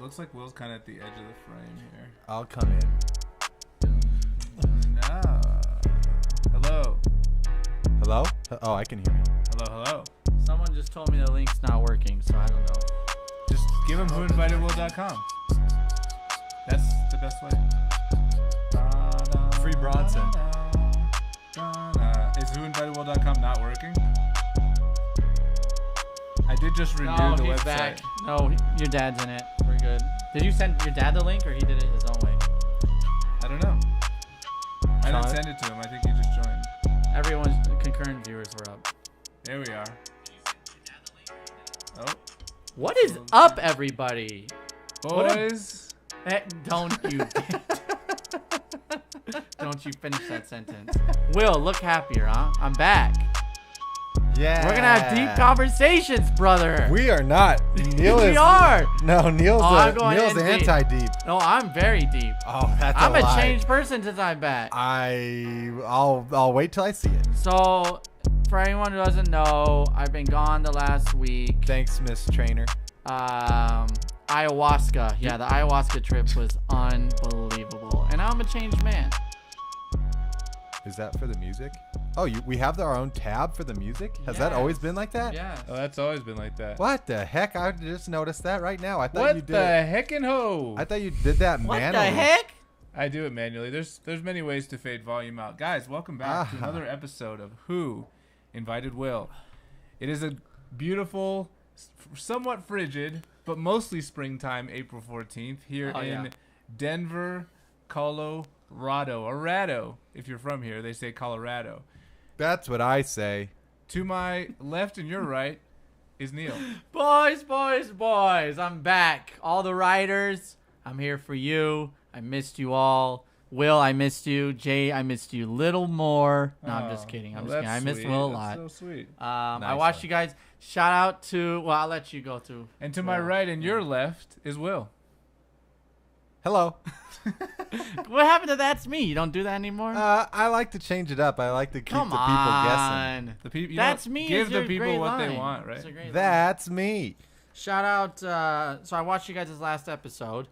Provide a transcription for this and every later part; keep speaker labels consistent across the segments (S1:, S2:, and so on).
S1: looks like Will's kind of at the edge of the frame here.
S2: I'll come in.
S1: No. Hello.
S2: Hello? Oh, I can hear you.
S1: Hello.
S3: Someone just told me the link's not working, so I don't know.
S1: Just give him whoinvitedwill.com. That's the best way.
S2: Free Bronson.
S1: Is whoinvitedwill.com not working? I did just renew
S3: No,
S1: the
S3: he's
S1: website.
S3: back. No, your dad's in it. We're good. Did you send your dad the link, or he did it his own way?
S1: I don't know. I didn't
S2: Try it.
S1: send it to him. I think he just joined.
S3: Everyone's concurrent viewers were up.
S1: There we are. Oh,
S3: What is up, everybody?
S1: boys.
S3: Don't you don't you finish that sentence. Will, look happier, huh? I'm back.
S2: Yeah.
S3: We're gonna have deep conversations, brother.
S2: We are not. Neil is.
S3: We are.
S2: No, Neil's
S3: I'm going
S2: Neil's
S3: in deep.
S2: anti-deep.
S3: No, I'm very deep.
S2: Oh, that's
S3: I'm
S2: a
S3: a
S2: lie.
S3: changed person since I'm back.
S2: I'll wait till I see it.
S3: So, for anyone who doesn't know, I've been gone the last week.
S2: Thanks, Miss Trainer.
S3: Ayahuasca. Yeah, the ayahuasca trip was unbelievable. And I'm a changed man.
S2: Is that for the music? Oh, we have our own tab for the music? Has that
S3: Yes.
S2: always been like that?
S3: Yeah.
S1: Oh, that's always been like that.
S2: What the heck? I just noticed that right now. I thought
S1: What
S2: you did.
S1: the heckin' ho?
S2: I thought you did that
S3: What
S2: manually.
S3: the heck?
S1: I do it manually. There's many ways to fade volume out. Guys, welcome back to another episode of Who Invited Will. It is a beautiful, somewhat frigid, but mostly springtime April 14th here
S3: Oh,
S1: in
S3: yeah.
S1: Denver, Colorado. Or Rado, if you're from here. They say Colorado.
S2: That's what I say.
S1: To my left and your right is Neil.
S3: Boys, I'm back. All the writers, I'm here for you. I missed you all. Will, I missed you. Jay, I missed you a little more. No, I'm just kidding. I'm just kidding. I missed Will a lot.
S1: That's so sweet.
S3: I
S2: Nice
S3: watched
S2: one.
S3: you guys. Shout out to, well, I'll let you go through.
S1: And to my right and your left is Will.
S2: Hello.
S3: What happened to That's Me? You don't do that anymore?
S2: I like to change it up. I like to keep
S3: Come
S2: the people guessing.
S3: on.
S1: The people.
S3: That's me.
S1: Give
S3: is
S1: the
S3: your
S1: people
S3: great
S1: what they
S3: line.
S1: want, right?
S3: It's a great line.
S2: That's me.
S3: Shout out. So I watched you guys' last episode.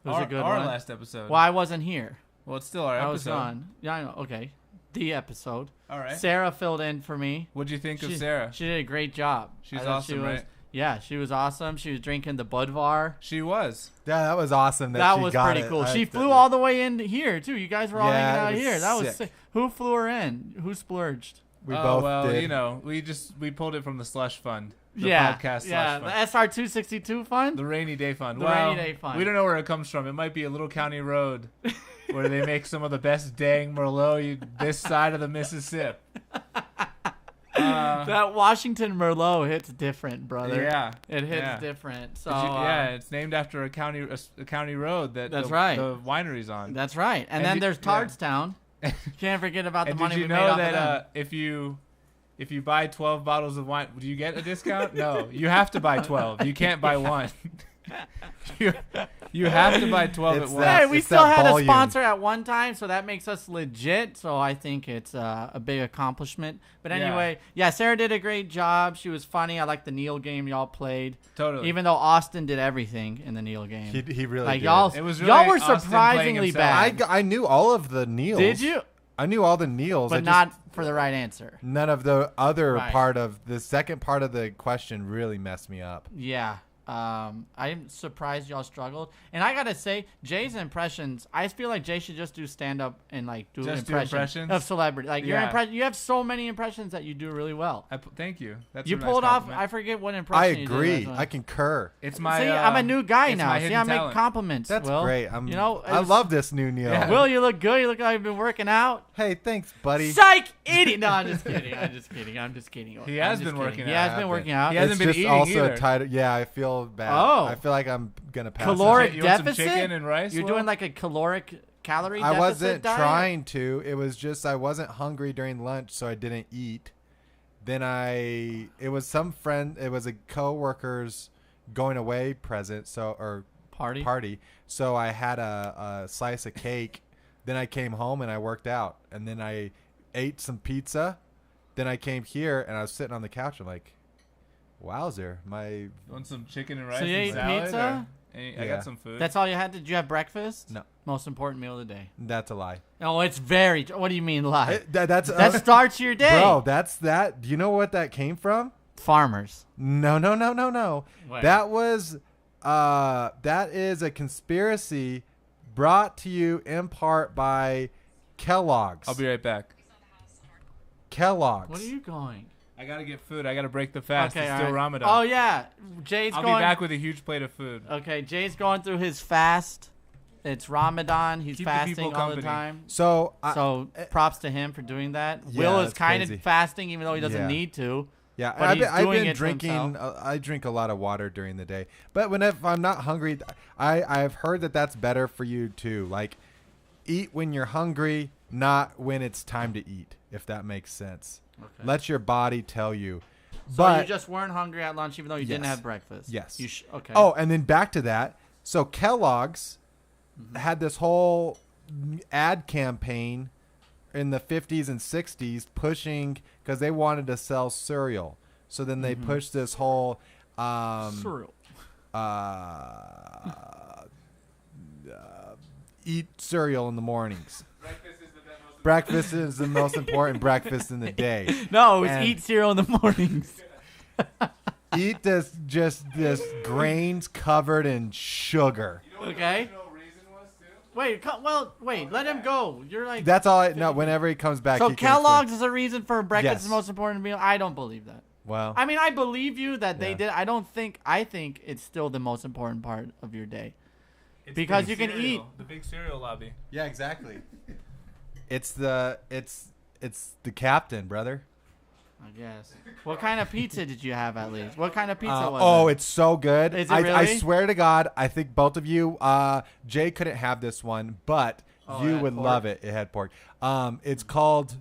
S3: It was a good
S1: our
S3: one.
S1: last episode.
S3: Well, I wasn't here.
S1: Well, it's still our
S3: I
S1: episode.
S3: was gone. Yeah, I know. Okay. The episode.
S1: All right.
S3: Sarah filled in for me.
S1: What'd you think of
S3: She-
S1: Sarah?
S3: She did a great job.
S1: She's
S3: I thought
S1: awesome,
S3: she was,
S1: right?
S3: Yeah, she was awesome. She was drinking the Budvar.
S1: She was.
S2: Yeah, that was awesome.
S3: That
S2: she
S3: was
S2: got
S3: pretty
S2: it.
S3: cool. She flew all the way in here too. You guys were all
S2: Yeah,
S3: hanging
S2: it
S3: out
S2: was
S3: here. That was
S2: sick.
S3: sick. Who flew her in? Who splurged?
S2: We
S1: Oh,
S2: both
S1: well,
S2: did.
S1: you know, we pulled it from the slush fund. The
S3: yeah,
S1: podcast
S3: yeah.
S1: slush
S3: The
S1: fund.
S3: SR262 fund.
S1: The rainy day fund.
S3: The
S1: Well,
S3: rainy day fund.
S1: We don't know where it comes from. It might be a little county road where they make some of the best dang Merlot this side of the Mississippi.
S3: That Washington Merlot hits different, brother.
S1: Yeah.
S3: It hits
S1: yeah.
S3: different. So
S1: yeah, it's named after a county road that
S3: That's
S1: the,
S3: right.
S1: the winery's on.
S3: that's right. And
S1: And
S3: then
S1: did-
S3: there's
S1: yeah.
S3: Tardstown. Can't forget about the
S1: And
S3: money
S1: did
S3: we
S1: you
S3: made
S1: know
S3: off of them.
S1: that if you buy 12 bottles of wine, do you get a discount? No, you have to buy 12. You can't buy one. you have to buy 12
S2: It's
S1: at once.
S2: that-
S3: Hey, we
S2: it's
S3: still
S2: that
S3: had
S2: volume.
S3: a sponsor at one time, so that makes us legit. So I think it's a big accomplishment. But
S1: Yeah.
S3: anyway, yeah, Sarah did a great job. She was funny. I like the Neil game y'all played.
S1: Totally.
S3: Even though Austin did everything in the Neil game.
S2: He really
S3: like
S2: did.
S3: y'all,
S1: It was
S3: y'all
S1: really
S3: were
S1: Austin
S3: surprisingly
S1: playing
S3: bad.
S2: I knew all of the Neils.
S3: Did you?
S2: I knew all the Neils.
S3: But
S2: I just-
S3: not for the right answer.
S2: None of the other
S3: Right.
S2: part of the second part of the question really messed me up.
S3: Yeah. I'm surprised y'all struggled. And I gotta say, Jay's impressions, I feel like Jay should just do stand up and like do
S1: Just do
S3: impressions
S1: impressions?
S3: of celebrity. Like your
S1: Yeah.
S3: impression, you have so many impressions that you do really well.
S1: Thank you. That's
S3: You
S1: a nice
S3: pulled off.
S1: compliment.
S3: I forget what
S2: I
S3: impression. you did
S2: agree.
S3: last
S2: I
S3: one.
S2: concur.
S1: It's my.
S3: See, I'm a new guy
S1: it's
S3: now.
S1: my
S3: See,
S1: hidden
S3: I make
S1: talent.
S3: compliments.
S2: That's
S3: Will.
S2: great.
S3: You know,
S2: I love this new Neil.
S1: Yeah.
S3: Will, you look good. You look like you've been working out.
S2: Hey, thanks, buddy.
S3: Psych, idiot. No, I'm just kidding. I'm just kidding. I'm just kidding.
S1: He
S3: I'm
S1: has
S3: just
S1: been
S3: kidding.
S1: working
S3: He
S1: out.
S3: has been working out.
S1: He hasn't
S2: It's
S1: been
S2: just
S1: eating
S2: also
S1: either.
S2: tied. Yeah, I feel bad.
S3: Oh.
S2: I feel like I'm gonna pass.
S3: Caloric
S1: You want some
S3: deficit.
S1: chicken and rice,
S3: You're
S1: Will?
S3: doing like a caloric calorie
S2: I
S3: deficit
S2: wasn't
S3: diet?
S2: trying to. It was just I wasn't hungry during lunch, so I didn't eat. Then it was some friend. It was a coworker's going away present. Or party. So I had a slice of cake. Then I came home and I worked out. And then I ate some pizza. Then I came here and I was sitting on the couch. I'm like, wowzer, my
S1: Want some chicken and rice
S3: So you
S1: and
S3: ate
S1: salad?
S3: pizza?
S1: I got some food.
S3: That's all you had? Did you have breakfast?
S2: No.
S3: Most important meal of the day.
S2: That's a lie.
S3: Oh, it's very. What do you mean lie?
S2: That
S3: starts your day.
S2: Bro, that's that. Do you know what that came from?
S3: Farmers.
S2: No.
S3: Wait.
S2: That was that is a conspiracy brought to you in part by Kellogg's.
S1: I'll be right back.
S2: Kellogg's.
S3: What are you going?
S1: I gotta get food. I gotta break the fast.
S3: Okay,
S1: It's still Ramadan.
S3: Oh yeah, Jay's
S1: I'll
S3: going.
S1: be back with a huge plate of food.
S3: Okay, Jay's going through his fast. It's Ramadan. He's
S1: Keep the
S3: fasting
S1: people
S3: all the
S1: company.
S3: time.
S2: So
S3: Props to him for doing that.
S2: Yeah,
S3: Will is
S2: that's
S3: kind
S2: crazy.
S3: of fasting, even though he doesn't
S2: Yeah.
S3: need to.
S2: yeah,
S3: but
S2: I've
S3: he's
S2: been
S3: doing it to
S2: drinking.
S3: himself.
S2: I drink a lot of water during the day, but if I'm not hungry, I've heard that that's better for you too. Like, eat when you're hungry, not when it's time to eat. If that makes sense.
S3: Okay.
S2: Let your body tell you.
S3: So
S2: But
S3: you just weren't hungry at lunch, even though you didn't
S2: Yes.
S3: have breakfast.
S2: Yes.
S3: Okay.
S2: Oh, and then back to that. So Kellogg's had this whole ad campaign in the 50s and 60s pushing because they wanted to sell cereal. So then they pushed this whole
S3: cereal.
S2: Eat cereal in the mornings. Breakfast is the most important breakfast in the day.
S3: No, it's
S2: And-
S3: eat cereal in the mornings.
S2: Eat this grains covered in sugar.
S3: Okay. Wait, let him go. You're like.
S2: That's all I know. Whenever he comes back,
S3: So
S2: he can
S3: Kellogg's is a reason for breakfast
S2: Yes.
S3: is the most important meal. I don't believe that.
S2: Well,
S3: I mean, I believe you that they
S2: Yeah.
S3: did. I think it's still the most important part of your day.
S1: It's
S3: Because
S1: big
S3: you can
S1: cereal,
S3: eat-
S1: the big cereal lobby.
S2: yeah, exactly. It's the captain, brother.
S3: I guess. What kind of pizza did you have at least? What kind of pizza was
S2: Oh,
S3: it?
S2: it's so good.
S3: Is it
S2: I
S3: really?
S2: swear to God, I think both of you. Jay couldn't have this one, but
S3: Oh, it
S2: you
S3: had
S2: would
S3: pork?
S2: love it. It had pork. It's called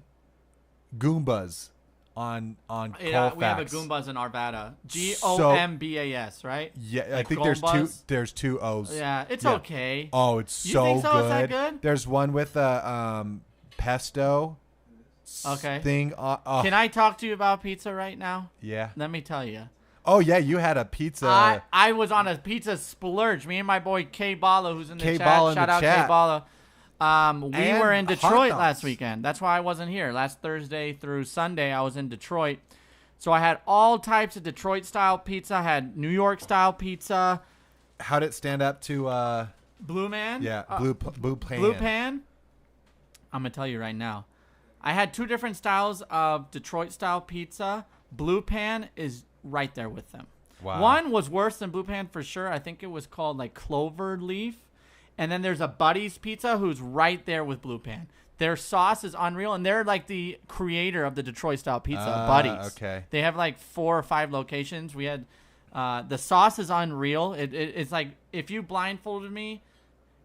S2: Goombas on
S3: Yeah,
S2: Colfax.
S3: we have a Goombas in Arvada.
S2: So-
S3: Gombas, right?
S2: Yeah, I
S3: Like
S2: think
S3: Goombas?
S2: there's two O's.
S3: Yeah, it's
S2: Yeah.
S3: okay.
S2: Oh, it's
S3: You
S2: so
S3: think so?
S2: good.
S3: Is that good?
S2: There's one with a pesto
S3: Okay.
S2: thing. Oh,
S3: Can I talk to you about pizza right now?
S2: yeah.
S3: Let me tell you.
S2: Oh yeah, you had a pizza.
S3: I was on a pizza splurge. Me and my boy K Bala, who's in the
S2: K
S3: chat.
S2: Bala in
S3: Shout
S2: the
S3: out
S2: chat.
S3: K Bala. We
S2: And
S3: were in
S2: hot
S3: Detroit
S2: dogs.
S3: last weekend. That's why I wasn't here. Last Thursday through Sunday, I was in Detroit. So I had all types of Detroit style pizza. I had New York style pizza.
S2: How'd it stand up to?
S3: Blue Man.
S2: Yeah, blue pan.
S3: Blue Pan. I'm gonna tell you right now. I had two different styles of Detroit style pizza. Blue Pan is right there with them.
S2: Wow.
S3: One was worse than Blue Pan for sure. I think it was called like Clover Leaf. And then there's a Buddy's Pizza who's right there with Blue Pan. Their sauce is unreal, and they're like the creator of the Detroit style pizza, Buddy's.
S2: Okay.
S3: They have like 4 or 5 locations. We had the sauce is unreal. It's like if you blindfolded me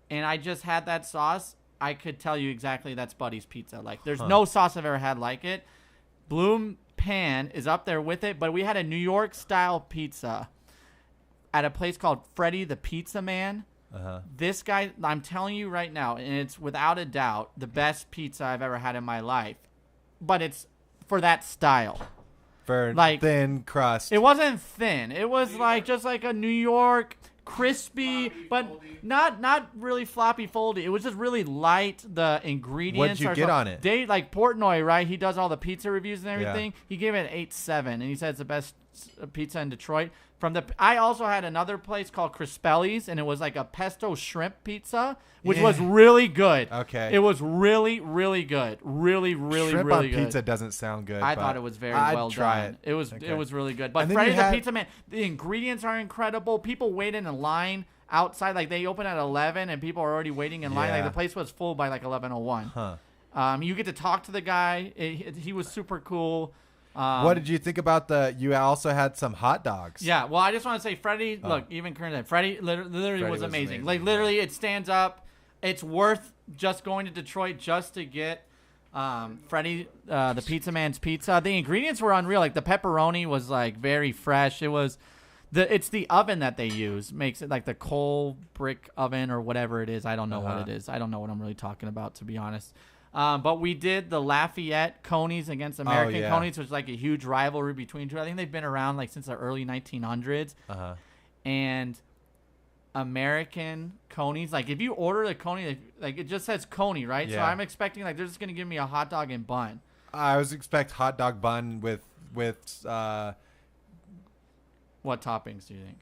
S3: and I just had that sauce, I could tell you exactly that's Buddy's Pizza. Like there's no sauce I've ever had like it. Blue Pan is up there with it, but we had a New York style pizza at a place called Freddy the Pizza Man.
S2: Uh-huh.
S3: This guy, I'm telling you right now, and it's without a doubt the best pizza I've ever had in my life. But it's for that style.
S2: For
S3: Like-
S2: thin crust.
S3: It wasn't thin. It was like just like a New York crispy, but not really floppy foldy. It was just really light. The ingredients.
S2: What'd you
S3: are
S2: get
S3: so-
S2: on it?
S3: Dave, like Portnoy, right? He does all the pizza reviews and
S2: Yeah.
S3: everything. He gave it an 8.7, and he said it's the best pizza in Detroit. I also had another place called Crispelli's, and it was like a pesto shrimp pizza, which was really good.
S2: Okay.
S3: It was really, really good. Really, really,
S2: Shrimp
S3: really
S2: on
S3: good.
S2: pizza doesn't sound good.
S3: I
S2: but
S3: thought it was very
S2: I'd
S3: well
S2: try
S3: done.
S2: It.
S3: It was
S2: Okay.
S3: really good. But
S2: And then
S3: Freddy
S2: you
S3: the
S2: had-
S3: Pizza Man, the ingredients are incredible. People wait in a line outside. Like they open at 11 and people are already waiting in line. Like
S2: Yeah.
S3: the place was full by like 11:01.
S2: Huh.
S3: You get to talk to the guy. He was super cool.
S2: What did you think about you also had some hot dogs.
S3: Yeah, well, I just want to say, Freddie, look, even current, Freddie literally
S2: Freddie
S3: was
S2: was
S3: amazing.
S2: amazing,
S3: Like, literally, it stands up. It's worth just going to Detroit just to get Freddie, the Pizza Man's pizza. The ingredients were unreal. Like, the pepperoni was, like, very fresh. It's the oven that they use. Makes it, like, the coal brick oven or whatever it is. I don't know what it is. I don't know what I'm really talking about, to be honest. But we did the Lafayette Conies against American
S2: yeah.
S3: Conies, which is like a huge rivalry between two. I think they've been around like since the early 1900s.
S2: Uh-huh.
S3: And American Conies. Like if you order the Coney, like it just says Coney, right? So
S2: Yeah.
S3: I'm expecting like they're just gonna give me a hot dog and bun.
S2: I was expect hot dog bun with
S3: What toppings do you think?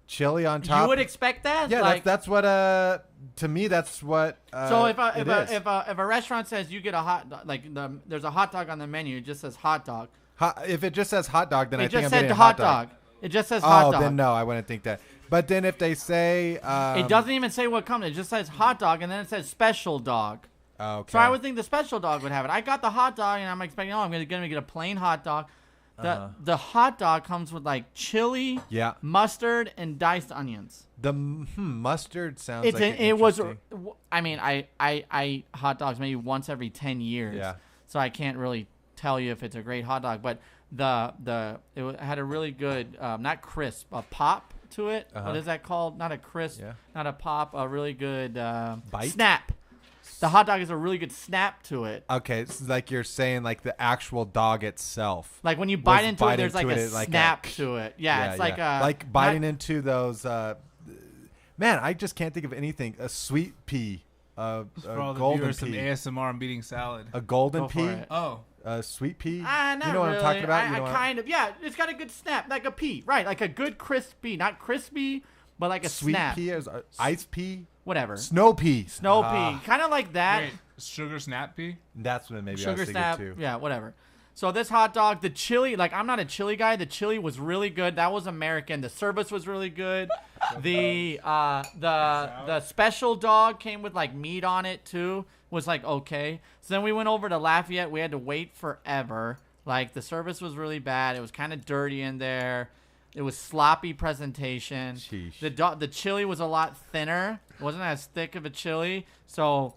S2: chili on top.
S3: You would expect that?
S2: Yeah,
S3: like,
S2: that's what to me that's what
S3: so if
S2: it is.
S3: if a restaurant says you get a hot dog, like there's a hot dog on the menu, it just says hot dog.
S2: If it just says hot dog, then I
S3: It
S2: think
S3: just
S2: I'm
S3: said
S2: getting a
S3: hot dog. It just says hot dog.
S2: then no, I wouldn't think that. But then if they say
S3: It doesn't even say what comes. It just says hot dog, and then it says special dog.
S2: okay.
S3: So I would think the special dog would have it. I got the hot dog, and I'm expecting, I'm gonna get a plain hot dog. The hot dog comes with like chili,
S2: Yeah.
S3: mustard, and diced onions.
S2: The mustard sounds
S3: It's
S2: like
S3: it was.
S2: interesting.
S3: I mean, I eat hot dogs maybe once every 10 years.
S2: Yeah.
S3: So I can't really tell you if it's a great hot dog, but it had a really good not crisp, a pop to it. What is that called? Not a crisp,
S2: Yeah.
S3: not a pop, a really good
S2: Bite?
S3: snap. The hot dog is a really good snap to it.
S2: Okay, it's like you're saying like the actual dog itself.
S3: Like when you bite into it, there's like
S2: into
S3: a
S2: it, like
S3: snap to it. Yeah, it's like a
S2: like biting into those. Man, I just can't think of anything. A sweet pea, a
S1: For all the
S2: golden
S1: viewers, some
S2: pea,
S1: ASMR on beating salad.
S2: a golden
S3: Go for
S2: pea,
S3: it.
S1: Oh,
S2: a sweet pea.
S3: Not
S2: you know what
S3: really.
S2: I'm talking about? You know
S3: I
S2: what-
S3: kind of, yeah. It's got a good snap, like a pea, right? Like a good crisp pea, not crispy, but like a
S2: sweet
S3: snap.
S2: pea is ice pea,
S3: Whatever.
S2: snow pea,
S3: Snow
S2: Ah,
S3: pea, kind of like that.
S1: wait, sugar snap pea?
S2: That's what maybe I
S3: Sugar
S2: was thinking
S3: snap,
S2: too.
S3: yeah, whatever. So this hot dog, the chili, like I'm not a chili guy. The chili was really good. That was American. The service was really good. The special dog came with like meat on it too. Was like okay. So then we went over to Lafayette. We had to wait forever. Like the service was really bad. It was kind of dirty in there. It was sloppy presentation.
S2: Sheesh.
S3: The chili was a lot thinner. It wasn't as thick of a chili. So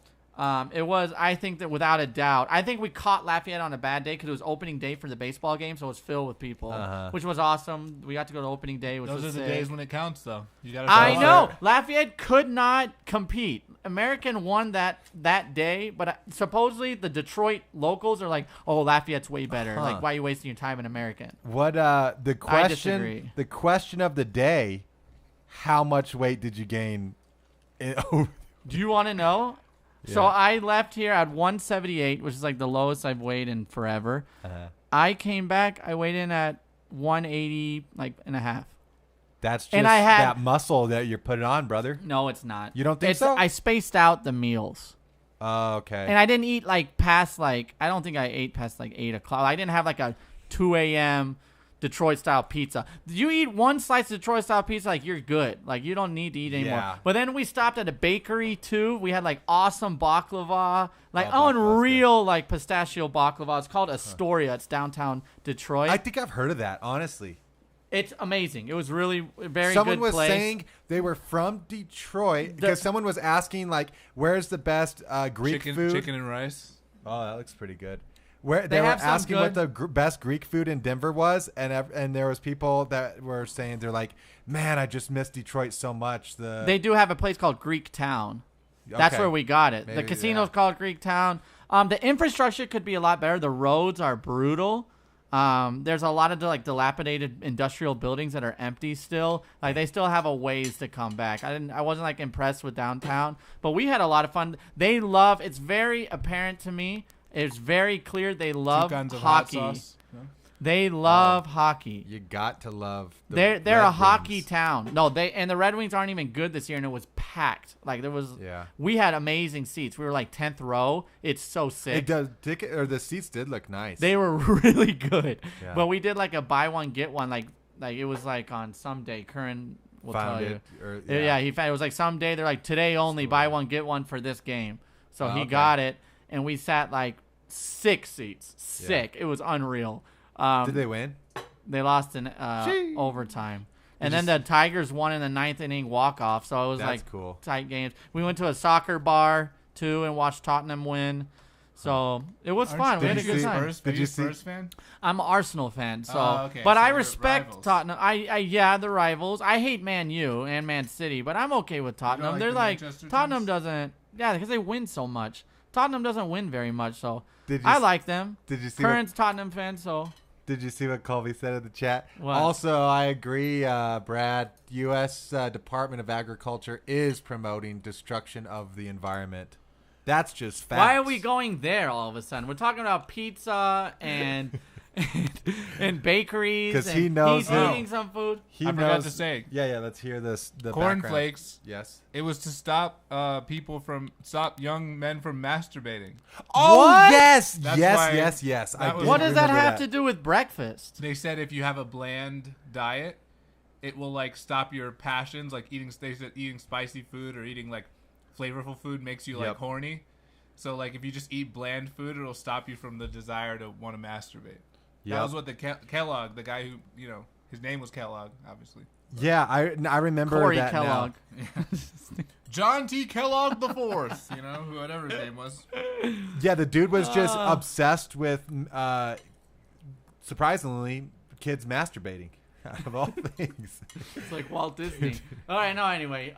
S3: it was, I think that without a doubt, I think we caught Lafayette on a bad day because it was opening day for the baseball game, so it was filled with people, which was awesome. We got to go to opening day, which
S1: Those
S3: was
S1: are the
S3: sick.
S1: days when it counts, though. You gotta.
S3: I
S1: show
S3: know
S1: up.
S3: Lafayette could not compete. American won that day, but supposedly the Detroit locals are like, "Oh, Lafayette's way better. Like, why are you wasting your time in American?"
S2: What the
S3: disagree.
S2: question of the day? How much weight did you gain?
S3: Do you want to know? So
S2: Yeah.
S3: I left here at 178, which is like the lowest I've weighed in forever. I came back. I weighed in at 180, like and a half.
S2: That's just
S3: And I had-
S2: that muscle that you're putting on, brother.
S3: No, it's not.
S2: You don't think so?
S3: I spaced out the meals,
S2: Oh, okay.
S3: and I didn't eat like past like I don't think I ate past like 8 o'clock. I didn't have like a 2 a.m. Detroit style pizza. You eat one slice of Detroit style pizza, like you're good. Like you don't need to eat anymore.
S2: Yeah.
S3: But then we stopped at a bakery too. We had like awesome baklava, like
S2: baklava's
S3: unreal like pistachio baklava. It's called Astoria. It's downtown Detroit.
S2: I think I've heard of that, honestly.
S3: It's amazing. It was really a very
S2: Someone
S3: good
S2: was
S3: place.
S2: saying they were from Detroit because someone was asking like, "Where's the best Greek food?"
S1: Chicken and rice.
S2: Oh, that looks pretty good. Where
S3: They
S2: they were
S3: have some
S2: asking what
S3: good-
S2: the best Greek food in Denver was, and there was people that were saying they're like, "Man, I just miss Detroit so much."
S3: They do have a place called Greek Town. That's
S2: Okay.
S3: where we got it.
S2: Maybe,
S3: The casino's
S2: yeah.
S3: called Greek Town. The infrastructure could be a lot better. The roads are brutal. There's a lot of like dilapidated industrial buildings that are empty still. Like they still have a ways to come back. I wasn't like impressed with downtown, but we had a lot of fun. They love. It's very apparent to me. It's very clear they love
S1: 2 kinds of
S3: hockey.
S1: hot sauce. No?
S3: They love hockey.
S2: You got to love. The
S3: They're
S2: Red
S3: a hockey
S2: Wings.
S3: town. No, the Red Wings aren't even good this year, and it was packed. Like there was.
S2: Yeah.
S3: We had amazing seats. We were like 10th row. It's so sick.
S2: It does. Ticket or the seats did look nice.
S3: They were really good.
S2: Yeah.
S3: But we did like a buy one get one. Like it was like on some day. Curran will
S2: found
S3: tell
S2: it.
S3: you.
S2: Or,
S3: Yeah, he found it was like some day. They're like today only. Buy one get one for this game. So
S2: Oh,
S3: he
S2: okay.
S3: got it, and we sat like 6 seats. Sick. It was unreal.
S2: Did they win?
S3: They lost in
S2: Sheesh.
S3: overtime. And
S2: Did
S3: then
S2: you
S3: the Tigers won in the 9th inning walk-off. So it was
S2: That's
S3: like
S2: cool.
S3: tight games. We went to a soccer bar, too, and watched Tottenham win. So it was fun. We had a
S2: you
S3: good
S2: see-
S3: time.
S1: Spurs?
S2: Did
S1: Are
S2: you
S1: you a
S2: see-
S1: Spurs fan?
S3: I'm an Arsenal fan, so
S1: okay,
S3: but
S1: so
S3: I
S1: you're
S3: respect
S1: rivals.
S3: Tottenham. Yeah, the rivals. I hate Man U and Man City, but I'm okay with Tottenham.
S1: like
S3: They're
S1: the
S3: like
S1: Manchester
S3: Tottenham
S1: teams?
S3: doesn't. Yeah, because they win so much. Tottenham doesn't win very much, so
S2: Did you
S3: I
S2: s-
S3: like them.
S2: Did you see?
S3: Current Tottenham fan, so
S2: Did you see what Colby said in the chat?
S3: What?
S2: Also, I agree, Brad. U.S. Department of Agriculture is promoting destruction of the environment. That's just facts.
S3: Why are we going there all of a sudden? We're talking about pizza and and bakeries.
S2: 'Cause
S3: and
S2: he knows
S3: he's
S2: it.
S3: eating some food.
S2: He
S1: I forgot
S2: knows-
S1: to say.
S2: Yeah. Let's hear this. The
S1: Cornflakes.
S2: background. Yes.
S1: It was to stop stop young men from masturbating.
S2: Oh
S3: What?
S2: yes,
S1: That's
S2: yes,
S1: why-
S2: yes. I
S1: that was-
S2: did
S3: What does that
S2: remember
S3: have to do with breakfast?
S1: They said if you have a bland diet, it will like stop your passions, like they said eating spicy food or eating like flavorful food makes you like
S2: Yep.
S1: horny. So like if you just eat bland food, it'll stop you from the desire to want to masturbate. That
S2: Yep.
S1: was what the Kellogg, the guy who his name was Kellogg, obviously.
S2: Yeah, I remember
S3: Corey
S2: that
S3: Kellogg.
S2: now.
S1: John T. Kellogg the Fourth, whatever his name was.
S2: Yeah, the dude was just obsessed with, surprisingly, kids masturbating. Out of all things.
S3: It's like Walt Disney. All right, no, anyway.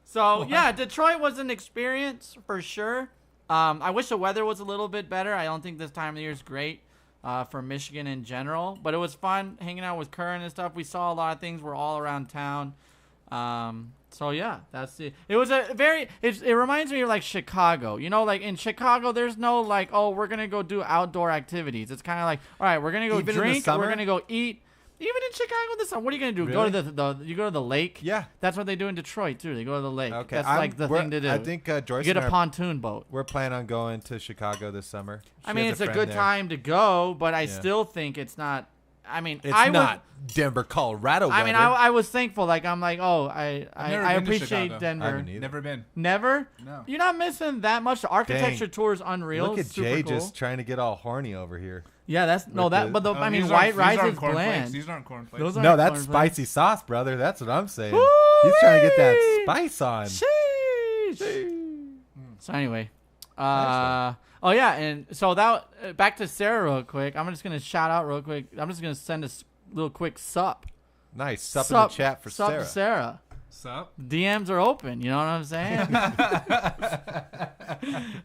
S3: So, yeah, Detroit was an experience for sure. I wish the weather was a little bit better. I don't think this time of the year is great for Michigan in general. But it was fun hanging out with Curran and stuff. We saw a lot of things. We're all around town. So, yeah, that's it. It was it reminds me of, like, Chicago. Like, in Chicago, there's no, like, oh, we're going to go do outdoor activities. It's kind of like, all right, we're going to go
S2: Even in the
S3: drink. We're
S2: summer?
S3: going to go eat. Even in Chicago this summer, what are you gonna do?
S2: Really?
S3: Go to you go to the lake?
S2: Yeah.
S3: That's what they do in Detroit too. They go to the lake.
S2: Okay,
S3: That's like the thing to do.
S2: I think Joyce
S3: you get
S2: and
S3: a
S2: I
S3: pontoon boat.
S2: we're planning on going to Chicago this summer.
S3: I
S2: She
S3: mean,
S2: has
S3: it's a
S2: friend
S3: good
S2: there.
S3: time to go, but I
S2: Yeah.
S3: still think it's not. I mean,
S2: It's
S3: I
S2: not Denver, Colorado.
S3: I mean,
S2: weather.
S3: I was thankful. Like I'm like, oh, I
S1: never been to
S3: appreciate
S1: Chicago.
S2: I
S3: Denver.
S2: haven't either.
S1: Never been.
S3: Never.
S1: No.
S3: You're not missing that much. The architecture tour is unreal.
S2: Look at
S3: It's super
S2: Jay
S3: cool.
S2: just trying to get all horny over here.
S3: Yeah, that's no
S2: with
S3: that.
S2: the-
S3: But the,
S1: Oh,
S3: I mean,
S1: these
S3: white
S1: aren't-
S3: rice
S1: these aren't
S3: is
S1: cornflakes.
S3: bland.
S1: These aren't cornflakes.
S3: Those
S2: No,
S3: aren't
S2: that's
S3: cornflakes.
S2: spicy sauce, brother. That's what I'm saying. He's trying to get that
S3: Woo-wee!
S2: spice on.
S3: Sheesh. So anyway, oh yeah, and so that back to Sarah real quick. I'm just gonna shout out real quick. I'm just gonna send a little quick sup.
S2: Nice. Sup in the chat for
S3: sup
S2: Sarah.
S3: to Sarah.
S1: Sup?
S3: DMs are open. You know what I'm saying?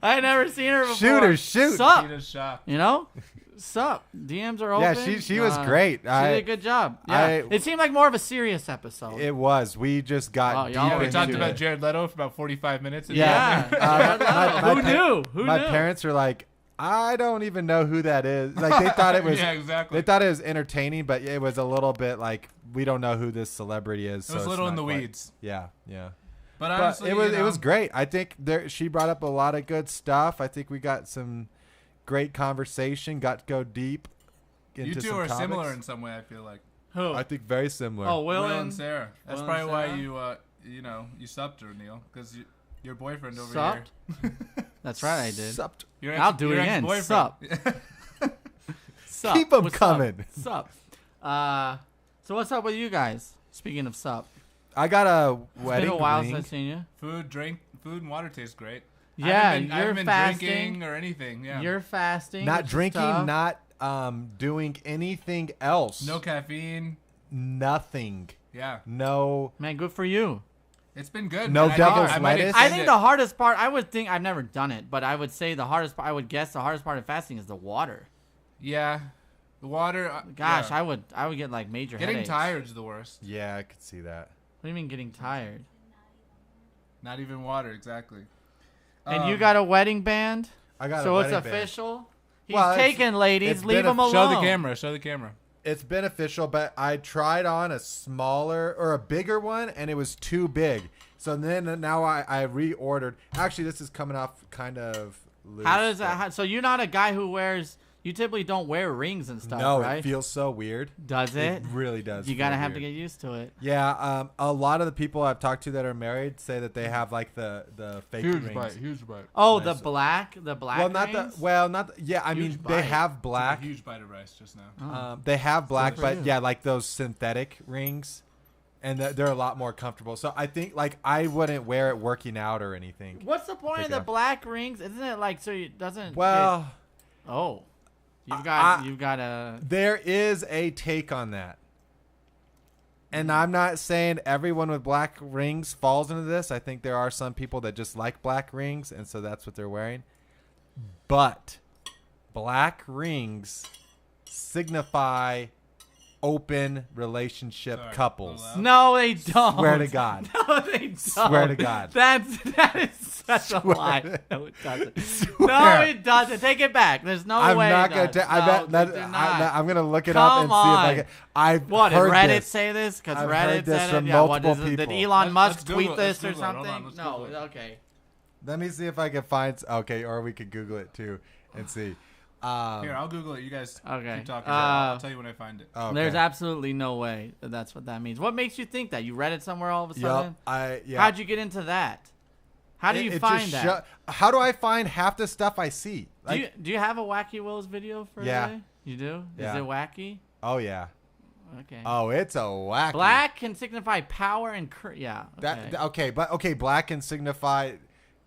S3: I never seen her before.
S2: Shoot her, shoot.
S3: Sup.
S1: Eat a shot.
S3: You know? Sup. DMs are
S2: Yeah,
S3: open.
S2: she was great.
S3: She did a good job. Yeah. It seemed like more of a serious episode.
S2: It was. We just got
S3: Oh,
S2: deep
S3: y'all
S1: Yeah, we
S3: into
S1: talked
S3: it.
S1: about Jared Leto for about 45 minutes.
S3: yeah.
S2: my
S3: Who knew? Who
S2: my
S3: knew?
S2: parents are like, I don't even know who that is. Like they thought it was.
S1: Yeah, exactly.
S2: They thought it was entertaining, but it was a little bit like we don't know who this celebrity is.
S1: It was a little in the weeds.
S2: Yeah, yeah.
S1: But
S2: But
S1: honestly,
S2: it was great. I think she brought up a lot of good stuff. I think we got some great conversation. Got to go deep into
S1: You two
S2: some
S1: are
S2: topics.
S1: similar in some way, I feel like.
S3: Who?
S2: I think very similar.
S3: Oh, Will
S1: Will
S3: and
S1: and Sarah. That's
S3: Will and
S1: probably why
S3: Sarah?
S1: you supped her, Neil, because your boyfriend over
S3: Supped?
S1: here.
S3: That's right, I did.
S2: Sup.
S1: Your
S3: I'll do it
S1: your
S3: again.
S1: ex-boyfriend.
S3: Sup. Sup.
S2: Keep 'em
S3: What's up?
S2: coming.
S3: Sup. So what's up with you guys? Speaking of sup,
S2: I got a
S3: it's
S2: wedding
S3: been a while
S2: ring.
S3: since I've seen you.
S1: Food and water taste great.
S3: Yeah,
S1: I haven't
S3: you're
S1: been
S3: fasting.
S1: drinking or anything. Yeah.
S3: You're fasting.
S2: Not
S3: which is
S2: drinking,
S3: tough.
S2: not doing anything else.
S1: No caffeine.
S2: Nothing.
S1: Yeah.
S2: No.
S3: Man, good for you.
S1: It's been good.
S2: No
S1: man. I
S2: devil's
S1: think- I might
S2: lettuce?
S3: I
S1: extend
S3: think
S1: it.
S3: the hardest part. I would think I've never done it, but I would say the hardest part. I would guess the hardest part of fasting is the water.
S1: Yeah. The water.
S3: Gosh,
S1: yeah.
S3: I would get like major
S1: Getting
S3: headaches.
S1: tired is the worst.
S2: Yeah, I could see that.
S3: What do you mean getting tired?
S1: Not even water, exactly.
S3: And you got a wedding band,
S2: I got
S3: so
S2: a
S3: it's
S2: wedding band.
S3: official. He's
S2: Well, it's-
S3: taken, ladies.
S2: it's
S3: Leave
S2: been
S3: him
S2: a-
S3: alone.
S1: Show the camera. Show the camera.
S2: It's beneficial, but I tried on a smaller or a bigger one, and it was too big. So then now I reordered. Actually, this is coming off kind of loose.
S3: How does
S2: but-
S3: that? So you're not a guy who wears. You typically don't wear rings and stuff,
S2: No,
S3: right?
S2: it feels so weird.
S3: Does it?
S2: really does.
S3: You
S2: feel
S3: gotta have to
S2: weird.
S3: get used to it.
S2: Yeah, a lot of the people I've talked to that are married say that they have like the fake rings.
S1: Huge bite.
S3: Oh,
S2: Nice.
S3: the black.
S2: Well, not
S3: rings?
S2: the well, not the, yeah. I
S3: Huge
S2: mean, they
S3: bite.
S2: have black.
S1: Huge bite of rice just now.
S3: Oh.
S2: They have black,
S3: for
S2: but
S3: you.
S2: yeah, like those synthetic rings, and they're a lot more comfortable. So I think like I wouldn't wear it working out or anything.
S3: What's the point of
S2: Take
S3: the
S2: off.
S3: black rings? Isn't it like so it doesn't?
S2: Well,
S3: oh, you've
S2: I-
S3: got a.
S2: there is a take on that. And I'm not saying everyone with black rings falls into this. I think there are some people that just like black rings, and so that's what they're wearing. But black rings signify open relationship couples.
S3: No, they don't.
S2: Swear to God.
S3: No, they don't.
S2: Swear to God.
S3: That is such a lie. No, it doesn't.
S2: Swear.
S3: No, it doesn't. Take it back. There's no
S2: I'm
S3: way.
S2: not gonna. I'm gonna look it up and see if I can. I've
S3: What did
S2: heard
S3: Reddit
S2: this.
S3: say this? Because
S2: I've
S3: Reddit
S2: heard this
S3: said
S2: from
S3: it. Yeah. What
S2: multiple
S3: is it? Did
S2: people.
S3: Elon Musk
S1: Let's Google
S3: tweet
S1: it.
S3: this or
S1: Let's Google it. Hold
S3: something?
S1: on, let's
S3: No.
S1: Google it.
S3: Okay.
S2: Let me see if I can find. Okay, or we could Google it too and see.
S1: Here, I'll Google it. You guys
S3: Okay.
S1: keep talking. I'll tell you when I find it.
S2: Okay.
S3: There's absolutely no way that's what that means. What makes you think that? You read it somewhere all of a sudden?
S2: Yeah.
S3: How'd you get into that? How do you
S2: It
S3: find
S2: just
S3: that?
S2: how do I find half the stuff I see?
S3: Do you have a Wacky Will's video for
S2: Yeah.
S3: today? You do?
S2: Yeah.
S3: Is it wacky?
S2: Oh yeah.
S3: Okay.
S2: Oh, it's a wacky.
S3: Black can signify power and yeah. Okay.
S2: Okay, black can signify.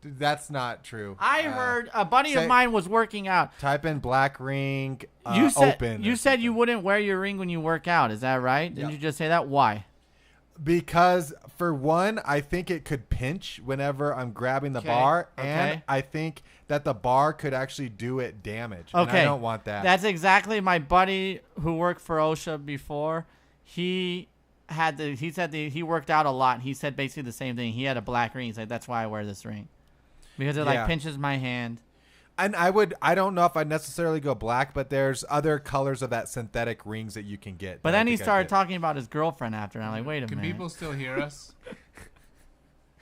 S2: That's not true.
S3: I heard a buddy of mine was working out.
S2: Type in black ring.
S3: You said
S2: open.
S3: you said you wouldn't wear your ring when you work out. Is that right? Didn't
S2: Yep.
S3: you just say that? Why?
S2: Because for one, I think it could pinch whenever I'm grabbing the bar, and
S3: Okay.
S2: I think that the bar could actually do it damage. And
S3: Okay.
S2: I don't want that.
S3: That's exactly my buddy who worked for OSHA before. He said he worked out a lot. And he said basically the same thing. He had a black ring. He said that's why I wear this ring. Because it like pinches my hand.
S2: And I don't know if I'd necessarily go black, but there's other colors of that synthetic rings that you can get.
S3: But
S2: that I
S3: then he
S2: think I
S3: started
S2: get.
S3: talking about his girlfriend after, and I'm like, wait a
S1: Can
S3: minute.
S1: people still hear us?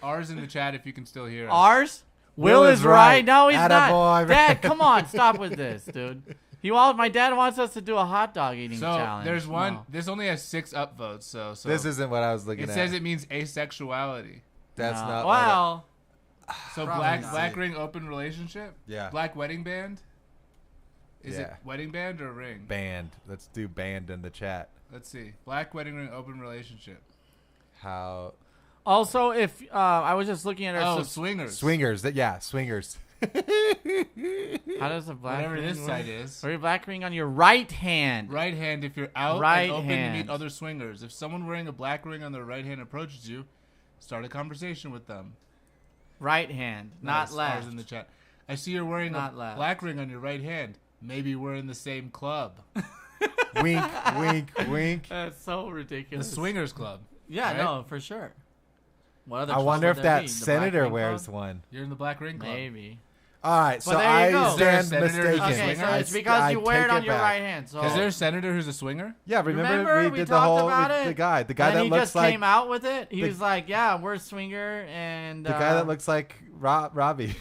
S1: Ours in the chat if you can still hear us.
S3: Ours?
S2: Will
S3: Will
S2: is
S3: is right.
S2: right.
S3: No, he's
S2: Attaboy,
S3: not. Dad, come on, stop with this, dude. My dad wants us to do a hot dog eating
S1: So
S3: challenge.
S1: there's one.
S3: No.
S1: This only has 6 upvotes. So
S2: This isn't what I was looking
S1: It
S2: at.
S1: says it means asexuality.
S2: That's
S3: No.
S2: not. what I-
S3: Well,
S1: So
S3: Probably
S1: black
S3: not.
S1: ring open relationship.
S2: Yeah.
S1: Black wedding band. Is it
S2: Yeah.
S1: wedding band or ring?
S2: Band. Let's do band in the chat.
S1: Let's see. Black wedding ring open relationship.
S2: How
S3: also, if I was just looking at our
S1: swingers.
S2: swingers? Swingers.
S3: how does a black
S1: Whatever
S3: ring
S1: this
S3: work?
S1: site is.
S3: Wear your black ring on your right hand.
S1: Right hand if you're out
S3: Right
S1: and open to
S3: hand.
S1: meet other swingers. If someone wearing a black ring on their right hand approaches you, start a conversation with them.
S3: Right hand, not
S1: Nice.
S3: left.
S1: Ours in the chat. I see you're wearing
S3: Not
S1: a
S3: left.
S1: black ring on your right hand. Maybe we're in the same club.
S2: Wink, wink, wink.
S3: That's so
S1: The
S3: ridiculous.
S1: swingers club.
S3: Yeah,
S1: right?
S3: no, for sure. What other
S2: I
S3: club
S2: wonder
S3: would
S2: if
S3: there
S2: that
S3: be? The Black
S2: senator
S3: Ring
S2: wears
S3: Club?
S2: one.
S1: You're in the black ring club.
S3: Maybe.
S2: All right, so
S3: Well, there you go.
S2: I
S3: Is there
S1: a
S2: stand
S1: senator who's a
S2: mistaken.
S3: Okay, so
S1: swinger?
S3: it's because you wear it
S2: take
S3: on your
S2: back.
S3: right hand. So
S1: Is there a senator who's a swinger?
S2: Yeah, remember we
S3: we
S2: did the
S3: talked
S2: whole
S3: about
S2: with
S3: it?
S2: the guy
S3: And
S2: that
S3: he
S2: looks
S3: just
S2: like
S3: came out with it. He
S2: the-
S3: was like, "Yeah, we're a swinger," and
S2: the guy that looks like Robbie.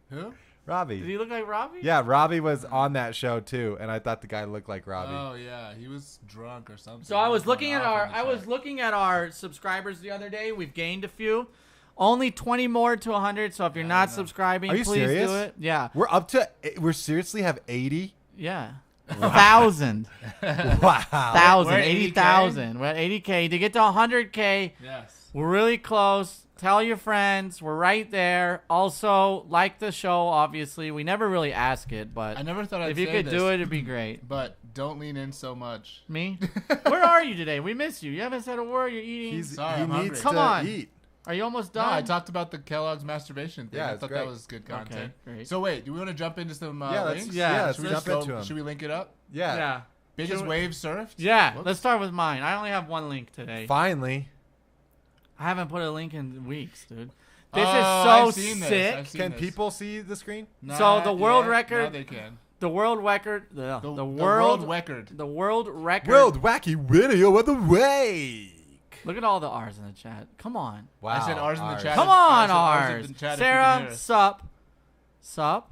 S1: Who?
S3: Did
S2: Robbie.
S3: he look like Robbie?
S2: Yeah, Robbie was on that show too, and I thought the guy looked like Robbie.
S1: Oh yeah, he was drunk or something.
S3: So I was
S1: He
S3: looking
S1: going
S3: at
S1: off
S3: our
S1: in the
S3: I was
S1: chat.
S3: looking at our subscribers the other day. We've gained a few. Only 20 more to 100. So if you're not subscribing,
S2: Are you
S3: please
S2: serious?
S3: do it. Yeah.
S2: We're up to. We're seriously have 80.
S3: Yeah. 1,000.
S2: Wow.
S3: 1,000.
S1: We're at
S3: 80,000. We're at 80K. To get to 100K,
S1: Yes.
S3: we're really close. Tell your friends. We're right there. Also, like the show, obviously. We never really ask it, but
S1: I never thought I'd
S3: if you
S1: say
S3: could
S1: this,
S3: do it, it'd be great.
S1: but don't lean in so much.
S3: Me? Where are you today? We miss you. You haven't said a word. You're eating.
S1: Sorry,
S2: he
S1: I'm
S2: needs
S3: hungry. Come
S2: to
S3: on.
S2: eat.
S3: Are you almost
S1: No,
S3: done?
S1: I talked about the Kellogg's masturbation thing.
S2: Yeah,
S1: I
S2: it's
S1: thought
S2: great.
S1: that was good content.
S3: great.
S1: So wait, do we want to jump into some
S2: Yeah, let's-
S1: links?
S2: yeah,
S3: let's
S1: Should we
S2: jump
S1: just
S2: into 'em.
S1: Should we link it up?
S2: Yeah.
S3: Yeah.
S1: Biggest
S3: Should we-
S1: wave surfed?
S3: Yeah,
S1: Whoops.
S3: let's start with mine. I only have one link today.
S2: Finally,
S3: I haven't put a link in weeks, dude. This
S1: Oh,
S3: is
S1: I've
S3: so
S1: seen this.
S3: sick.
S1: I've seen
S2: can
S1: this.
S2: people see the screen?
S3: So the world
S1: yet.
S3: record-
S1: Now they can.
S3: The world record. The
S1: world
S3: world.
S1: record.
S3: The world record.
S2: World wacky video of the week.
S3: Look at all the R's in the chat. Come on.
S2: Wow.
S1: I said ours in the chat.
S3: Come
S1: I
S3: on,
S1: said ours in
S3: R's.
S1: the chat if you can hear
S3: Sarah,
S1: us.
S3: sup. Sup.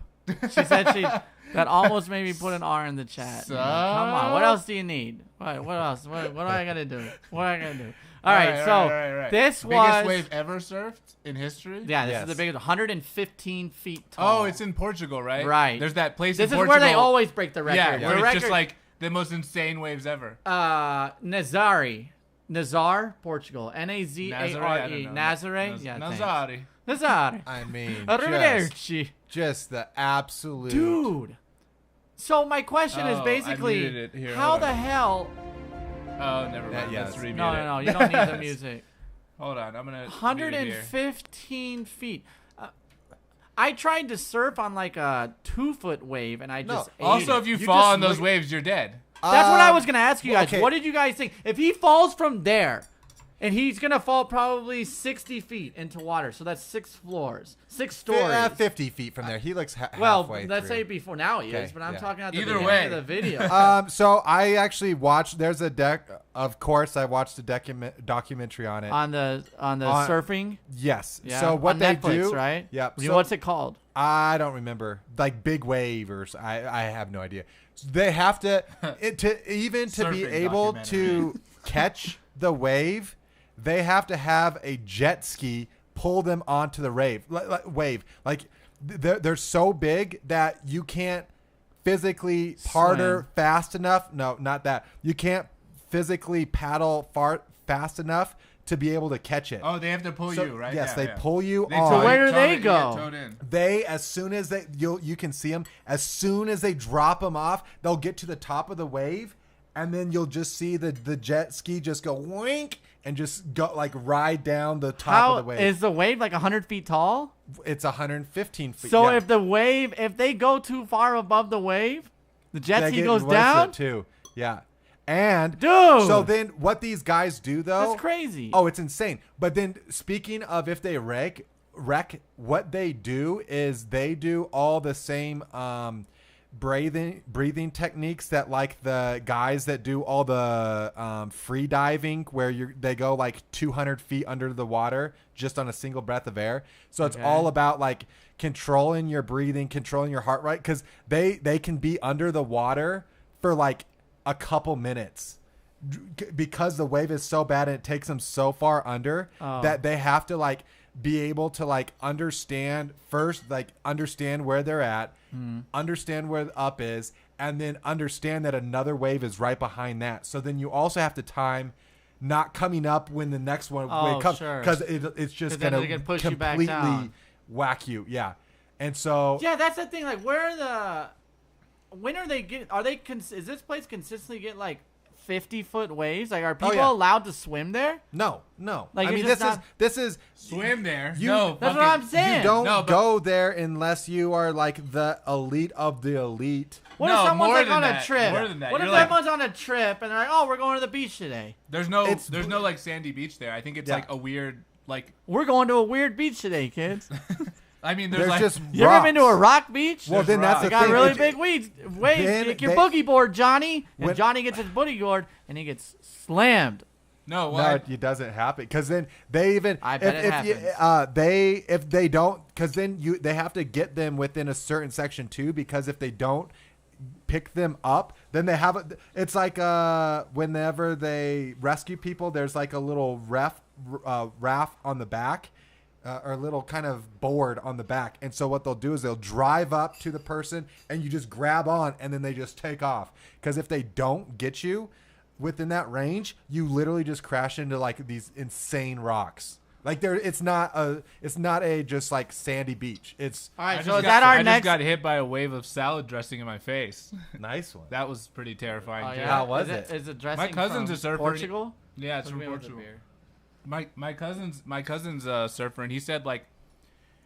S3: She said she. That almost made me put an R in the chat. man. Come on. What else do you need? What else? What do I gotta do? What I gotta do? All right. So
S1: right.
S3: this
S1: biggest
S3: was.
S1: wave ever surfed in history.
S3: Yeah, this
S2: Yes.
S3: is the biggest. 115 feet tall.
S1: Oh, it's in Portugal, right?
S3: Right.
S1: There's that place
S3: This
S1: in
S3: is
S1: Portugal.
S3: where they always break the record.
S1: Yeah,
S3: The
S1: where it's
S3: record,
S1: just like the most insane waves ever.
S3: Nazar, Portugal. Nazare.
S1: I don't know.
S3: Nazare. Yeah, thanks.
S1: Nazari.
S3: Nazare.
S2: I mean,
S3: Arrivederci.
S2: just the absolute.
S3: Dude. So my question is
S1: Oh, I
S3: basically,
S1: muted it. Here,
S3: how
S1: hold
S3: the
S1: on.
S3: hell?
S1: Oh, never mind.
S2: Yeah,
S1: Let's
S2: yes.
S1: remute
S3: No,
S1: it.
S3: no, no. You don't need the music.
S1: Hold on, I'm gonna. mute it here.
S3: 115 feet. I tried to surf on like a 2-foot wave, and I
S2: No.
S3: just ate
S1: Also,
S3: it.
S1: if you
S2: You
S1: fall
S2: just
S1: on those
S2: look-
S1: waves, you're dead.
S3: That's what I was gonna ask you guys.
S2: okay.
S3: What did you guys think? If he falls from there, and he's gonna fall probably 60 feet into water, so that's 6 floors, 6 stories.
S2: 50 feet from there. He looks
S3: well,
S2: halfway
S3: let's
S2: through.
S3: say before now he
S2: Okay,
S3: is, but I'm
S2: yeah.
S3: talking about the
S1: Either
S3: beginning
S1: way.
S3: of the video.
S2: So I actually watched. There's a of course, I watched a documentary on it.
S3: on the surfing.
S2: Yes.
S3: Yeah.
S2: So what
S3: on
S2: they
S3: Netflix,
S2: do,
S3: right?
S2: Yep.
S3: You
S2: So
S3: know, what's it called?
S2: I don't remember. Like Big Wave or I have no idea. So they have to be
S1: Surfing
S2: able
S1: documentary.
S2: to catch the wave. They have to have a jet ski pull them onto the wave. Like they're so big that you can't physically parter fast enough. No, not that. You can't physically paddle fast enough to be able to catch it.
S1: Oh, they have to pull
S2: So,
S1: you, right?
S2: Yes,
S1: Yeah,
S2: they
S1: yeah.
S2: pull you
S1: They
S2: on.
S3: So where do
S1: towed
S3: they
S1: it,
S3: go?
S1: you get towed in.
S2: They, as soon as you can see them, as soon as they drop them off, they'll get to the top of the wave, and then you'll just see the jet ski just go wink and just go like ride down the top of the wave.
S3: Is the wave like 100 feet tall?
S2: It's 115 feet.
S3: So
S2: yeah.
S3: if they go too far above the wave, the jet
S2: They
S3: ski
S2: get
S3: goes
S2: worse
S3: down.
S2: at too. Yeah. And
S3: Dude!
S2: so then what these guys do though?
S3: That's crazy.
S2: Oh, it's insane. But then speaking of if they wreck, what they do is they do all the same breathing techniques that like the guys that do all the free diving where they go like 200 feet under the water just on a single breath of air. So it's all about like controlling your breathing, controlling your heart rate, because they can be under the water for like a couple minutes because the wave is so bad and it takes them so far under that they have to like be able to like understand where they're at, understand where the up is, and then understand that another wave is right behind that. So then you also have to time not coming up when the next one wave comes,
S3: sure.
S2: because it's just
S3: 'Cause then
S2: gonna
S3: they can push you back
S2: completely
S3: down.
S2: whack you. Yeah, and so
S3: Yeah, that's the thing. Like, when are they getting? Is this place consistently get like 50-foot waves? Like, are people
S2: yeah.
S3: allowed to swim there?
S2: no.
S3: Like,
S2: I
S3: you're
S2: mean,
S3: just
S2: this is
S1: Swim there.
S2: You-
S1: no,
S3: That's what
S1: fucking-
S3: I'm saying.
S2: you don't
S1: No, but-
S2: go there unless you are like the elite of the elite.
S3: What
S1: No,
S3: if someone's
S1: more
S3: like
S1: than
S3: on a
S1: that.
S3: trip?
S1: More than that.
S3: What if
S1: You're like-
S3: everyone's on a trip and they're like, "Oh, we're going to the beach today.
S1: There's no
S2: It's-
S1: like sandy beach there. I think it's
S2: Yeah.
S1: like a weird like.
S3: We're going to a weird beach today, kids."
S1: I mean,
S2: There's
S1: like
S2: just
S3: You ever been to a
S2: rocks.
S3: rock beach?
S2: Well, then
S1: There's
S2: that's the
S3: They got
S2: thing.
S3: really
S2: It-
S3: big waves.
S2: Then
S3: Take your
S2: they-
S3: boogie board, Johnny. And
S2: When-
S3: Johnny gets his boogie board and he gets slammed.
S1: no,
S2: No,
S1: well,
S2: it doesn't happen because then they even
S3: I bet it
S2: if they don't, because then they have to get them within a certain section too, because if they don't pick them up, then they have it's like whenever they rescue people, there's like a little raft on the back. Or a little kind of board on the back. And so what they'll do is they'll drive up to the person and you just grab on and then they just take off. Because if they don't get you within that range, you literally just crash into like these insane rocks. Like it's not a just like sandy beach. It's
S3: All right,
S1: I
S3: so
S1: just
S3: is
S1: got-
S3: that our
S1: I
S3: next?
S1: just got hit by a wave of salad dressing in my face.
S2: nice one.
S1: That was pretty terrifying.
S3: Oh,
S1: too.
S3: yeah.
S2: How was
S3: Is it dressing
S1: My cousin's
S3: from
S1: a surfer.
S3: Portugal?
S1: Yeah, it's
S3: What
S1: from
S3: do we have with the
S1: Portugal.
S3: beer?
S1: My cousin's a surfer, and he said like,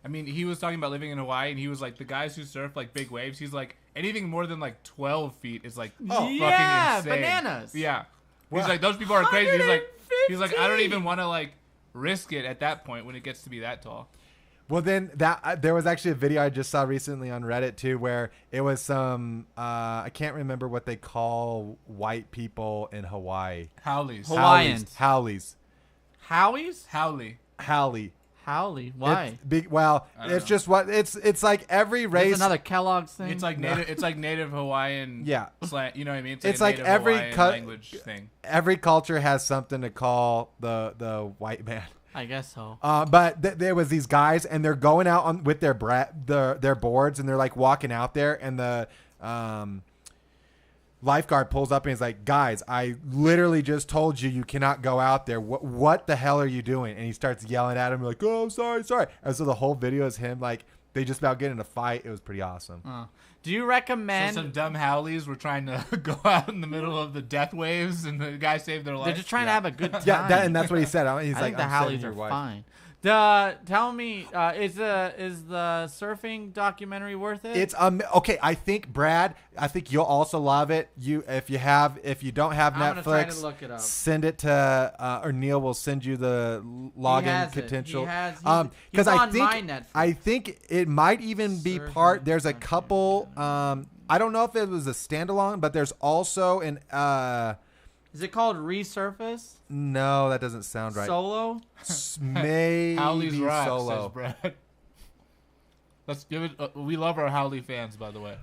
S1: I mean, he was talking about living in Hawaii, and he was like, the guys who surf like big waves, he's like, anything more than like 12 feet is like
S3: Yeah,
S1: fucking insane.
S3: bananas.
S1: Yeah,
S2: Wow.
S1: he's like, those people are crazy. He's like,
S3: 150.
S1: I don't even want to like risk it at that point when it gets to be that tall.
S2: Well, then there was actually a video I just saw recently on Reddit too, where it was some I can't remember what they call white people in Hawaii.
S1: Howleys.
S3: Hawaiians.
S2: Howleys.
S3: Howies?
S1: Howley.
S2: Howley.
S3: Howley. Why?
S2: Well,
S1: I don't
S2: it's
S1: know.
S2: just what it's like every race.
S3: That's another Kellogg's thing.
S1: It's like native. It's like native Hawaiian.
S2: Yeah.
S1: You know what I mean?
S2: It's
S1: a
S2: like
S1: native
S2: every
S1: Hawaiian language thing.
S2: Every culture has something to call the white man.
S3: I guess so.
S2: But there was these guys, and they're going out on with their boards, and they're like walking out there, and the lifeguard pulls up and he's like, "Guys, I literally just told you cannot go out there. What the hell are you doing?" And he starts yelling at him like, "Oh, sorry." And so the whole video is him like they just about getting in a fight. It was pretty awesome.
S3: Do you
S1: So
S3: recommend?
S1: some dumb Howleys were trying to go out in the middle of the death waves, and the guy saved their life.
S3: They're just trying to have a good time.
S2: Yeah, and that's what he said. He's
S3: I
S2: like,
S3: think the
S2: "I'm saving
S3: Howleys
S2: your
S3: are
S2: wife."
S3: fine. Tell me, is the surfing documentary worth it?
S2: It's okay. I think Brad. I think you'll also love it. If you don't have
S3: I'm gonna try to
S2: Netflix,
S3: look it up.
S2: send it to or Neil will send you the login potential.
S3: Because
S2: I think it might even be part. There's a couple. I don't know if it was a standalone, but there's also an.
S3: Is it called Resurface?
S2: No, that doesn't sound right.
S3: Solo?
S2: Maybe
S1: Howley's Rock,
S2: Solo.
S1: says Brad. Let's give it. We love our Howley fans, by the way.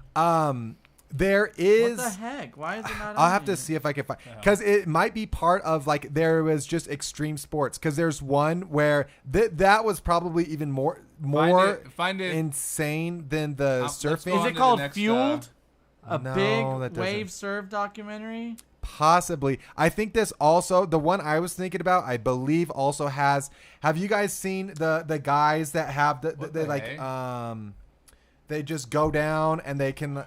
S2: There is.
S3: What the heck? Why is it not?
S2: I'll have to see if I can find, because it might be part of like there was just extreme sports. Because there's one where that was probably even more
S1: find it
S2: insane than the surfing.
S3: Is it called Fueled? A
S2: No,
S3: big
S2: that
S3: wave
S2: doesn't.
S3: surf documentary?
S2: Possibly. I think this also, the one I was thinking about, I believe also has. Have you guys seen the guys that have they like
S1: heck?
S2: they just go down and they can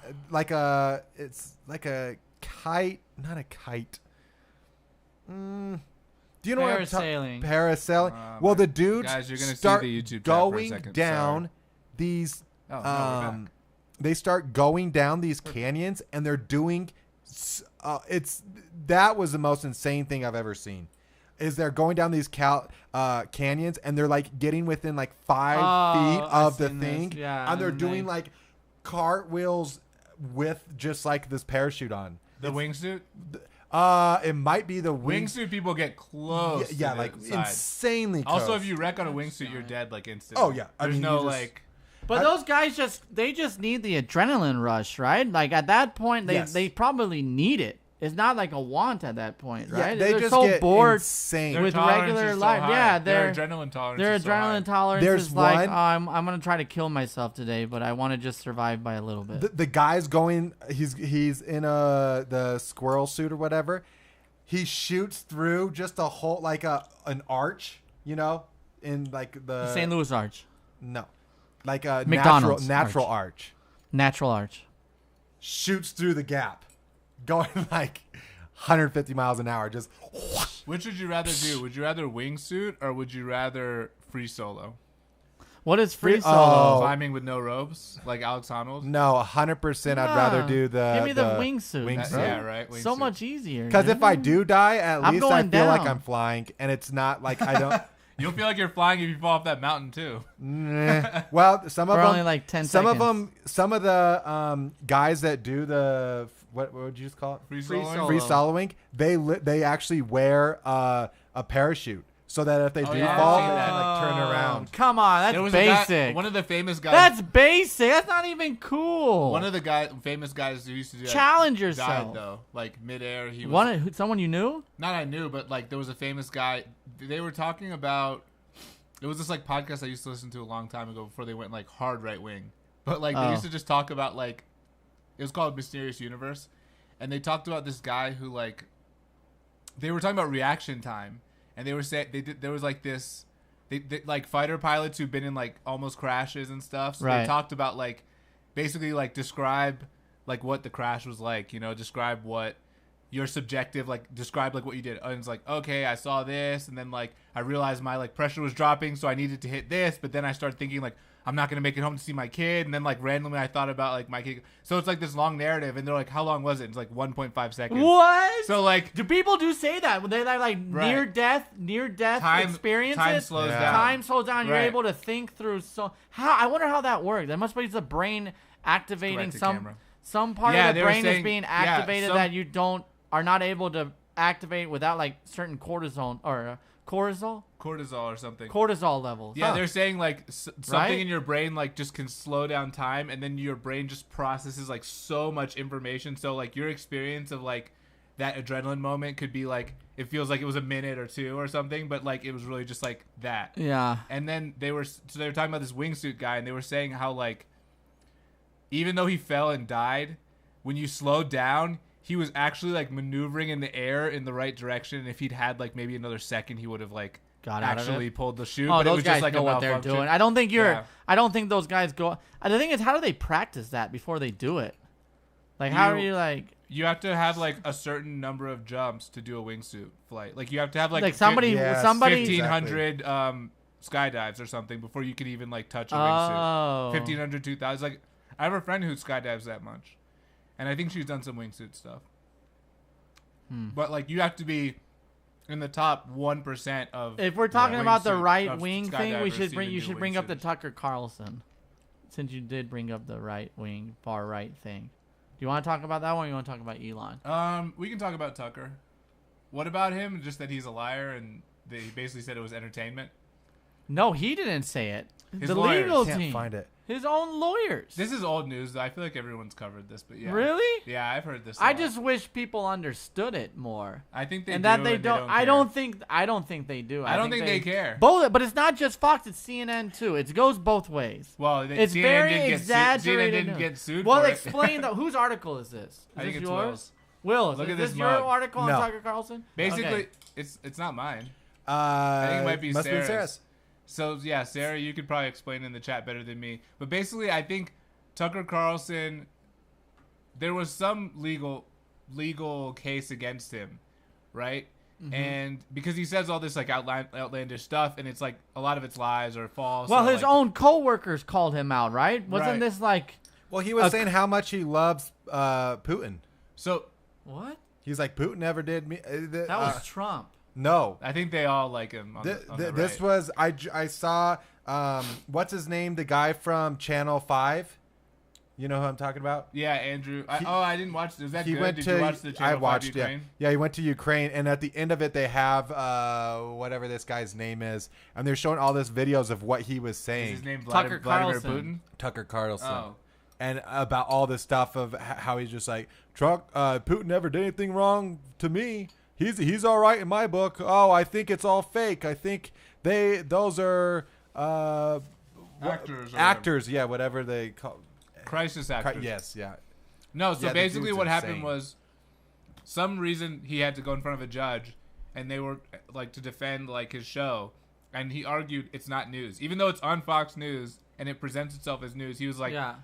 S2: it's like a kite, not a kite. Do you know
S3: Parasailing.
S2: what I'm parasailing? Well, the dudes
S1: guys, you're gonna
S2: start
S1: see the YouTube chat
S2: going
S1: for a second.
S2: down
S1: Sorry.
S2: these.
S1: Oh, no, we're back.
S2: They start going down these canyons and they're doing. That was the most insane thing I've ever seen. Is they're going down these canyons and they're like getting within like 5 feet of the thing, and they're doing like cartwheels with just like this parachute on.
S1: The wingsuit.
S2: It might be the
S1: Wingsuit people get close.
S2: Yeah,
S1: to
S2: like
S1: the side.
S2: insanely close.
S1: Also, if you wreck on a wingsuit, you're dead like instantly.
S2: Oh yeah,
S1: There's no like.
S3: But those guys just need the adrenaline rush, right? Like at that point, they probably need it. It's not like a want at that point, right?
S2: Yeah, they're
S3: just
S2: so
S3: get bored
S2: insane
S3: with
S1: tolerance
S3: regular
S1: is so
S3: life.
S1: high.
S3: Yeah,
S1: their adrenaline tolerance.
S3: Their
S1: is so high.
S3: adrenaline tolerance
S2: There's
S3: is like,
S2: one-
S3: I'm gonna try to kill myself today, but I want to just survive by a little bit.
S2: The guy's going. He's in the squirrel suit or whatever. He shoots through just a whole like an arch, you know, in like the
S3: St. Louis Arch.
S2: No, like a
S3: McDonald's
S2: natural arch.
S3: Natural arch.
S2: Shoots through the gap, going like 150 miles an hour. Just
S1: Which would you rather do? Would you rather wingsuit or would you rather free solo?
S3: What is free
S2: Free-
S3: solo?
S2: Oh.
S1: Climbing with no ropes, like Alex Honnold.
S2: no, 100%. I'd rather do the.
S3: Give me the wingsuit. bro.
S1: Yeah, right.
S3: So
S1: wingsuit.
S3: much easier.
S2: Because
S3: dude.
S2: if I do die, at
S3: I'm
S2: least I
S3: going
S2: feel like
S3: down.
S2: I'm flying, and it's not like I don't.
S1: You'll feel like you're flying if you fall off that mountain too.
S2: Well, some of
S3: For
S2: them
S3: only like 10
S2: Some
S3: seconds.
S2: of them, some of the guys that do the what would you just call it?
S1: Free
S3: Free
S1: soloing?
S3: solo.
S2: Free soloing. They actually wear a parachute so that if they do
S1: yeah,
S2: fall,
S1: I've
S2: they
S1: seen
S2: can
S1: that.
S2: like turn around.
S3: Come on,
S1: There
S3: that's
S1: was a guy-
S3: basic.
S1: one of the famous guys.
S3: That's basic. That's not even cool.
S1: one of the famous guys who used to do that.
S3: Challenge
S1: Died
S3: yourself.
S1: though, like midair. He was
S3: Someone you knew?
S1: not I knew, but like there was a famous guy. They were talking about. It was this like podcast I used to listen to a long time ago before they went like hard right wing. But like they used to just talk about like, it was called Mysterious Universe, and they talked about this guy who like, they were talking about reaction time, and they were saying there was like this, they like fighter pilots who've been in like almost crashes and stuff. So
S3: Right.
S1: they talked about like, basically like describe like what the crash was like, you know, describe what your subjective, like describe like what you did. And it's like, okay, I saw this, and then like I realized my like pressure was dropping, so I needed to hit this, but then I started thinking like I'm not gonna make it home to see my kid, and then like randomly I thought about like my kid. So it's like this long narrative, and they're like, how long was it? It's like 1.5 seconds.
S3: What?
S1: So like
S3: do people say that when they're like
S1: Right.
S3: near death
S1: Time-
S3: experiences?
S1: time slows
S2: Yeah.
S1: down.
S3: Time slows down. You're
S1: Right.
S3: able to think through. I wonder how that works. That must be the brain activating
S1: Correct the
S3: some
S1: camera.
S3: part
S1: Yeah,
S3: of the
S1: they were
S3: brain is
S1: saying-
S3: being
S1: yeah,
S3: activated
S1: some-
S3: that you are not able to activate without like certain cortisol or cortisol
S1: cortisol or something.
S3: levels.
S1: Yeah, they're saying like something
S3: Right?
S1: in your brain like just can slow down time, and then your brain just processes like so much information. So like your experience of like that adrenaline moment could be like it feels like it was a minute or two or something, but like it was really just like that.
S3: Yeah.
S1: And then they were talking about this wingsuit guy, and they were saying how like even though he fell and died, when you slowed down, he was actually like maneuvering in the air in the right direction. And if he'd had like maybe another second, he would have like
S3: Got out of
S1: actually
S3: it.
S1: pulled the chute.
S3: Oh,
S1: but it
S3: those
S1: was
S3: guys
S1: just like
S3: know
S1: a
S3: what they're
S1: malfunction.
S3: doing. I don't think
S1: Yeah.
S3: I don't think those guys go. The thing is, how do they practice that before they do it? Like, how are you like?
S1: You have to have like a certain number of jumps to do a wingsuit flight. Like you have to have like
S3: Somebody,
S2: Yeah,
S1: 1500
S2: Exactly.
S1: skydives or something before you could even like touch a
S3: Oh.
S1: wingsuit. 1,500, 2,000. Like, I have a friend who skydives that much, and I think she's done some wingsuit stuff. But like, you have to be in the top 1% of.
S3: If we're talking about the
S1: wingsuit-
S3: right
S1: of
S3: wing thing, we
S1: skydivers
S3: should
S1: to
S3: bring.
S1: even
S3: You
S1: do
S3: should bring up the
S1: wingsuits.
S3: Tucker Carlson, since you did bring up the right wing, far right thing. Do you want to talk about that one? Or you want to talk about Elon?
S1: We can talk about Tucker. What about him? Just that he's a liar and that he basically said it was entertainment.
S3: No, he didn't say it.
S1: His
S3: the
S1: lawyers.
S3: legal
S2: Can't
S3: team,
S2: find it.
S3: his own lawyers.
S1: This is old news, though. I feel like everyone's covered this, but yeah.
S3: Really?
S1: Yeah, I've heard this. a
S3: I
S1: lot.
S3: just wish people understood it more.
S1: I think they
S3: and
S1: do,
S3: that they
S1: and
S3: don't. I
S1: care.
S3: don't think. I don't think they do.
S1: I don't think they care.
S3: Both, but it's not just Fox. It's CNN too. It goes both ways.
S1: Well,
S3: It's
S1: CNN
S3: very
S1: didn't
S3: exaggerated.
S1: CNN didn't get sued
S3: Well,
S1: for
S3: explain though. Whose article is this? Is
S1: I think
S3: this
S1: it's
S3: yours?
S1: Will's.
S3: Will,
S1: Look
S3: is
S1: at
S3: this
S1: this
S3: your
S1: mug.
S3: article on
S2: No.
S3: Tucker Carlson?
S1: Basically,
S3: Okay.
S1: it's not mine.
S2: I
S1: think it might be
S2: must
S1: Sarah's.
S2: be Sarah's.
S1: So yeah, Sarah, you could probably explain in the chat better than me. But basically, I think Tucker Carlson, there was some legal case against him, right? And because he says all this like outlandish stuff, and it's like a lot of it's lies or false.
S3: Well,
S1: or,
S3: his
S1: like,
S3: own coworkers called him out, right? Wasn't
S1: Right.
S3: this like
S2: Well, he was saying how much he loves Putin.
S1: So
S3: what?
S2: He's like, Putin never did me.
S3: That was Trump.
S2: No.
S1: I think they all like him. On the
S2: This
S1: right.
S2: was I saw what's his name, the guy from Channel 5. You know who I'm talking about?
S1: Yeah, Andrew. I didn't watch. Is that
S2: He
S1: good?
S2: went
S1: Did
S2: to
S1: you watch the Channel
S2: I watched
S1: 5 Ukraine?
S2: yeah. He went to Ukraine, and at the end of it they have whatever this guy's name is, and they're showing all this videos of what he was
S1: Is
S2: saying.
S1: his name
S3: Tucker
S1: Vladimir
S3: Carlson.
S1: Putin?
S2: Tucker Carlson.
S1: Oh.
S2: And about all this stuff of how he's just like, Putin never did anything wrong to me. He's all right in my book. Oh, I think it's all fake. I think those are
S1: Actors. or
S2: actors. Yeah, whatever they call.
S1: whatever. Crisis actors.
S2: Yes, yeah.
S1: No, so
S2: Yeah, the
S1: basically
S2: dude's
S1: what happened
S2: insane.
S1: was some reason he had to go in front of a judge, and they were like to defend like his show, and he argued it's not news, even though it's on Fox News and it presents itself as news. He was like,
S3: Yeah.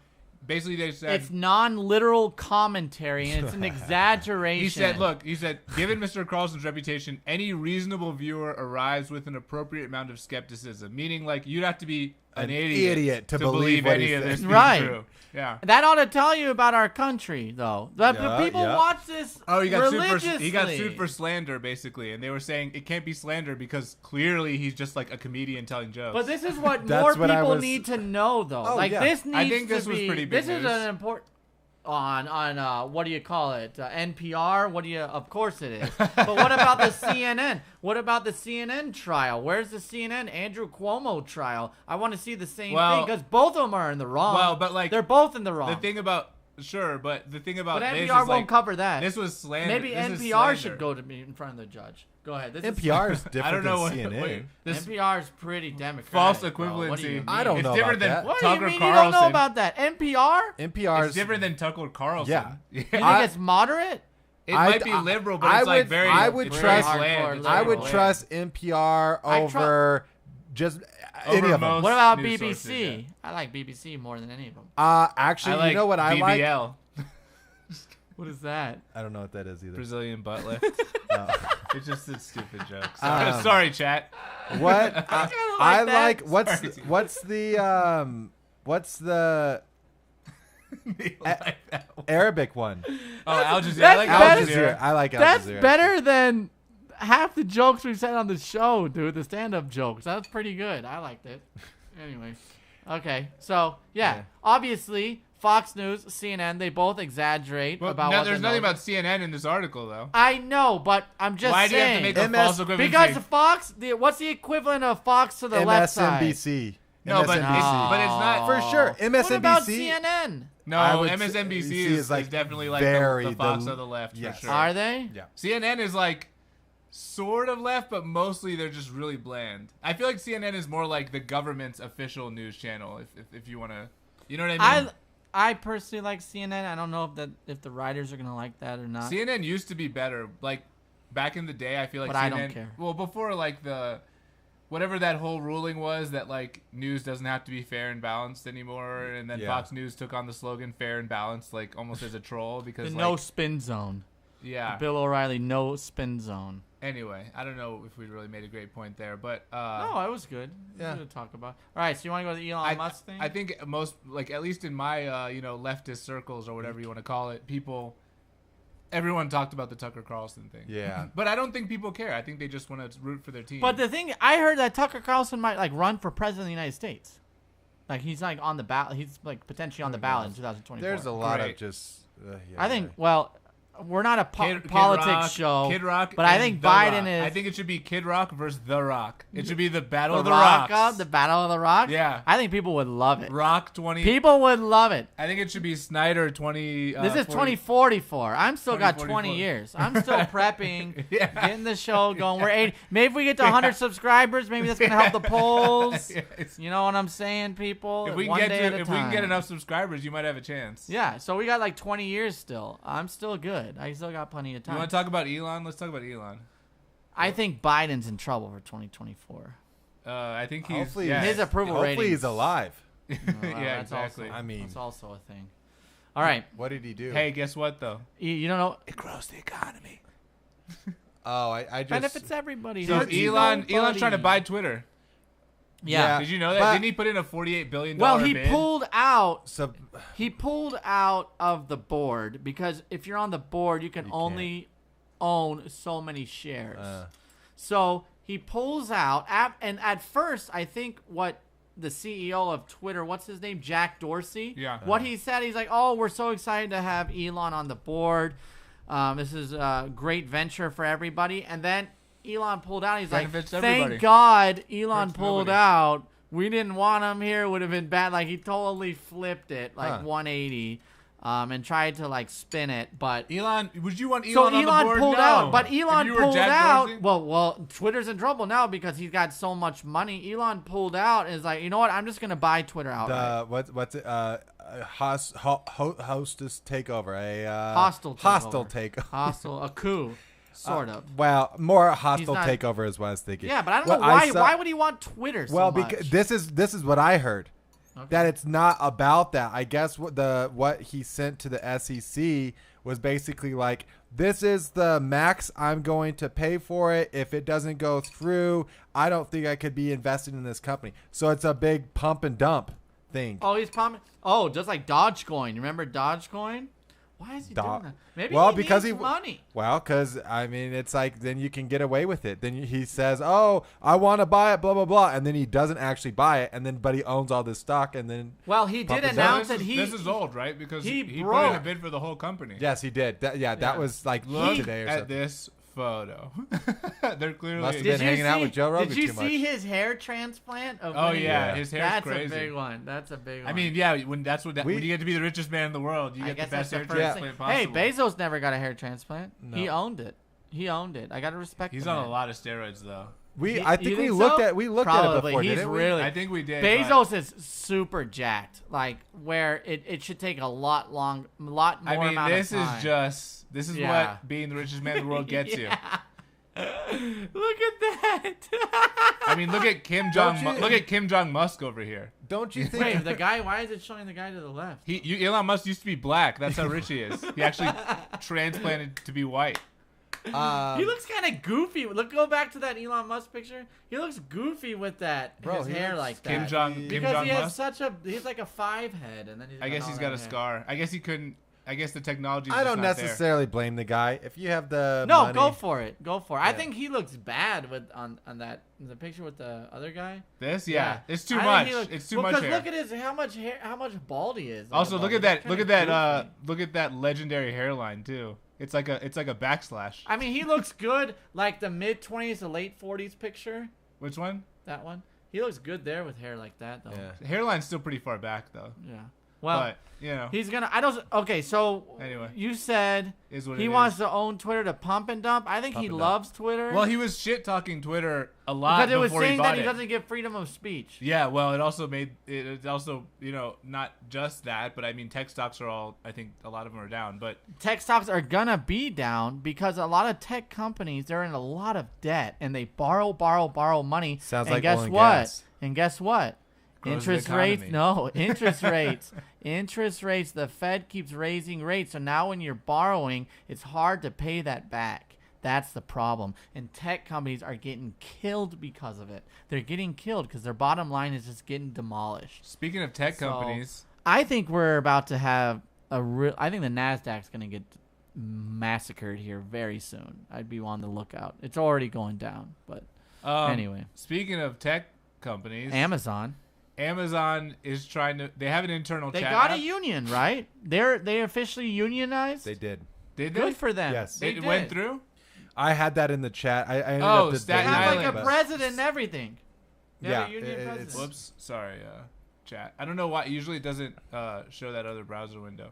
S1: basically they said
S3: It's non-literal commentary and it's an exaggeration.
S1: he said, look, he said, given Mr. Carlson's reputation, any reasonable viewer arrives with an appropriate amount of skepticism, meaning like you'd have to be an idiot
S2: to believe what
S1: any
S2: he
S1: of this
S2: said.
S1: being
S3: Right.
S1: true. Yeah.
S3: That ought to tell you about our country, though. That
S2: Yeah,
S3: people
S2: yeah.
S3: watch this
S1: Oh, he got sued
S3: religiously.
S1: for slander, basically, and they were saying it can't be slander because clearly he's just like a comedian telling jokes.
S3: But this is what
S2: That's
S3: more
S2: what I
S3: people
S2: was-
S3: need to know, though.
S2: Oh,
S3: like
S2: yeah.
S3: this needs
S1: I think this
S3: to
S1: was
S3: be.
S1: pretty big
S3: This is
S1: news.
S3: an important on what do you call it? NPR. What do you? Of course it is. But what about the CNN? What about the CNN trial? Where's the CNN Andrew Cuomo trial? I want to see the same
S1: Well-
S3: thing because both of them are in the wrong.
S1: Well, but, like,
S3: they're both in the wrong.
S1: the thing about but the thing about
S3: but
S1: this
S3: NPR
S1: is,
S3: won't
S1: like,
S3: cover that.
S1: this was slander.
S3: Maybe
S1: this is
S3: NPR should
S1: slander.
S3: go to be in front of the judge. Go ahead. This
S2: NPR is
S1: I
S2: different
S1: don't know
S2: than
S1: what.
S2: CNN.
S1: Wait, this
S3: NPR is pretty democratic.
S1: false
S3: bro. What do you
S1: equivalency.
S3: mean?
S2: I don't
S1: it's
S2: know
S1: different
S2: about
S1: than
S2: that.
S3: What do you
S1: Tucker
S3: mean
S1: Carlson.
S3: you don't know about that? NPR?
S2: NPR
S1: It's different than Tucker Carlson.
S2: Yeah.
S3: You think
S2: I-
S3: it's moderate?
S1: It
S2: I-
S1: might be liberal, but
S2: I
S1: it's like
S2: would-
S1: very.
S2: I would
S1: it's
S2: trust-
S1: very bland. It's
S3: I
S2: I
S1: very
S2: would
S1: bland.
S2: trust NPR
S3: I tru-
S2: over just
S1: Over
S2: any of them.
S1: most-
S3: What about
S1: news
S3: BBC?
S1: sources, yeah.
S3: I like BBC more than any of them.
S2: Actually,
S1: I like
S2: you know what I like?
S1: BBL,
S3: What is that?
S2: I don't know what that is either.
S1: Brazilian butt lift.
S2: Oh.
S1: It's just a stupid joke.
S2: Um,
S1: Sorry, chat.
S2: What I
S3: that.
S2: like?
S1: Sorry.
S2: What's the
S1: Like that one.
S2: Arabic one?
S1: Oh, Al Jazeera.
S3: that's
S1: I like
S3: better-
S1: Al
S2: Al
S1: Jazeera.
S2: Jazeera. I like Al
S3: That's
S2: Jazeera.
S3: better than half the jokes we've said on the show, dude. The stand-up jokes. That's pretty good. I liked it. Anyway. Okay. So, yeah. Obviously, Fox News, CNN, they both exaggerate
S1: Well,
S3: about
S1: no,
S3: what
S1: there's
S3: they
S1: nothing
S3: know.
S1: about CNN in this article, though.
S3: I know, but I'm just
S1: Why do you have to
S3: saying.
S1: make a
S2: MS
S1: false equivalency?
S3: Because Fox, what's the equivalent of Fox to the left side?
S2: MSNBC.
S1: No, but
S2: MSNBC.
S1: but it's not
S2: For sure.
S3: What about
S2: MSNBC.
S3: CNN?
S1: No,
S2: I would
S1: MSNBC
S2: say
S1: is,
S2: is, like,
S1: definitely like
S2: very
S1: the Fox
S2: the-
S1: of the left
S2: yes.
S1: for sure.
S3: Are they?
S2: Yeah.
S1: CNN is like sort of left, but mostly they're just really bland. I feel like CNN is more like the government's official news channel. If you want to, you know what I mean?
S3: I personally like CNN. I don't know if the writers are gonna like that or not.
S1: CNN used to be better. Like back in the day, I feel like
S3: But
S1: CNN.
S3: I don't care.
S1: Well, before like whatever that whole ruling was that like news doesn't have to be fair and balanced anymore, and then
S2: Yeah.
S1: Fox News took on the slogan "fair and balanced" like almost as a troll
S3: The
S1: because
S3: no
S1: like,
S3: spin zone.
S1: Yeah.
S3: Bill O'Reilly no spin zone.
S1: Anyway, I don't know if we really made a great point there, but
S3: No, it was good.
S2: Yeah.
S3: Good to talk about. All right, so you want to go to the Elon Musk thing?
S1: I think most, like, at least in my leftist circles or whatever you want to call it, everyone talked about the Tucker Carlson thing.
S2: Yeah.
S1: But I don't think people care. I think they just want to root for their team.
S3: But the thing, I heard that Tucker Carlson might like run for president of the United States. Like he's like on the ballot. He's like potentially on the ballot in 2024.
S2: There's a lot
S1: Great.
S2: of just. Yeah,
S3: I think. Well, we're not a
S1: Kid
S3: politics
S1: Rock,
S3: show.
S1: Kid Rock,
S3: but I
S1: and
S3: think
S1: The
S3: Biden
S1: Rock.
S3: is.
S1: I think it should be Kid Rock versus The Rock. It should be the battle of the
S3: Rock
S1: Rocks.
S3: the Battle of the Rock.
S1: Yeah.
S3: I think people would love it.
S1: Rock 20.
S3: People would love it.
S1: I think it should be Snyder 20.
S3: This is
S1: 40.
S3: 2044. I'm still got 20
S1: 2044.
S3: years. I'm still prepping,
S1: Yeah.
S3: getting the show going. We're 80. Maybe if we get to 100 subscribers, maybe that's gonna help the polls.
S1: Yes.
S3: You know what I'm saying, people?
S1: If we
S3: One
S1: can
S3: day
S1: get
S3: at a
S1: if we can get
S3: time.
S1: enough subscribers, you might have a chance.
S3: Yeah, so we got like 20 years still. I'm still good. I still got plenty of
S1: You
S3: time.
S1: want to talk about Elon? Let's talk about Elon.
S3: I think Biden's in trouble for 2024.
S1: I think he's
S2: Hopefully,
S1: yeah.
S3: His approval
S2: hopefully
S3: ratings.
S2: he's alive.
S3: Oh, wow,
S1: yeah,
S3: that's
S1: exactly.
S3: Also,
S2: I mean-
S3: that's also a thing. All right,
S2: What did he do?
S1: Hey, guess what though?
S3: you don't know.
S1: It grows the economy.
S2: Oh, I just.
S3: Benefits everybody.
S1: So
S3: hurts
S1: Elon's trying to
S3: nobody.
S1: buy Twitter.
S3: Yeah.
S1: Did you know that?
S2: but-
S1: Didn't he put in a $48 billion
S3: Well, he
S1: bid?
S3: pulled out.
S2: So,
S3: He pulled out of the board because if you're on the board, you can
S2: You
S3: only own so many shares.
S2: uh,
S3: So he pulls out, and at first, I think what the CEO of Twitter, what's his name, Jack Dorsey,
S1: Yeah.
S3: what he said, he's like, "Oh, we're so excited to have Elon on the board. This is a great venture for everybody." And then Elon pulled out. He's
S1: Benefits
S3: like,
S1: everybody.
S3: "Thank God Elon
S1: Hurts
S3: pulled
S1: nobody."
S3: out. We didn't want him here. Would have been bad." Like he totally flipped it, like
S2: Huh.
S3: 180, and tried to like spin it, but.
S1: Elon, would you want Elon
S3: So
S1: on the
S3: Elon
S1: board?
S3: pulled
S1: No.
S3: out, but
S1: If
S3: Elon
S1: you were
S3: pulled
S1: Jack
S3: out.
S1: Dorsey?
S3: Well, Twitter's in trouble now because he's got so much money. Elon pulled out and is like, you know what? I'm just gonna buy Twitter outright.
S2: what's it? Hostess takeover. A
S3: Hostile takeover.
S2: Hostile takeover.
S3: Hostile, a coup, sort of.
S2: Well, more hostile
S3: not-
S2: takeover is what I was thinking.
S3: Yeah, but I don't
S2: What
S3: know why.
S2: saw-
S3: Why would he want Twitter so
S2: well,
S3: much?
S2: because this is what I heard.
S3: Okay.
S2: That it's not about that. I guess what he sent to the SEC was basically like, this is the max I'm going to pay for it. If it doesn't go through, I don't think I could be invested in this company. So it's a big pump and dump thing.
S3: Oh, he's pumping. Oh, just like Dogecoin. You remember Dogecoin? Why is he doing that? Maybe
S2: well,
S3: he
S2: because
S3: needs money.
S2: Well, because I mean, it's like then you can get away with it. Then he says, "Oh, I want to buy it," blah blah blah, and then he doesn't actually buy it, and then but he owns all this stock, and then
S3: Well, he
S2: Pump
S3: did
S2: is
S3: announce
S1: this
S3: that
S1: is, this is old, right? Because
S3: he
S1: he put in a
S3: broke.
S1: bid for the whole company.
S2: yes, he did. That
S1: Yeah.
S2: was like
S1: Look
S2: today or
S1: at
S2: something.
S1: this photo. They're clearly.
S2: Must have
S3: Did
S2: been
S3: you
S2: hanging out
S3: see-
S2: with Joe Rogan
S3: Did you
S2: too
S3: see
S2: much.
S3: his hair transplant? Of
S1: Oh
S3: when he-
S1: yeah,
S2: Yeah.
S1: his hair's
S3: That's
S1: crazy.
S3: a big one. That's a big one.
S1: I mean, yeah, when that's what
S2: We-
S1: when you get to be the richest man in the world, you
S3: I
S1: get the
S3: guess
S1: best hair
S3: that's the first
S1: transplant
S3: thing.
S1: possible.
S3: Hey, Bezos never got a hair transplant.
S2: No.
S3: He owned it. He owned it. I gotta respect.
S1: He's
S3: the
S1: on
S3: man.
S1: a lot of steroids though.
S2: I think
S3: You
S2: we
S3: think
S2: looked
S3: so?
S2: at we looked at it
S3: Probably.
S2: before,
S3: He's
S2: didn't we?
S3: really.
S1: I think we did.
S3: Bezos is super jacked. Like where it should take a lot more
S1: I mean,
S3: amount
S1: this
S3: of time.
S1: this is
S3: Yeah.
S1: what being the richest man in the world gets you.
S3: Yeah. Look at that.
S1: I mean, look at Kim
S2: Don't
S1: Jong.
S2: you-
S1: Look at Kim Jong Musk over here.
S2: Don't you think?
S3: Wait, the guy. Why is it showing the guy to the left?
S1: Elon Musk used to be black. That's how rich he is. He actually transplanted to be white.
S3: He looks kind of goofy. Go back to that Elon Musk picture. He looks goofy with that
S2: Bro,
S3: his
S2: he
S3: hair
S2: looks
S3: like that.
S1: Kim Jong
S3: Because he has
S1: Musk.
S3: such a he's like a 5 head, and then
S1: I guess he's got a scar. I guess he couldn't. I guess the technology.
S2: I don't necessarily blame the guy. If you have the
S3: No,
S2: money,
S3: go for it. Go for it. I
S2: Yeah.
S3: think he looks bad with on that the picture with the other guy.
S1: This, yeah, it's too
S3: I
S1: much.
S3: think he looks-
S1: It's too
S3: well,
S1: much
S3: 'cause
S1: hair.
S3: look at his how much bald he is.
S1: Also, look at
S3: He's
S1: that. Look
S3: kinda
S1: at that.
S3: goofy.
S1: Look at that legendary hairline too. It's like a backslash.
S3: I mean, he looks good, like the mid 20s to late 40s picture.
S1: Which one?
S3: That one. He looks good there with hair like that, though.
S2: Yeah.
S1: The hairline's still pretty far back though.
S3: Yeah. Well,
S1: But you know,
S3: he's gonna. I don't. Okay, so
S1: Anyway.
S3: you said
S1: is what
S3: he
S1: it
S3: wants
S1: is.
S3: to own Twitter to pump and dump. I think
S2: Pump
S3: he
S2: and dump.
S3: loves Twitter.
S1: Well, he was shit talking Twitter a lot
S3: because it was
S1: before he
S3: saying
S1: bought
S3: that he
S1: it.
S3: doesn't get freedom of speech.
S1: Yeah, well, it also made it also not just that, but I mean tech stocks are all I think a lot of them are down, but
S3: Tech stocks are gonna be down because a lot of tech companies they're in a lot of debt and they borrow money.
S2: Sounds
S3: and
S2: like
S3: guess
S2: oil and
S3: what?
S2: gas.
S3: And guess what?
S1: grows the
S3: Interest rates,
S1: economy.
S3: no, interest rates. Interest rates, the Fed keeps raising rates. So now when you're borrowing, it's hard to pay that back. That's the problem. And tech companies are getting killed because of it. They're getting killed because their bottom line is just getting demolished.
S1: Speaking of tech
S3: So,
S1: companies,
S3: I think we're about to have I think the NASDAQ's going to get massacred here very soon. I'd be on the lookout. It's already going down. But anyway.
S1: Speaking of tech companies,
S3: Amazon.
S1: Amazon is trying to. They have an internal
S3: They
S1: chat.
S3: got a
S1: app.
S3: union, right? They officially unionized.
S2: They did.
S1: Did they?
S3: Good for them.
S2: Yes.
S3: They
S1: It went
S3: did.
S1: through.
S2: I had that in the chat. I ended
S1: Oh,
S2: up
S3: They
S1: Staten
S3: have
S1: Island.
S3: like a
S1: but-
S3: president and everything. They have a
S2: Yeah,
S3: union
S2: it's-
S3: president.
S1: Whoops. Sorry, chat. I don't know why. Usually it doesn't show that other browser window.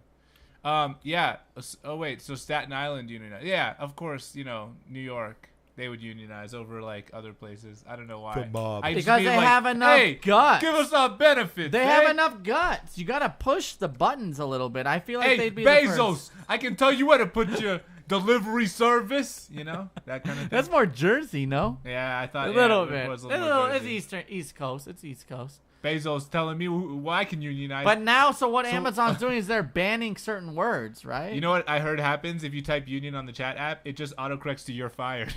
S1: Yeah. Oh wait. So Staten Island unionized. Yeah. Of course. You know, New York. They would unionize over like other places. I don't know why.
S2: The mob.
S1: I just
S3: Because
S1: mean,
S3: they
S1: like,
S3: have enough
S1: hey,
S3: guts.
S1: Give us our benefits.
S3: They
S1: eh?
S3: have enough guts. You got to push the buttons a little bit. I feel like
S1: Hey,
S3: they'd be the
S1: Bezos,
S3: first.
S1: I can tell you where to put your delivery service. You know that kind of thing.
S3: That's more Jersey, no?
S1: Yeah, I thought
S3: A
S1: yeah,
S3: little
S1: it
S3: bit.
S1: was
S3: It's
S1: a little more
S3: it's
S1: Jersey.
S3: East Coast. It's East Coast.
S1: Bezos telling me why I can unionize.
S3: But now, so what
S1: So-
S3: Amazon's doing is they're banning certain words, right?
S1: you know what I heard happens if you type union on the chat app? It just autocorrects to "you're fired."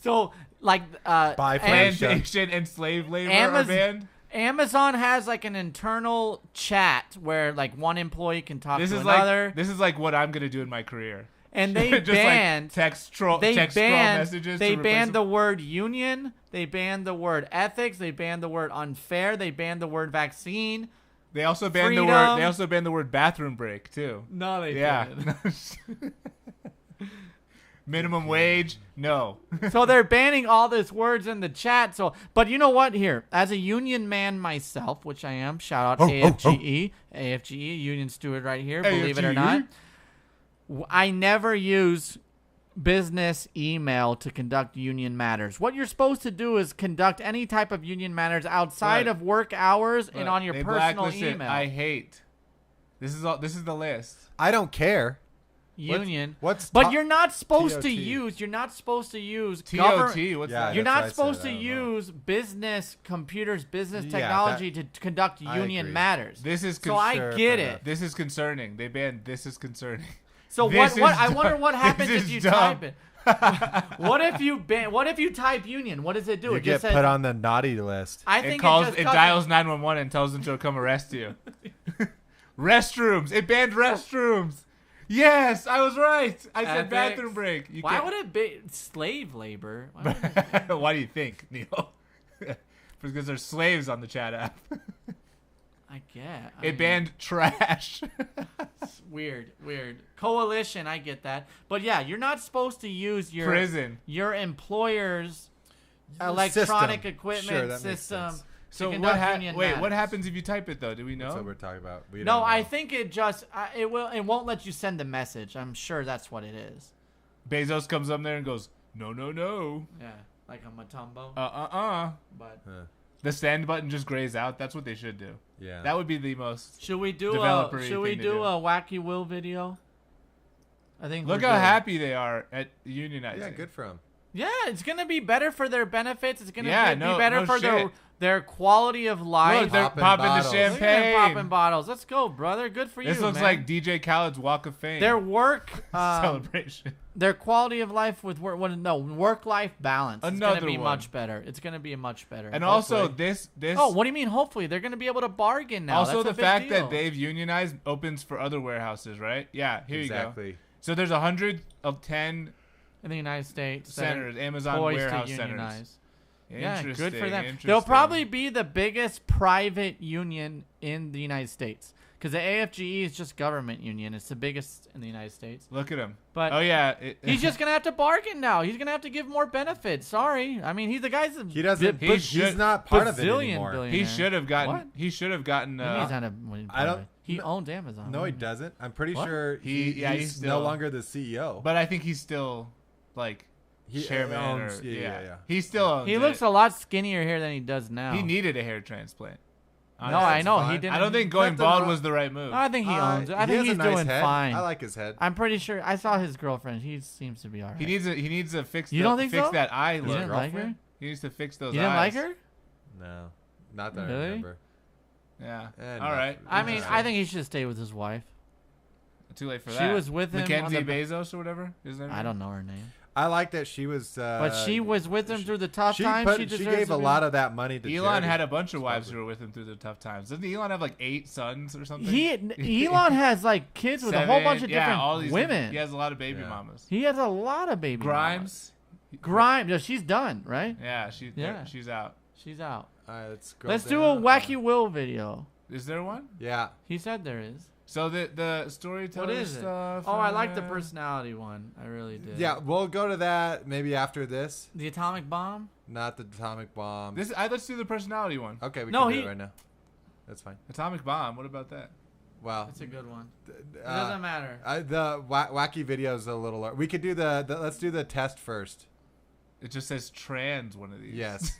S3: So, like,
S2: Bye,
S3: and-
S2: Felicia.
S1: Plantation and slave labor are banned.
S3: Amazon has like an internal chat where like one employee can talk
S1: This
S3: to
S1: is
S3: another,
S1: like this is like what I'm gonna do in my career.
S3: and they
S1: Just
S3: banned.
S1: like text troll messages.
S3: They
S1: to replace
S3: banned
S1: them.
S3: the word union. They banned the word ethics. They banned the word unfair. They banned the word vaccine.
S1: They also banned the
S3: freedom.
S1: word. They also banned the word bathroom break too.
S3: No, they
S1: Yeah.
S3: didn't.
S1: Minimum wage? No.
S3: So they're banning all these words in the chat. So, but you know what? Here, as a union man myself, which I am, shout out AFGE, AFGE, union steward right here. Believe it or
S1: AFGE?
S3: not, I never use business email to conduct union matters. What you're supposed to do is conduct any type of union matters outside
S1: Look,
S3: of work hours and
S1: Look,
S3: on your
S1: they
S3: personal
S1: blacklisted
S3: email.
S1: I hate. This is all. This is the list.
S2: I don't care.
S3: Union.
S2: What's
S3: But
S2: top-
S3: you're not supposed to
S2: TOT?
S3: use. You're not supposed to use
S1: TOT. What's
S2: Yeah,
S1: that?
S3: You're
S2: that's what
S3: not
S2: I
S3: supposed
S2: said,
S3: to
S2: I don't know.
S3: use business computers, business
S2: Yeah,
S3: technology to conduct
S2: I
S3: union
S2: agree.
S3: matters.
S1: This is
S3: So I
S2: Sure,
S3: get
S2: fair
S3: it.
S2: enough.
S1: This is concerning. They banned. This is concerning.
S3: So
S1: This
S3: what?
S1: is
S3: I wonder
S1: dumb.
S3: what happens
S1: This
S3: if
S1: is
S3: you
S1: dumb.
S3: type it. What if you type union? What does it do?
S2: You
S3: It
S2: get
S3: just says.
S2: put on the naughty list.
S3: I
S1: It
S3: think
S1: calls.
S3: just
S1: It
S3: does
S1: dials 911 and tells them to come arrest you. Restrooms. It banned restrooms. Yes, I was right. I said
S3: Ethics.
S1: bathroom break. You
S3: Why
S1: can't-
S3: would it be slave labor? Why would it-
S1: Why do you think, Neil? Because there's slaves on the chat app.
S3: I get.
S1: It banned trash.
S3: Weird. Coalition, I get that. But yeah, you're not supposed to use
S1: Prison.
S3: your employer's
S2: System.
S3: electronic
S2: Sure,
S3: equipment
S2: that makes
S3: system.
S2: sense.
S1: So
S3: to
S1: what?
S3: conduct union
S1: Wait,
S3: matters.
S1: what happens if you type it though? Do we
S2: That's what
S1: know?
S2: we're talking about. We
S3: No,
S2: don't
S3: I
S2: know.
S3: think it just it won't let you send a message. I'm sure that's what it is.
S1: Bezos comes up there and goes, "No, no, no,
S3: Yeah, like a Matumbo. But
S2: Huh.
S1: The send button just grays out. That's what they should do.
S2: Yeah.
S1: That would be the most.
S3: should we do
S1: Developer-y
S3: should we
S1: thing to
S3: do
S1: do.
S3: a Wacky Will video? I think.
S1: Look
S3: we're
S1: how
S3: good.
S1: happy they are at unionizing.
S2: Yeah, good for him.
S3: Yeah, it's gonna be better for their benefits. It's gonna
S1: Yeah,
S3: be
S1: no-
S3: better
S1: no
S3: for
S1: shit.
S3: their quality of life.
S1: Look, they're
S2: Popping
S1: popping the
S2: bottles.
S3: Look at them
S1: champagne.
S3: popping bottles. Let's go, brother. Good for
S1: This
S3: you.
S1: looks
S3: man.
S1: like DJ Khaled's Walk of Fame.
S3: their work.
S1: celebration.
S3: Their quality of life with work-life balance. It's
S1: Another
S3: gonna be
S1: one.
S3: much better. It's gonna be much better.
S1: And also
S3: Hopefully.
S1: this.
S3: Oh, what do you mean? Hopefully, they're gonna be able to bargain now.
S1: Also,
S3: That's a
S1: the
S3: big
S1: fact
S3: deal.
S1: that they've unionized opens for other warehouses, right? Yeah, here you go.
S2: Exactly.
S1: So there's 110
S3: in the United States that are
S1: centers, Amazon
S3: poised
S1: warehouse
S3: to
S1: centers.
S3: unionize. Yeah, good for
S1: Interesting,
S3: them. They'll
S1: interesting.
S3: probably be the biggest private union in the United States because the AFGE is just government union. It's the biggest in the United States.
S1: Look at him.
S3: But
S1: Oh yeah,
S3: he's just gonna have to bargain now. He's gonna have to give more benefits. Sorry, I mean he's the guy's.
S2: He doesn't.
S1: He
S2: He's
S1: should-
S2: not part of it
S3: bazillion
S2: anymore.
S3: billion.
S1: he should have gotten.
S3: What?
S1: He should have gotten.
S3: He means not a-
S2: I don't-
S3: He
S2: no-
S3: owns Amazon.
S2: No, he
S3: doesn't
S2: doesn't. I'm pretty
S3: What?
S2: sure
S1: He's
S2: he's
S1: still-
S2: no longer the CEO.
S1: But I think he's still like
S2: He
S1: chairman
S2: owns-
S1: or
S2: yeah.
S1: He still owns
S3: He
S1: it.
S3: looks a lot skinnier here than he does now.
S1: He needed a hair transplant.
S3: No,
S1: Honestly.
S3: I know he
S2: fine.
S3: didn't.
S1: I don't think going
S2: Nothing
S1: bald
S2: wrong-
S1: was the right move.
S3: I think he owns it. I
S2: he
S3: think
S2: has
S3: he's
S2: a nice
S3: doing
S2: head.
S3: fine.
S2: I like his head.
S3: I'm pretty sure. I saw his girlfriend. He seems to be alright.
S1: He needs to fix.
S3: You don't think
S1: fix
S3: so?
S1: that eye
S3: You
S1: look.
S3: didn't like her?
S1: He needs to fix those
S3: You didn't
S1: eyes.
S3: like her?
S2: No, not that I
S3: Really?
S2: remember.
S1: Yeah.
S2: And
S1: All right.
S3: I mean,
S1: Interesting.
S3: I think he should stay with his wife.
S1: Too late for
S3: She
S1: that.
S3: was with him on
S1: Mackenzie
S3: the-
S1: Bezos or whatever.
S3: I don't know her name.
S2: I like that she was.
S3: But she was with him through the tough
S2: She
S3: times.
S2: she
S3: deserves
S2: gave
S3: to
S2: a
S3: be-
S2: lot of that money to
S1: Elon
S2: charity.
S1: had a bunch of wives who were with him through the tough times. Doesn't Elon have like 8 sons or something?
S3: Elon has like kids with a whole bunch of
S1: Yeah, all
S3: different
S1: these
S3: women.
S1: He has a lot of baby
S2: Yeah.
S1: mamas.
S3: He has a lot of baby
S1: Grimes.
S3: mamas. Grimes. No, she's done, right?
S1: Yeah,
S3: Yeah.
S1: she's out.
S3: She's out.
S2: All right, let's go.
S3: Let's do a Wacky Will video.
S1: Is there one?
S2: Yeah.
S3: He said there is.
S1: So the storyteller
S3: What is it?
S1: stuff.
S3: Oh, I like the personality one. I really did.
S2: Yeah, we'll go to that maybe after this.
S3: The atomic bomb?
S2: Not the atomic bomb.
S1: Let's do the personality one.
S2: Okay, we
S3: No,
S2: can do
S3: he-
S2: it right now. That's fine.
S1: Atomic bomb. What about that?
S2: Wow.
S3: That's a good one. It
S2: Uh,
S3: doesn't matter.
S2: the wacky video is a little. We could do the. Let's do the test first.
S1: It just says trans one of these.
S2: Yes.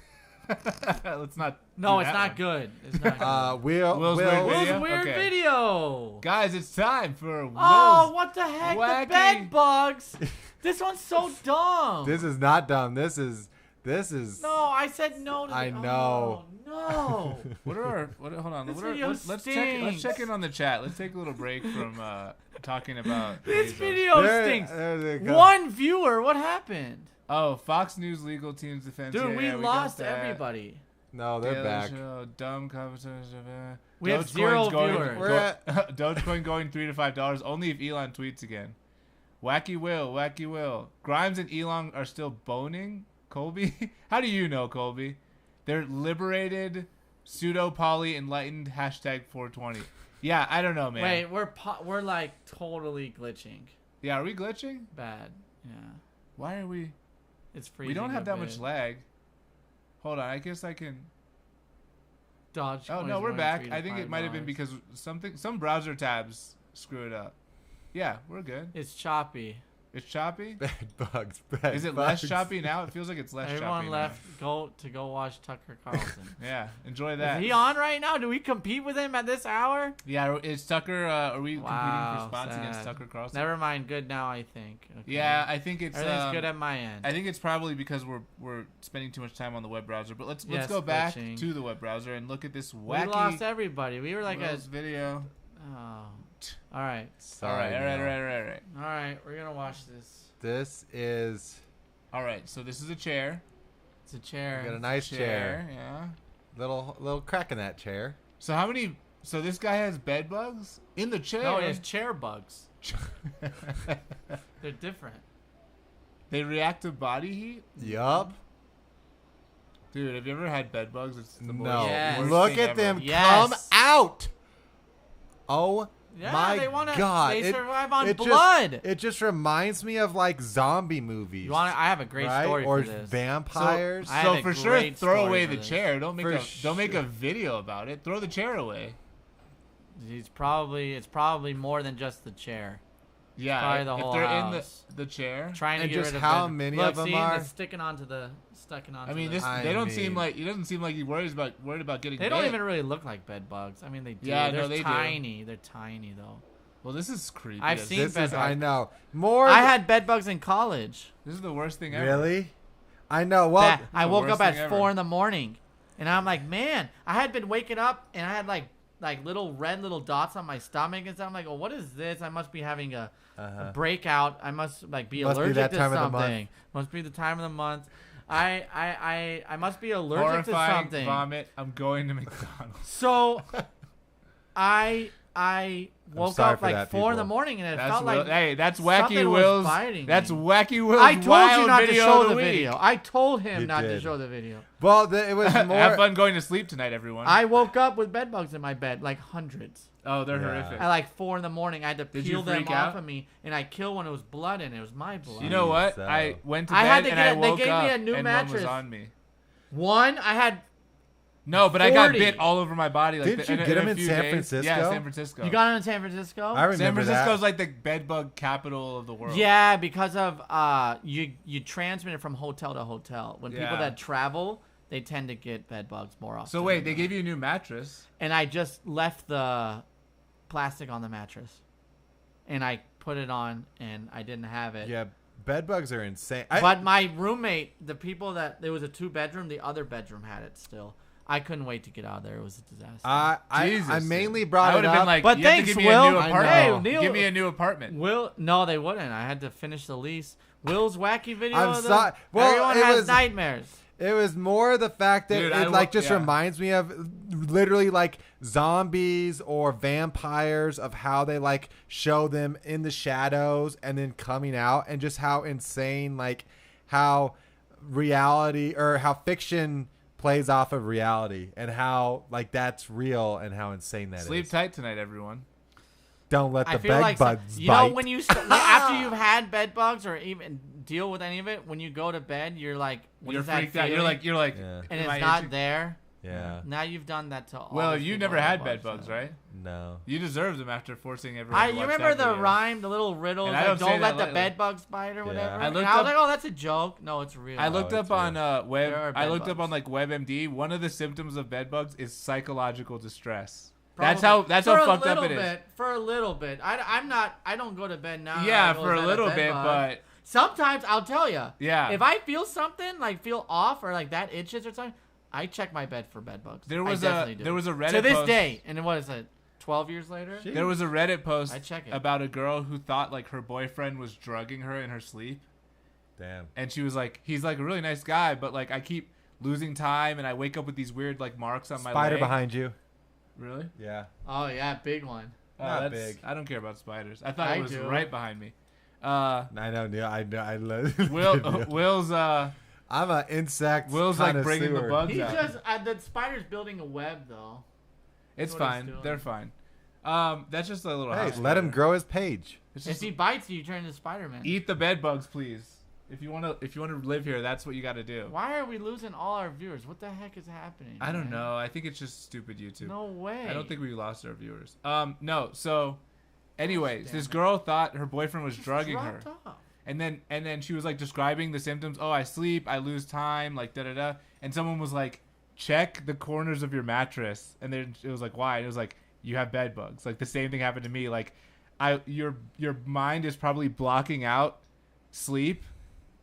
S1: Let's not.
S3: No,
S1: do
S3: it's
S1: that
S3: not
S1: one.
S3: good. It's not good.
S2: Will.
S1: Will's weird
S3: Will's
S1: video?
S3: weird
S1: Okay.
S3: video.
S1: Guys, it's time for Will's.
S3: Oh, what the heck?
S1: wacky-
S3: The bed bugs. This one's so dumb.
S2: This is not dumb. This is.
S3: No, I said no to
S2: I
S3: the-
S2: know.
S3: Oh, no.
S1: What are our? Hold on.
S3: This
S1: What are,
S3: video
S1: let's check. Let's
S3: stinks.
S1: check in on the chat. Let's take a little break from talking about
S3: This
S1: Bezos.
S3: video
S2: There-
S3: stinks.
S2: there they go.
S3: One viewer. What happened?
S1: Oh, Fox News legal team's defense.
S3: Dude,
S1: Yeah,
S3: we
S1: yeah, got
S3: lost
S1: that.
S3: everybody.
S2: No, they're
S1: Daily
S2: back.
S1: Show, dumb conversation.
S3: We have
S1: Dogecoin's
S3: 0
S1: going,
S3: viewers.
S2: We're at-
S1: Dogecoin going $3 to $5 only if Elon tweets again. Wacky Will. Grimes and Elon are still boning. Colby, how do you know, Colby? They're liberated, pseudo poly enlightened #420. Yeah, I don't know, man.
S3: Wait, we're like totally glitching.
S1: Yeah, are we glitching?
S3: Bad. Yeah.
S1: Why are we?
S3: It's freezing.
S1: We don't have
S3: a
S1: that
S3: bit.
S1: much lag. Hold on, I guess I can.
S3: Dodge.
S1: Oh no, we're back. I think it might have been because some browser tabs screw it up. Yeah, we're good.
S3: It's choppy.
S1: It's choppy.
S2: Bad bugs. Bad
S1: Is it
S2: bugs.
S1: less choppy now? It feels like it's less
S3: Everyone
S1: choppy
S3: left go watch Tucker Carlson.
S1: now. Yeah, enjoy that.
S3: Is he on right now? Do we compete with him at this hour?
S1: Yeah, is Tucker? Are we competing
S3: Wow,
S1: for spots against
S3: sad.
S1: Tucker Carlson?
S3: Never mind. Good now, I think. Okay.
S1: Yeah, I think it's.
S3: Everything's good at my end.
S1: I think it's probably because we're spending too much time on the web browser. But let's
S3: Yes,
S1: go back
S3: glitching.
S1: to the web browser and look at this
S3: We
S1: wacky
S3: lost everybody. We were like
S1: Will's video.
S3: Oh. All right.
S2: Sorry,
S1: all
S2: no.
S1: right.
S3: All right. We're gonna watch this.
S2: This is.
S1: All right, so this is a chair.
S3: It's a chair.
S2: We got a nice chair.
S1: Yeah.
S2: Little crack in that chair.
S1: So how many? So this guy has bed bugs in the chair.
S3: No, it's chair bugs. They're different.
S1: They react to body heat.
S2: Yup.
S1: Dude, have you ever had bed bugs? It's the
S2: No.
S3: Yes.
S1: worst
S2: Look
S1: thing
S2: at
S1: ever.
S2: them
S3: Yes.
S2: come out. Oh
S3: Yeah,
S2: my
S3: they wanna.
S2: God.
S3: They
S2: It-
S3: survive on
S2: it
S3: blood.
S2: It just reminds me of like zombie movies.
S3: You want? I have a great
S2: right?
S3: story
S2: Or
S3: for this.
S2: vampires.
S3: I have
S1: So
S3: a
S1: for sure,
S3: great
S1: throw
S3: story
S1: away
S3: for
S1: the
S3: this.
S1: chair. Don't make
S2: For
S1: make a
S2: sure.
S1: video about it. Throw the chair away.
S3: It's probably more than just the chair.
S1: Yeah,
S3: Probably the
S1: if
S3: whole
S1: they're
S3: house.
S1: in the chair.
S3: Trying to
S2: And
S3: get
S2: just
S3: rid of
S2: how
S3: bed-
S2: many
S3: Look,
S2: of them
S3: see,
S2: are?
S3: It's sticking onto the.
S1: I mean,
S3: the-
S1: this
S2: I
S1: they don't seem
S2: mean-
S1: like he doesn't seem like he worries worried about getting.
S3: They don't
S1: bit.
S3: even really look like bed bugs. I mean, they do.
S1: Yeah,
S3: They're
S1: no, they do.
S3: tiny. They're tiny though.
S1: Well, this is creepy.
S3: I've
S1: as-
S3: seen
S2: This
S3: bed
S2: is I
S3: bugs.
S2: know more.
S3: I had bed bugs in college.
S1: This is the worst thing ever.
S2: really. I know. Well,
S3: That- I
S1: the
S3: woke
S1: worst
S3: up at
S1: thing ever.
S3: 4 in the morning, and I'm like, man, I had been waking up, and I had like little red little dots on my stomach and stuff. I'm like, oh, what is this? I must be having a breakout. I must like be
S2: Must be
S3: allergic
S2: that
S3: to
S2: time of the month.
S3: something. Must be the time of the month. I must be allergic to
S1: Horrifying
S3: something.
S1: vomit. I'm going to McDonald's.
S3: So I woke
S2: sorry
S3: up
S2: for
S3: like
S2: that,
S3: 4 in the
S2: people.
S3: morning, and it
S1: That's
S3: felt
S1: Will,
S3: like
S1: hey, that's
S3: something
S1: Wacky
S3: was
S1: Will's.
S3: biting
S1: That's
S3: me.
S1: Wacky Will's.
S3: I told you
S1: wild
S3: not to
S1: video
S3: show
S1: of
S3: the
S1: week.
S3: video. I told him
S2: You
S3: not to
S2: did.
S3: show the video.
S2: well, it was
S1: Have
S2: more.
S1: fun going to sleep tonight, everyone.
S3: I woke up with bed bugs in my bed, like hundreds.
S1: Oh, they're
S2: Yeah.
S1: horrific.
S3: At like 4 in the morning, I had to
S1: Did you
S3: peel them
S1: freak
S3: off
S1: out?
S3: of me, and I killed one. It was blood in it. It was my blood.
S1: You know what?
S2: So-
S1: I went to
S3: I
S1: bed
S3: had to
S1: and
S3: get
S1: I
S3: it- they
S1: woke
S3: gave me
S1: up
S3: a new
S1: and
S3: mattress.
S1: one was on me.
S3: One, I had.
S1: No, but I got
S3: 40.
S1: bit all over my body. Like
S2: Didn't you get
S1: a
S2: them in
S1: few
S2: San
S1: days.
S2: Francisco?
S1: Yeah, San Francisco.
S3: You got it in San Francisco?
S2: I remember
S1: San Francisco's
S2: that.
S1: like the bed bug capital of the world.
S3: Yeah, because of you transmit it from hotel to hotel. When people
S1: Yeah.
S3: that travel, they tend to get bed bugs more often.
S1: So wait, they gave you a new mattress.
S3: And I just left the plastic on the mattress, and I put it on, and I didn't have it.
S2: Yeah, bed bugs are insane.
S3: But my roommate, the people that there was a 2-bedroom, the other bedroom had it still. I couldn't wait to get out of there. It was a disaster.
S2: I mainly
S1: dude.
S2: brought
S1: I
S2: it
S1: would have
S2: up.
S1: been like,
S3: But
S1: you have to
S3: thanks,
S1: give me
S3: Will.
S1: a new
S2: I
S1: apartment.
S2: know.
S3: Neil-
S1: Give me a new apartment.
S3: No, they wouldn't. I had to finish the lease. Will's wacky video.
S2: I'm
S3: of the,
S2: sorry. Well,
S3: everyone
S2: it
S3: has
S2: was-
S3: nightmares.
S2: It was more the fact that
S1: Dude,
S2: it
S1: I
S2: like
S1: wa-
S2: just
S1: yeah.
S2: reminds me of literally like zombies or vampires, of how they like show them in the shadows and then coming out, and just how insane, like how reality or how fiction plays off of reality, and how like that's real and how insane that is.
S1: Sleep tight tonight, everyone.
S2: Don't let
S3: I
S2: the
S3: feel
S2: bed
S3: like
S2: bugs
S3: you
S2: bite.
S3: know when after you've had bed bugs or even deal with any of it, when you go to bed, you're like, what
S1: You're
S3: is that
S1: freaked out.
S3: feeling?
S1: You're like,
S2: Yeah.
S3: and
S1: am
S3: it's
S1: I
S3: not
S1: itching?
S3: there.
S2: Yeah.
S3: Now you've done that to all.
S1: Well,
S3: those
S1: you
S3: people
S1: never
S3: with
S1: had bed bugs,
S3: so.
S1: right?
S2: No.
S1: You deserve them after forcing everyone. to
S3: You
S1: watch
S3: remember
S1: that
S3: the
S1: video.
S3: rhyme, the little riddle,
S1: And I
S3: like,
S1: don't say
S3: don't
S1: that
S3: let the
S1: lightly.
S3: bed bugs bite or
S2: Yeah.
S3: whatever.
S1: I
S3: And
S1: looked
S3: I was
S1: up-
S3: like, oh, that's a joke. No, it's real.
S1: I looked
S2: it's
S1: up on
S3: There are
S1: web. I
S3: bed
S1: looked up
S3: bugs.
S1: on like WebMD. One of the symptoms of bed bugs is psychological distress.
S3: Probably.
S1: That's
S3: For
S1: how
S3: a
S1: fucked up
S3: little
S1: it is.
S3: bit, for a little bit. I don't go to bed now.
S1: Yeah,
S3: I go,
S1: for
S3: is
S1: a
S3: that
S1: little
S3: bed
S1: bit,
S3: bug?
S1: but
S3: Sometimes I'll tell you.
S1: yeah.
S3: If I feel something, like feel off or like that itches or something, I check my bed for bed bugs.
S1: there
S3: I
S1: was
S3: definitely
S1: a
S3: do.
S1: there was a Reddit
S3: to this
S1: post.
S3: day, and what is it? 12 years later.
S2: Shit.
S1: There was a Reddit post
S3: I check it.
S1: about a girl who thought like her boyfriend was drugging her in her sleep,
S2: Damn.
S1: and she was like, he's like a really nice guy, but like I keep losing time, and I wake up with these weird like marks on my
S2: Spider
S1: leg.
S2: behind you.
S1: Really?
S2: Yeah.
S3: Oh yeah, big one.
S2: Not
S1: That's-
S2: big.
S1: I don't care about spiders. I thought
S3: I
S1: it was
S3: do.
S1: right behind me.
S2: I know. Yeah, I know. I love.
S1: Will's
S2: I'm an insect.
S1: Will's like bringing the
S2: connoisseur.
S1: bugs
S3: He
S1: out.
S3: just the spider's building a web though.
S1: It's
S3: That's what he's
S1: fine.
S3: doing.
S1: They're fine. That's just a little.
S2: Hey,
S1: house
S2: let him
S1: spider.
S2: grow his page.
S1: It's
S3: If
S1: just,
S3: he bites you, you turn into Spider-Man.
S1: eat the bed bugs, please. If you wanna live here, that's what you got to do.
S3: Why are we losing all our viewers? What the heck is happening?
S1: I don't
S3: man?
S1: know. I think it's just stupid YouTube.
S3: No way.
S1: I don't think we lost our viewers. No. So, anyways,
S3: Damn
S1: this
S3: it.
S1: girl thought her boyfriend was
S3: Just
S1: drugging her,
S3: dropped off.
S1: and then she was like describing the symptoms. Oh, I sleep, I lose time, like da da da. And someone was like, check the corners of your mattress, and then it was like, why? And it was like, you have bed bugs. Like the same thing happened to me. Like, your mind is probably blocking out sleep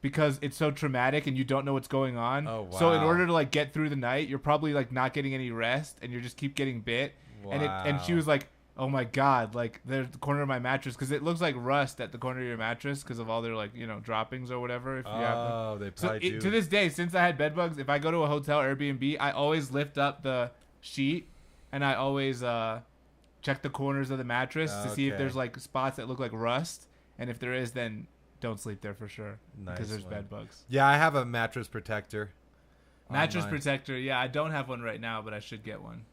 S1: because it's so traumatic and you don't know what's going on.
S2: Oh,
S1: So in
S2: wow.
S1: order to like get through the night, you're probably like not getting any rest and you just keep getting bit. And she was like, oh my god, like there's the corner of my mattress because it looks like rust at the corner of your mattress because of all their like droppings or whatever. If you have them.
S2: Oh, they
S1: So
S2: probably do.
S1: to this day, since I had bed bugs, if I go to a hotel Airbnb, I always lift up the sheet and I always check the corners of the mattress to see if
S2: Okay.
S1: there's like spots that look like rust, and if there is, then don't sleep there for sure
S2: Nice
S1: because there's
S2: one.
S1: bed bugs.
S2: Yeah, I have a mattress protector. on
S1: Mattress
S2: mine.
S1: protector, yeah, I don't have one right now, but I should get one.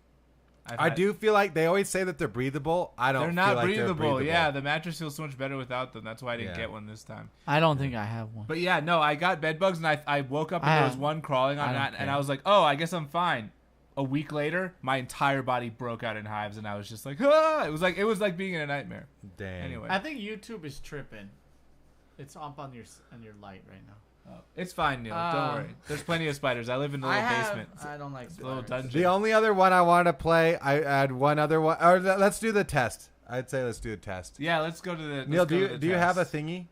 S2: I do feel like they always say that they're breathable. I don't.
S1: They're
S2: feel
S1: not
S2: like
S1: breathable.
S2: They're breathable.
S1: Yeah, the mattress feels so much better without them. That's why I didn't
S2: Yeah.
S1: get one this time.
S3: I don't think I have one.
S1: But yeah, no, I got bed bugs and I woke up and there was one crawling on
S3: I don't
S1: that, and
S3: care.
S1: I was like, oh, I guess I'm fine. A week later, my entire body broke out in hives, and I was just like, ah! It was like being in a nightmare.
S2: Dang.
S1: Anyway,
S3: I think YouTube is tripping. It's up on your light right now.
S1: it's fine, Neil. Don't worry. There's plenty of spiders. I live in the little basement.
S3: I don't like
S1: It's a little
S3: spiders.
S1: dungeon.
S2: The only other one I want to play, I had one other one. Or let's do the test. I'd say let's do a test.
S1: Yeah, let's go to the. let's
S2: Neil,
S1: go to the
S2: do you have a
S1: test.
S2: thingy?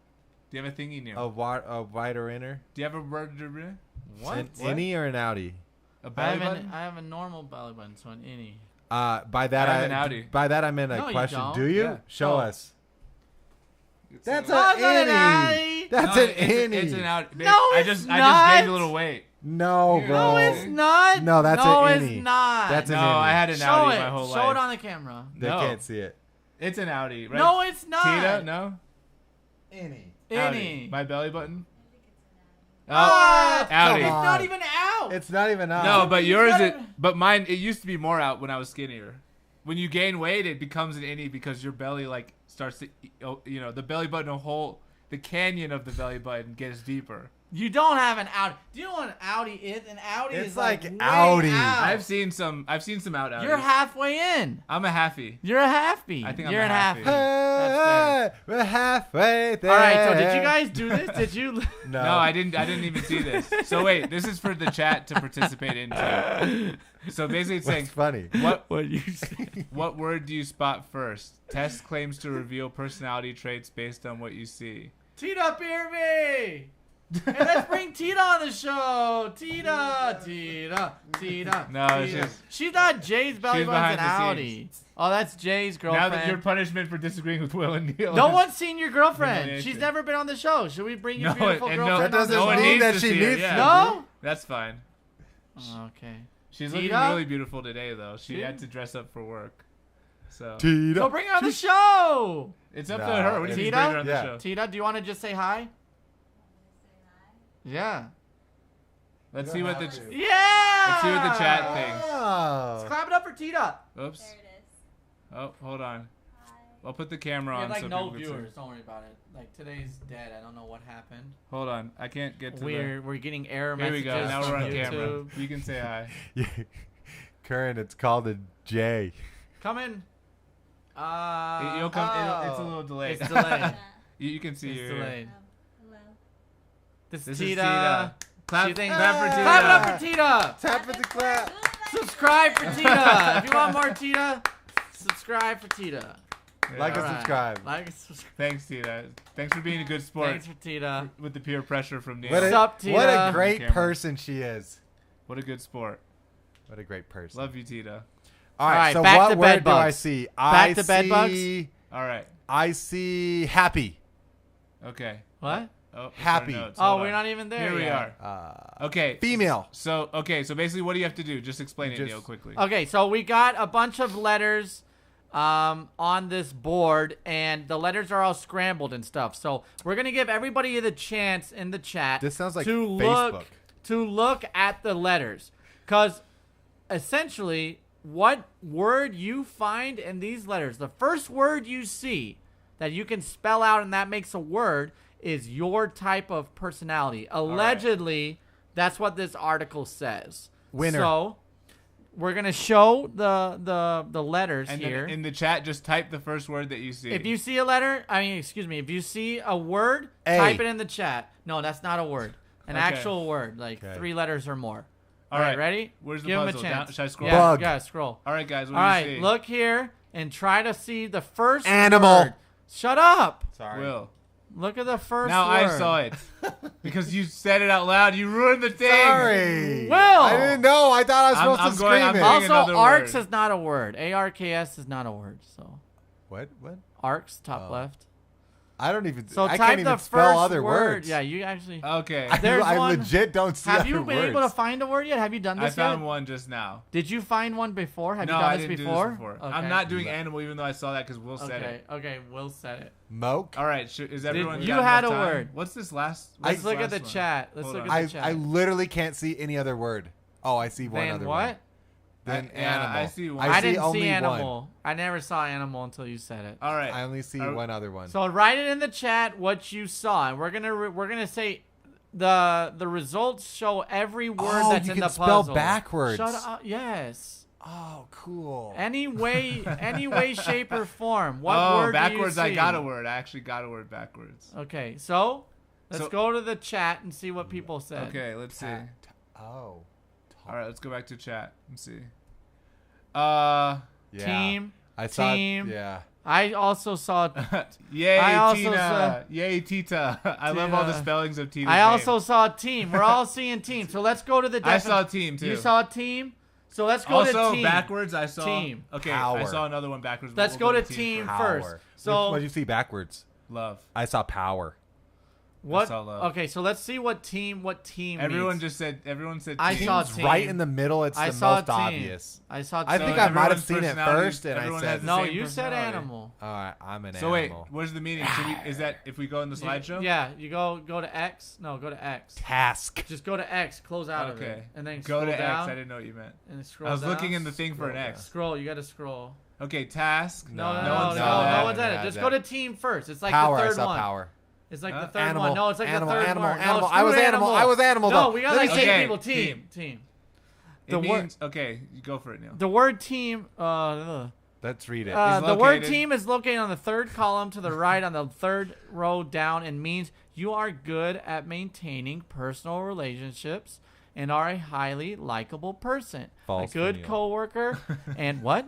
S1: Do you have a thingy, Neil?
S2: A wider inner?
S1: Do you have a word?
S3: What?
S2: An innie or an outie?
S1: A
S3: I
S1: belly
S3: have,
S1: button?
S3: I have a normal belly button, so an innie.
S2: By that
S1: I have an outie.
S2: By that I meant a
S3: No, you
S2: question.
S3: don't.
S2: Do you?
S1: Yeah.
S2: Show
S1: Oh.
S2: us. That's
S3: Oh, it's not an
S2: innie.
S3: outie.
S2: That's
S1: No,
S2: an
S1: it's
S2: innie.
S1: It's an out.
S3: No,
S1: I
S3: it's
S1: just
S3: not.
S1: gained a little weight.
S2: No,
S1: No,
S2: bro.
S3: No, it's not.
S2: No, that's
S3: no,
S2: an
S3: it's
S2: innie.
S3: not.
S2: That's
S1: No,
S2: an innie.
S1: I had an
S3: Show
S1: outie
S3: it.
S1: my whole
S3: Show
S1: life.
S3: it on the camera.
S2: They
S1: No.
S2: can't see it.
S1: It's an outie, right?
S3: No, it's not.
S1: Tita, no.
S2: Innie.
S3: Innie.
S1: My belly button.
S3: Ah,
S1: outie.
S3: It's
S2: on.
S3: not even out.
S2: It's not even out.
S1: No, but
S3: It's
S1: yours,
S3: not
S1: it,
S3: even-
S1: but mine, it used to be more out when I was skinnier. When you gain weight, it becomes an innie because your belly like starts to, the belly button hole, the canyon of the belly button gets deeper.
S3: You don't have an outie. Do you know what an outie is? An outie
S2: It's
S3: is
S2: like
S3: way
S2: outie.
S3: out.
S1: I've seen some out outies.
S3: You're halfway in.
S1: I'm a halfie.
S3: You're a halfie.
S1: I think I'm
S3: You're
S1: a
S3: an
S1: halfie.
S3: halfie.
S2: Hey, we're halfway there.
S3: All right. So did you guys do this? Did you?
S2: No,
S1: No, I didn't even see this. So wait, this is for the chat to participate in too. So basically, it's saying
S2: That's funny.
S3: What you say?
S1: what word do you spot first? Test claims to reveal personality traits based on what you see.
S3: Tita, hear me. Hey, let's bring Tita on the show. Tita.
S1: No,
S3: she's not Jay's belly
S1: she's
S3: buttons
S1: behind
S3: and
S1: the
S3: Audi.
S1: scenes.
S3: Oh, that's Jay's
S1: Now
S3: girlfriend.
S1: that your punishment for disagreeing with Will and Neil.
S3: No
S1: is-
S3: one's seen your girlfriend.
S1: Humiliation.
S3: She's never been on the show. Should we bring your
S1: No,
S3: beautiful
S1: and
S3: girlfriend
S2: That
S3: on the
S2: doesn't
S1: no one
S3: show?
S2: mean
S1: needs
S2: that
S1: to
S2: she
S1: see her,
S2: needs
S1: yeah.
S3: No?
S1: That's fine.
S3: Okay.
S1: She's
S3: Tita?
S1: looking really beautiful today, though. She
S3: She-
S1: had to dress up for work. So
S2: Tita.
S3: So bring her on the show.
S1: it's up
S2: No,
S1: to her. What do you
S3: Tita?
S1: bring her on the
S2: Yeah.
S1: show?
S3: Tita, do you want to just say hi? Yeah.
S1: Let's see what the
S3: Yeah.
S1: let's see what the chat thinks.
S2: Oh.
S3: Clap it up for Tita.
S1: Oops.
S4: There it is.
S1: Oh, hold on.
S4: Hi.
S1: I'll put the camera
S3: We
S1: on
S3: have like
S1: so
S3: no
S1: people can see.
S3: viewers. Don't worry about it. Like today's dead. I don't know what happened.
S1: Hold on. I can't get to
S3: We're getting error
S1: the. Here we
S3: messages.
S1: go. Now we're on
S3: from
S1: camera.
S3: YouTube.
S1: You can say hi.
S2: Yeah. Current, it's called a J.
S3: Come in.
S1: You'll come. It's a little delayed.
S3: It's delayed.
S4: Yeah.
S1: You can see
S3: It's
S1: your.
S3: delayed.
S4: Hello.
S3: This,
S1: This
S3: Tita.
S1: is Tita. Clap,
S3: She thinks-
S1: clap for Tita.
S3: Clap it up for Tita.
S2: Tap at the clap.
S3: Subscribe for Tita. If you want more Tita, subscribe for Tita.
S1: Yeah.
S2: Like and
S3: Alright.
S2: subscribe.
S3: Like and subscribe.
S1: Thanks, Tita. Thanks for being a good sport
S3: Thanks for Tita.
S1: with the peer pressure from Neil.
S2: What
S3: What's
S2: a,
S3: up, Tita?
S2: what a great
S1: Camera.
S2: person she is.
S1: What a good sport.
S2: What a great person.
S1: Love you, Tita.
S2: All
S3: All right,
S2: right, so
S3: back
S2: what
S3: to
S2: word
S3: bed
S2: do I
S3: bugs.
S2: see?
S3: Back to bed bugs?
S1: All right.
S2: I see happy.
S1: Okay.
S3: What?
S1: Oh, it's
S2: Happy.
S1: our notes.
S3: Oh,
S1: Hold
S3: we're
S1: on.
S3: not even there
S1: Here we
S3: yet.
S1: are. Okay.
S2: Female.
S1: So basically, what do you have to do? Just explain it,
S2: Just-
S1: Neil, quickly.
S3: Okay, so we got a bunch of letters on this board, and the letters are all scrambled and stuff. So we're gonna give everybody the chance in the chat.
S2: This sounds like
S3: to
S2: Facebook.
S3: look at the letters, because essentially, what word you find in these letters, the first word you see that you can spell out and that makes a word, is your type of personality. Allegedly, that's what this article says.
S2: Winner.
S3: So we're gonna show the letters
S1: And
S3: here.
S1: then in the chat, just type the first word that you see.
S3: If you see a letter, excuse me, if you see a word,
S2: A.
S3: type it in the chat. No, that's not a word. An
S1: Okay.
S3: actual word, like
S2: Okay.
S3: 3 letters or more.
S1: All
S3: All right,
S1: right.
S3: ready?
S1: Where's the
S3: Give him a
S1: puzzle?
S3: chance.
S1: Down- should I scroll?
S3: Yeah,
S2: Bug.
S3: yeah, scroll.
S1: All right, guys. What
S3: All
S1: do
S3: right,
S1: you see?
S3: look here and try to see the first
S2: Animal.
S3: word. Shut up.
S2: Sorry.
S1: Will.
S3: Look at the first
S1: Now
S3: word.
S1: I saw it because you said it out loud. You ruined the thing.
S2: Sorry.
S3: Will.
S2: I didn't know. I thought I was supposed
S1: I'm
S2: to
S1: going-
S2: scream
S1: I'm
S2: it.
S1: going-
S3: Also,
S1: another
S3: arcs
S1: word.
S3: is not a word. ARKS is not a word. So
S2: What?
S3: arcs, top
S2: Oh.
S3: left.
S2: I don't even.
S3: So
S2: I
S3: type
S2: can't even
S3: the
S2: spell
S3: first
S2: other
S3: word.
S2: words.
S3: Yeah, you actually.
S1: Okay.
S3: There's
S2: I
S3: one.
S2: legit don't see
S3: Have
S2: other
S3: you been
S2: words.
S3: able to find a word yet? Have you done
S1: I
S3: this
S1: found
S3: yet?
S1: one just now.
S3: Did you find one before? Have
S1: No,
S3: you done
S1: I
S3: this
S1: didn't
S3: before?
S1: do this before.
S3: Okay.
S1: I'm not doing animal, even though I saw that because Will said
S3: Okay,
S1: it.
S3: okay, Will said it.
S2: Moke.
S1: All right. Is everyone?
S3: you
S1: got
S3: had
S1: enough
S3: a
S1: time?
S3: word.
S1: What's this last?
S3: Let's
S1: what's
S3: look
S1: this
S3: at the
S1: last one?
S3: chat. Let's
S1: Hold
S3: look
S1: on.
S3: at the chat.
S2: I literally can't see any other word. Oh, I see one
S3: Then
S2: other
S3: what?
S2: one. Then
S1: Yeah,
S2: animal.
S1: I see one.
S3: I
S2: see
S3: didn't
S2: only
S3: see
S2: one.
S3: animal. I never saw animal until you said it.
S1: All right.
S2: I only see
S1: Are-
S2: one other one.
S3: So write it in the chat what you saw, and we're gonna say the results show every word
S2: Oh,
S3: that's
S2: you
S3: in
S2: can
S3: the
S2: spell
S3: puzzle.
S2: backwards.
S3: Shut up. Yes.
S2: Oh, cool.
S3: Any way, shape, or form. What
S1: oh,
S3: word
S1: backwards!
S3: do you
S1: I
S3: see?
S1: got a word. I actually got a word backwards.
S3: Okay, so let's
S1: So-
S3: go to the chat and see what people said.
S1: Okay, let's see.
S2: Oh.
S1: All right, let's go back to chat and see.
S2: Yeah.
S3: Team.
S2: I saw.
S3: team.
S2: Yeah.
S3: I also saw.
S1: Yay,
S3: I also
S1: Tina!
S3: saw-
S1: Yay, Tita! I love all the
S3: Tina.
S1: spellings of Tita's
S3: I
S1: name.
S3: also saw team. We're all seeing team. So let's go to the.
S1: I saw team too.
S3: You saw team. So let's go
S1: also
S3: to team.
S1: backwards. I saw
S3: Team.
S1: Okay, I
S2: Power.
S1: saw another one backwards. but
S3: Let's
S1: we'll
S3: go to
S1: team
S3: team.
S1: first.
S3: First. So-
S2: what did you see backwards?
S1: Love.
S2: I saw power.
S3: What?
S1: saw love.
S3: Okay, so let's see what team.
S1: Everyone
S3: means.
S1: just said. Everyone said.
S3: I
S1: team.
S3: saw
S2: Team's
S3: team.
S2: right in the middle. It's
S3: I
S2: the
S3: saw
S2: most
S3: team.
S2: obvious.
S3: I saw.
S2: I
S3: team.
S2: think I might have
S1: everyone's
S2: seen it
S1: personality-
S2: first, and I
S1: everyone
S2: said,
S1: has the
S3: No,
S1: same
S3: you said
S1: personality.
S3: animal.
S2: "All right, I'm an
S1: So wait,
S2: animal."
S1: where's the meaning? Is that if we go in the slideshow?
S3: Yeah, you go to X. No, go to X.
S2: Task.
S3: Just go to X. Close out of
S1: Okay.
S3: it, and then
S1: Go
S3: scroll
S1: to
S3: down.
S1: X. I didn't know what you meant.
S3: And scroll
S1: I was
S3: down.
S1: looking in the thing for an
S2: Scroll
S1: X.
S3: Scroll. You got to scroll.
S1: Okay, task.
S3: No,
S2: No,
S3: no,
S1: no
S3: no,
S1: one's
S3: no,
S1: done that.
S3: no one's at it.
S2: Yeah,
S3: Just
S2: that-
S3: go to team first. It's like
S2: Power.
S3: the
S2: I
S3: third
S2: saw
S3: one.
S2: power.
S3: It's like
S1: Huh?
S3: the third
S2: Animal.
S3: one. No, it's like
S2: Animal,
S3: the third
S2: animal,
S3: one.
S2: animal.
S3: No,
S2: I was
S3: screw
S2: animal. I was animal,
S3: No,
S2: though.
S3: we gotta
S2: Let
S3: like
S2: me
S3: say
S1: see.
S3: people. Team.
S1: It
S3: The word-
S1: means okay. You go for it, Neil.
S3: The word team.
S2: Let's read it.
S3: The word
S1: located-
S3: team is located on the third column to the right on the third row down and means you are good at maintaining personal relationships and are a highly likable person.
S2: False
S3: a
S2: for
S3: good
S2: Neil.
S3: coworker and what?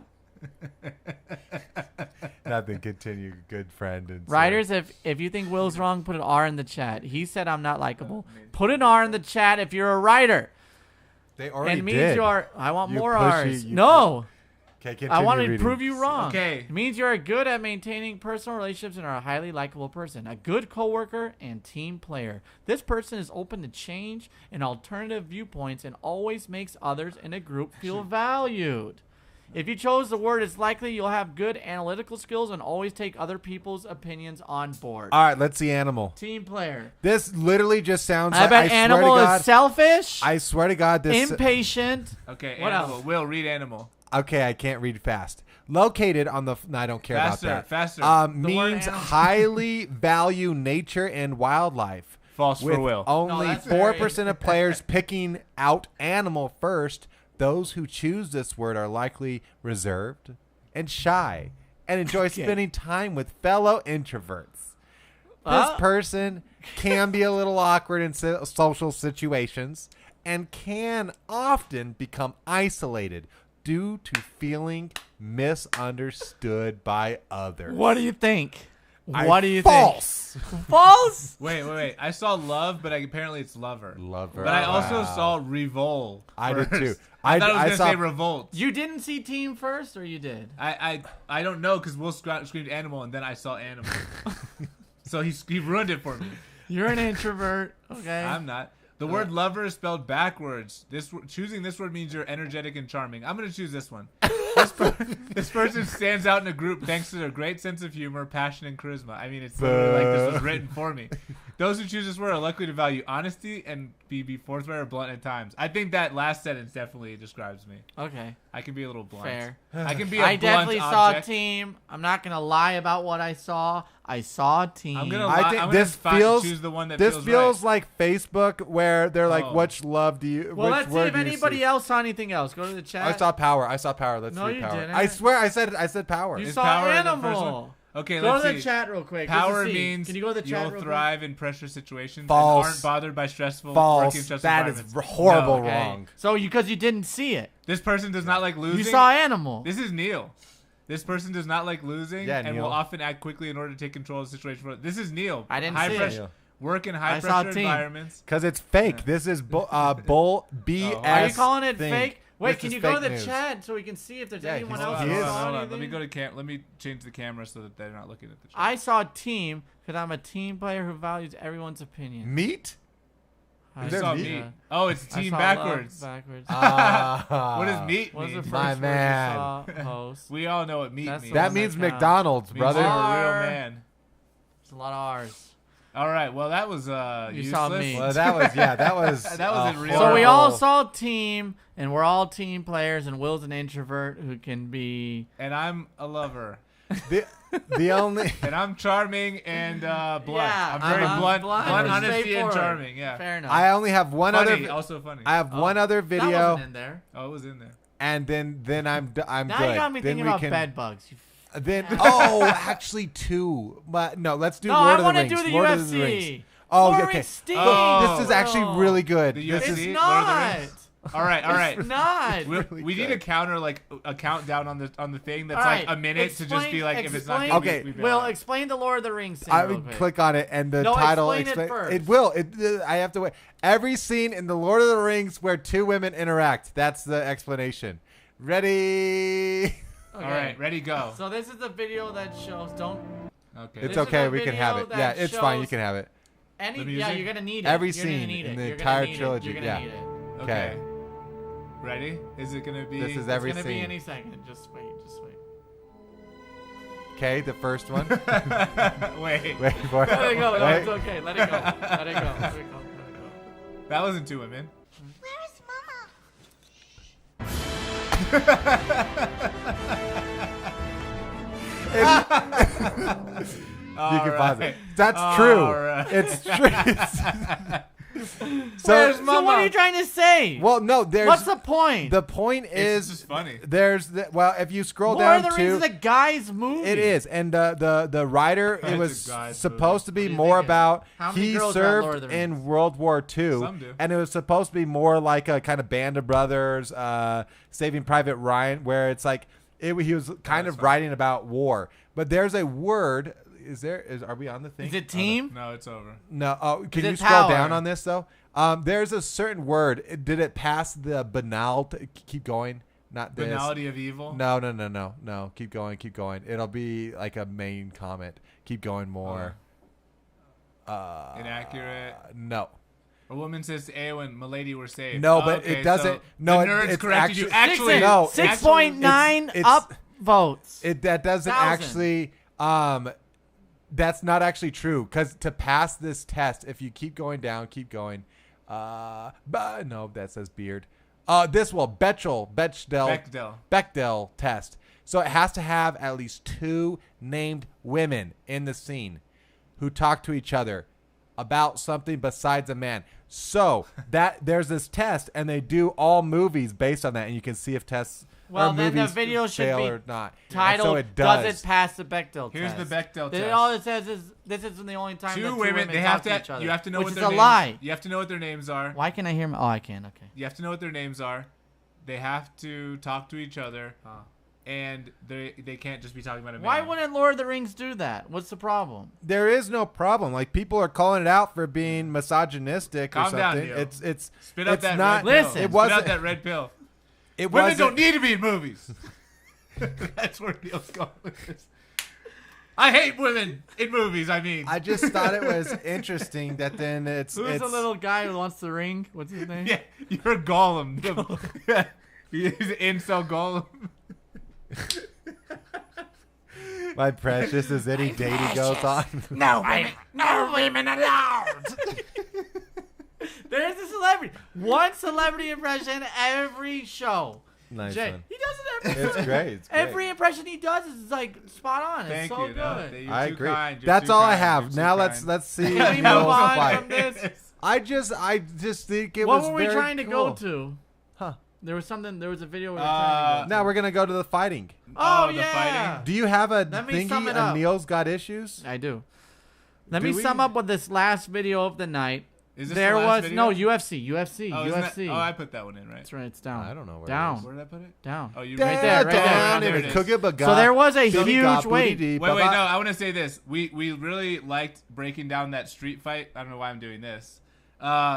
S2: Nothing. Continue, good friend. And
S3: Writers, if you think Will's wrong, put an R in the chat. He said I'm not likable. Put an R in the chat if you're a writer.
S2: they already
S3: It means
S2: did.
S3: you are. I want
S2: You
S3: more
S2: pushy,
S3: R's.
S2: you
S3: No.
S2: Okay, continue
S3: I want to
S2: reading.
S3: prove you wrong.
S1: Okay.
S3: It means you're good at maintaining personal relationships and are a highly likable person, a good coworker and team player. This person is open to change and alternative viewpoints and always makes others in a group feel valued. If you chose the word, it's likely you'll have good analytical skills and always take other people's opinions on board.
S2: All right, let's see animal.
S3: Team player.
S2: This literally just sounds
S3: I
S2: like
S3: bet
S2: I swear
S3: animal
S2: to God,
S3: is selfish,
S2: I swear to God, this.
S3: impatient.
S1: Okay,
S3: What
S1: animal.
S3: else?
S1: Will, read animal.
S2: Okay, I can't read fast. Located on the. No, I don't care
S1: Faster,
S2: about that.
S1: faster.
S3: The word
S2: Means
S3: animal.
S2: highly value nature and wildlife.
S1: False
S2: With
S1: for Will.
S2: only
S3: that's
S2: 4% of players picking out animal first, those who choose this word are likely reserved and shy and enjoy spending time with fellow introverts. This person can be a little awkward in social situations and can often become isolated due to feeling misunderstood by others.
S3: What do you think? What do you
S2: False.
S3: think? False.
S1: Wait. I saw love, but apparently it's lover.
S2: Lover.
S1: But I also
S2: Wow.
S1: saw revol.
S2: I did
S1: first.
S2: too.
S1: I thought I was
S2: I
S1: gonna
S2: saw-
S1: say revolt.
S3: You didn't see team first, or you did?
S1: I don't know because Will screamed animal and then I saw animal. So he ruined it for me.
S3: You're an introvert. Okay.
S1: I'm not. The word lover is spelled backwards. Choosing this word means you're energetic and charming. I'm gonna choose this one. This person stands out in a group thanks to their great sense of humor, passion, and charisma. I mean, it's literally like this was written for me. Those who choose this word are likely to value honesty and be forthright or blunt at times. I think that last sentence definitely describes me.
S3: Okay.
S1: I can be a little blunt.
S3: Fair.
S1: I can be a
S3: I
S1: blunt
S3: definitely saw a
S1: object.
S3: team. I'm not gonna lie about what I saw. I saw a team.
S1: I'm gonna
S2: I
S1: lie.
S2: think
S1: I'm gonna
S2: this
S1: find-
S2: feels
S1: choose the one that
S2: this
S1: feels
S2: feels
S1: right.
S2: like Facebook where they're like,
S1: Oh.
S2: which love do you?
S3: Well,
S2: which
S3: let's see
S2: word
S3: if
S2: do you
S3: anybody
S2: see?
S3: else saw anything else. Go to the chat.
S2: I saw power. Let's
S3: No,
S2: read
S3: you
S2: power.
S3: didn't.
S2: I swear I said power.
S3: You
S1: Is
S3: saw
S1: power in the first
S3: animal.
S1: one? Okay,
S3: Go
S1: let's
S3: to the
S1: see.
S3: chat real quick. just to
S1: Power
S3: see.
S1: means
S3: Can you go to the chat
S1: you'll
S3: real
S1: thrive in pressure situations
S2: False.
S1: and aren't bothered by stressful
S2: False.
S1: working stressful
S2: That is
S1: environments.
S2: horrible
S1: No.
S3: quick? Okay.
S2: wrong.
S3: So because you didn't see it,
S1: This person does not like losing.
S3: you saw animal.
S1: This is Neil. This person does not like losing
S2: Yeah,
S1: and
S2: Neil.
S1: will often act quickly in order to take control of the situation. This is Neil.
S3: I didn't
S1: high
S3: see it.
S1: pressure,
S2: Neil.
S1: Work in
S3: I
S1: high
S3: saw
S1: pressure
S3: team.
S1: environments.
S2: Because it's fake. This is bull BS.
S3: Are you calling it
S2: thing.
S3: fake? Wait,
S2: This
S3: can
S2: is
S3: you go to
S2: fake
S3: the
S2: news.
S3: chat so we can see if there's
S2: Yeah,
S3: anyone
S2: he's-
S3: else
S2: he
S3: who
S2: is.
S3: saw
S1: Hold on.
S3: anything?
S1: Let me go to Let me change the camera so that they're not looking at the chat.
S3: I saw team because I'm a team player who values everyone's opinion.
S2: Meat?
S3: I
S1: You
S2: there
S1: saw
S2: meat?
S1: meat. Oh, it's
S3: I
S1: team
S3: saw
S1: backwards.
S3: love backwards.
S2: Ah.
S1: What does meat
S3: What was
S1: mean?
S3: the first
S2: My
S3: word
S2: man.
S3: you saw? Host.
S1: We all know what meat
S3: That's
S1: means.
S3: the
S2: That
S3: one
S2: means
S3: that counts.
S2: McDonald's,
S1: Means
S2: brother.
S1: you're a
S3: R.
S1: real man.
S3: There's a lot of R's.
S1: All right. Well, that was
S3: You
S1: useless.
S3: saw me.
S2: Well, that was
S1: That was
S2: a
S1: a real-
S3: So we all
S2: horrible-
S3: saw team, and we're all team players, and Will's an introvert who can be.
S1: And I'm a lover.
S2: the only
S1: And I'm charming and blunt.
S3: Yeah,
S1: I'm very
S3: I'm
S1: blunt,
S3: blunt,
S1: honesty, and
S3: straightforward.
S1: charming. Yeah.
S3: Fair enough.
S2: I only have one
S1: Funny,
S2: other.
S1: also funny.
S2: I have one other
S3: That
S2: video,
S3: wasn't in there.
S1: Oh, it was in there.
S2: and then I'm
S3: Now
S2: good.
S3: you got me
S2: then
S3: thinking
S2: we
S3: about
S2: can,
S3: bed bugs.
S2: Then actually two, but no, let's do
S3: No,
S2: Lord
S3: I
S2: of the
S3: want to
S2: Rings.
S3: do the
S2: Lord
S3: UFC.
S2: of the Rings. Oh,
S3: Boring
S2: okay.
S3: Steve.
S1: Oh.
S2: This is actually really good.
S1: The
S2: This
S1: UFC?
S2: is
S3: It's
S1: Lord of the
S3: not.
S1: Rings? All right, all right.
S3: It's not.
S1: We need a counter, like a countdown on the thing that's
S3: All
S1: like
S3: right,
S1: a minute to just be like, if it's not
S3: explain-
S1: good,
S2: Okay.
S1: we bail
S3: Will,
S1: out.
S3: explain the Lord of the Rings thing
S2: I
S3: real
S2: would
S3: quick.
S2: click on it, and the
S3: No,
S2: title
S3: explain it first.
S2: It will. I have to wait. Every scene in the Lord of the Rings where two women interact. That's the explanation. Ready?
S3: Okay.
S1: All right, ready, go.
S3: So this is the video that shows. Don't
S1: Okay.
S2: It's
S3: This is
S2: okay.
S3: a
S2: We can have it.
S3: video
S2: Yeah,
S3: that
S2: it's fine. You
S3: shows-
S2: can have it.
S3: any.
S1: The
S3: Yeah,
S1: music?
S3: you're gonna need it.
S2: Every
S3: You're gonna
S2: scene
S3: need
S2: in
S3: it.
S2: the
S3: You're
S2: entire
S3: gonna need
S2: trilogy,
S3: It. You're
S2: yeah.
S3: gonna need it.
S1: Okay. Ready? Is it gonna be?
S2: This is
S3: It's
S2: every
S3: gonna be
S2: scene.
S3: any second. Just wait. Just wait.
S2: Okay, the first one.
S1: Wait.
S2: Wait for it.
S3: Let it go. No,
S2: Wait.
S3: it's okay. Let it go. Let it go. Let it go. Let it go.
S1: That wasn't two women.
S4: Where is Mama?
S2: You can pause
S1: Alright.
S2: it. That's true.
S1: Alright.
S2: It's true.
S3: So what are you trying to say?
S2: well, no. There's
S3: What's the point?
S2: the point
S1: It's
S2: is
S1: just funny.
S2: there's well, if you scroll
S3: Lord
S2: down
S3: of the Rings
S2: to
S3: is a guy's movie.
S2: it is, and the writer
S1: It's
S2: it
S1: a
S2: was
S1: guy's
S2: supposed to
S3: What
S2: be
S3: do you
S2: more
S3: think it is?
S2: about
S3: How many
S2: he
S3: girls are at Lord of
S2: served
S3: the Rings?
S2: in World War II,
S1: Some do.
S2: and it was supposed to be more like a kind of Band of Brothers, Saving Private Ryan, where it's like He was kind of writing about war. But there's a word. Are we on the thing?
S3: Is it team?
S1: No, it's over.
S2: No. Oh, can
S3: Is
S2: you
S3: it
S2: scroll
S3: power?
S2: down on this though? There's a certain word. Did it pass the banal? Keep going. Not this.
S1: Banality of evil.
S2: No. Keep going. It'll be like a main comment. Keep going more.
S1: Inaccurate.
S2: No.
S1: A woman says to Eowyn, "Milady, we're safe."
S2: No, but
S1: Okay,
S2: it doesn't.
S1: so
S2: No,
S1: the nerds
S2: it's
S1: corrected you.
S2: actually-
S1: Actually,
S2: no,
S3: 6.9
S2: it's-
S3: up votes.
S2: That doesn't
S3: 1,000.
S2: actually. That's not actually true. Because to pass this test, if you keep going down, keep going. No, that says beard. Bechdel test. So it has to have at least 2 named women in the scene who talk to each other about something besides a man. So that there's this test, and they do all movies based on that, and you can see if tests
S3: Well,
S2: or
S3: then the
S2: movies
S3: video should
S2: fail
S3: be
S2: or not. And
S3: Titled,
S2: so it
S3: does
S2: does.
S3: it pass the Bechdel
S1: Here's
S3: test?
S1: the Bechdel
S3: Then
S1: test.
S3: all it says is this isn't the only time that
S1: 2
S3: two
S1: women. They
S3: talk
S1: have
S3: to each
S1: to.
S3: other.
S1: You have to know
S3: which
S1: what
S3: is
S1: their
S3: a
S1: names.
S3: lie.
S1: You have to know what their names are.
S3: Why can I hear? Oh, I can. Okay.
S1: You have to know what their names are. They have to talk to each other, and they can't just be talking about a man.
S3: Why wouldn't Lord of the Rings do that? What's the problem?
S2: There is no problem. Like, people are calling it out for being misogynistic
S1: Calm
S2: or
S1: down,
S2: something.
S1: Neil.
S2: It's
S1: Spit out
S2: it's
S1: that
S2: not.
S1: red pill.
S3: Listen.
S2: It
S1: Spit
S2: wasn't.
S1: out that red pill.
S2: It
S1: Women
S2: wasn't.
S1: don't need to be in movies. That's where Neil's going with this. I hate women in movies. I mean,
S2: I just thought it was interesting that then
S3: Who's the little guy who wants the ring? What's his name?
S1: yeah, you're a golem. He's an incel golem.
S2: My precious as any dating goes on.
S3: No women allowed. There's a celebrity. One celebrity impression every show.
S2: Nice
S3: Jay,
S2: one.
S3: he does it every.
S2: It's great. It's great.
S3: Every impression he does is like spot on. It's
S1: Thank
S3: so
S1: you.
S3: good.
S1: No, you're
S2: I
S1: too
S2: agree.
S1: kind. You're
S2: That's
S1: too
S2: all I
S1: kind.
S2: have.
S1: You're too
S2: Now
S1: kind.
S2: let's see.
S3: Can we
S2: Noah's
S3: move on
S2: fight.
S3: from this?
S2: I just think it
S3: What
S2: was
S3: were we
S2: very
S3: trying to
S2: cool.
S3: go to?
S2: Huh.
S3: There was something. There was a video we were trying to go.
S2: Now we're gonna go to the fighting.
S3: Oh,
S1: the
S3: yeah.
S1: fighting.
S2: Do you have a
S3: Let me sum
S2: thingy?
S3: it up.
S2: Neil's got issues.
S3: I do. Let
S2: Do
S3: me
S2: we?
S3: sum up with this last video of the night.
S1: Is this
S3: There
S1: the last
S3: was
S1: video?
S3: no UFC.
S1: Oh, isn't that-
S3: UFC.
S1: oh, I put that one in, right?
S3: That's right. It's down.
S2: I don't know where it
S3: down.
S1: Where did I put it?
S3: Down.
S1: Oh, you
S3: Right there, right there.
S2: Down
S1: There
S2: in
S1: it
S2: the
S1: is.
S2: cookie baga.
S3: So there was a
S2: Billy
S3: huge
S2: got
S3: wait.
S2: booty dee,
S1: Wait, no.
S2: baba.
S1: I want to say this. We really liked breaking down that street fight. I don't know why I'm doing this.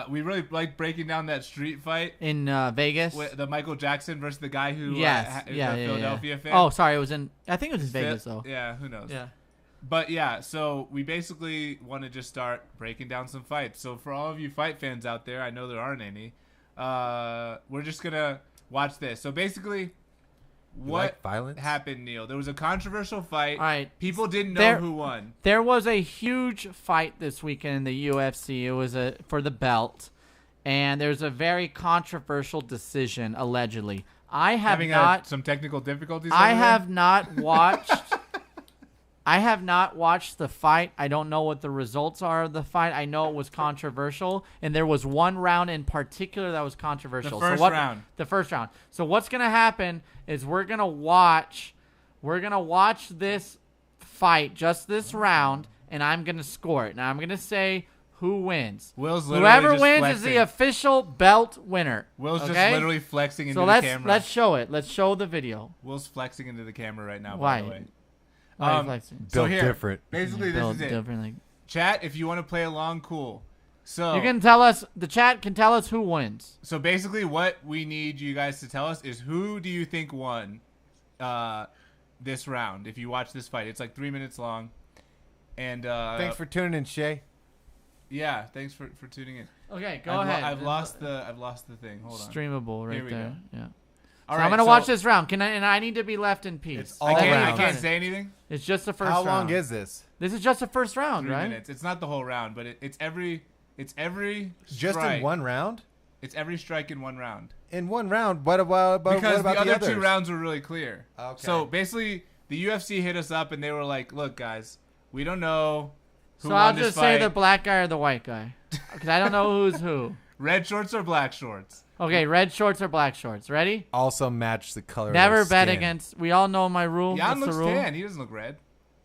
S1: We really liked breaking down that street fight.
S3: In Vegas.
S1: With the Michael Jackson versus the guy who
S3: Yes.
S1: is
S3: Yeah.
S1: the
S3: Yeah.
S1: Philadelphia
S3: Yeah.
S1: fan.
S3: Oh, sorry. It was in. I think it was in Vegas though.
S1: Yeah, who knows?
S3: Yeah.
S1: But yeah, so we basically want to just start breaking down some fights. So for all of you fight fans out there, I know there aren't any. We're just gonna watch this. So basically,
S2: You
S1: what
S2: like violence?
S1: happened, Neil? There was a controversial fight.
S3: All right.
S1: People didn't know
S3: There-
S1: who won.
S3: There was a huge fight this weekend in the UFC. It was for the belt, and there's a very controversial decision allegedly. I have
S1: Having
S3: not.
S1: some technical difficulties.
S3: I
S1: over there?
S3: have not watched. I have not watched the fight. I don't know what the results are of the fight. I know it was controversial, and there was one round in particular that was controversial.
S1: The first round.
S3: The first round. So what's gonna happen is we're gonna watch this fight, just this round, and I'm gonna score it. Now I'm gonna say who wins.
S1: Will's literally
S3: Whoever
S1: just
S3: wins is
S1: flexing.
S3: the official belt winner.
S1: Will's just
S3: okay?
S1: literally flexing into
S3: So
S1: the
S3: let's
S1: camera.
S3: let's show it. Let's show the video.
S1: Will's flexing into the camera right now.
S3: Why?
S1: By the way.
S3: Why are you
S1: Um,
S3: flexing?
S1: So
S2: Built
S1: here,
S2: different.
S1: basically, this
S3: Built
S1: is it.
S3: differently.
S1: Chat, if you want to play along, cool. So
S3: You can tell us. The chat can tell us who wins.
S1: So basically, what we need you guys to tell us is who do you think won this round? If you watch this fight, it's like 3 minutes long. And
S2: Thanks for tuning in, Shay.
S1: yeah, thanks for tuning in.
S3: Okay, go
S1: I've
S3: ahead.
S1: I've lost the thing. Hold on.
S3: Streamable right
S1: Here we
S3: there. Yeah.
S1: All
S3: So
S1: right,
S3: I'm gonna
S1: so
S3: watch this round. Can I? And I need to be left in peace.
S2: It's all
S1: I
S2: rounds.
S1: can't say anything.
S3: It's just the first
S2: How
S3: round.
S2: long is this?
S3: This is just the first round,
S1: 3
S3: right?
S1: minutes. It's not the whole round, but it's every
S2: Just
S1: strike.
S2: in one round?
S1: It's every strike in one round.
S2: In one round? What about
S1: Because
S2: what about
S1: the other two
S2: others?
S1: rounds were really clear.
S2: Okay.
S1: So basically, the UFC hit us up and they were like, "Look, guys, we don't know who
S3: So
S1: won
S3: I'll
S1: this
S3: just say
S1: fight.
S3: the black guy or the white guy, because I don't know who's who.
S1: Red shorts or black shorts."
S3: Okay, red shorts or black shorts. Ready?
S2: Also match the color
S3: Never
S2: of their
S3: bet
S2: skin.
S3: against. We all know my rule.
S1: Jan
S3: What's
S1: looks
S3: the rule?
S1: tan. He doesn't look red.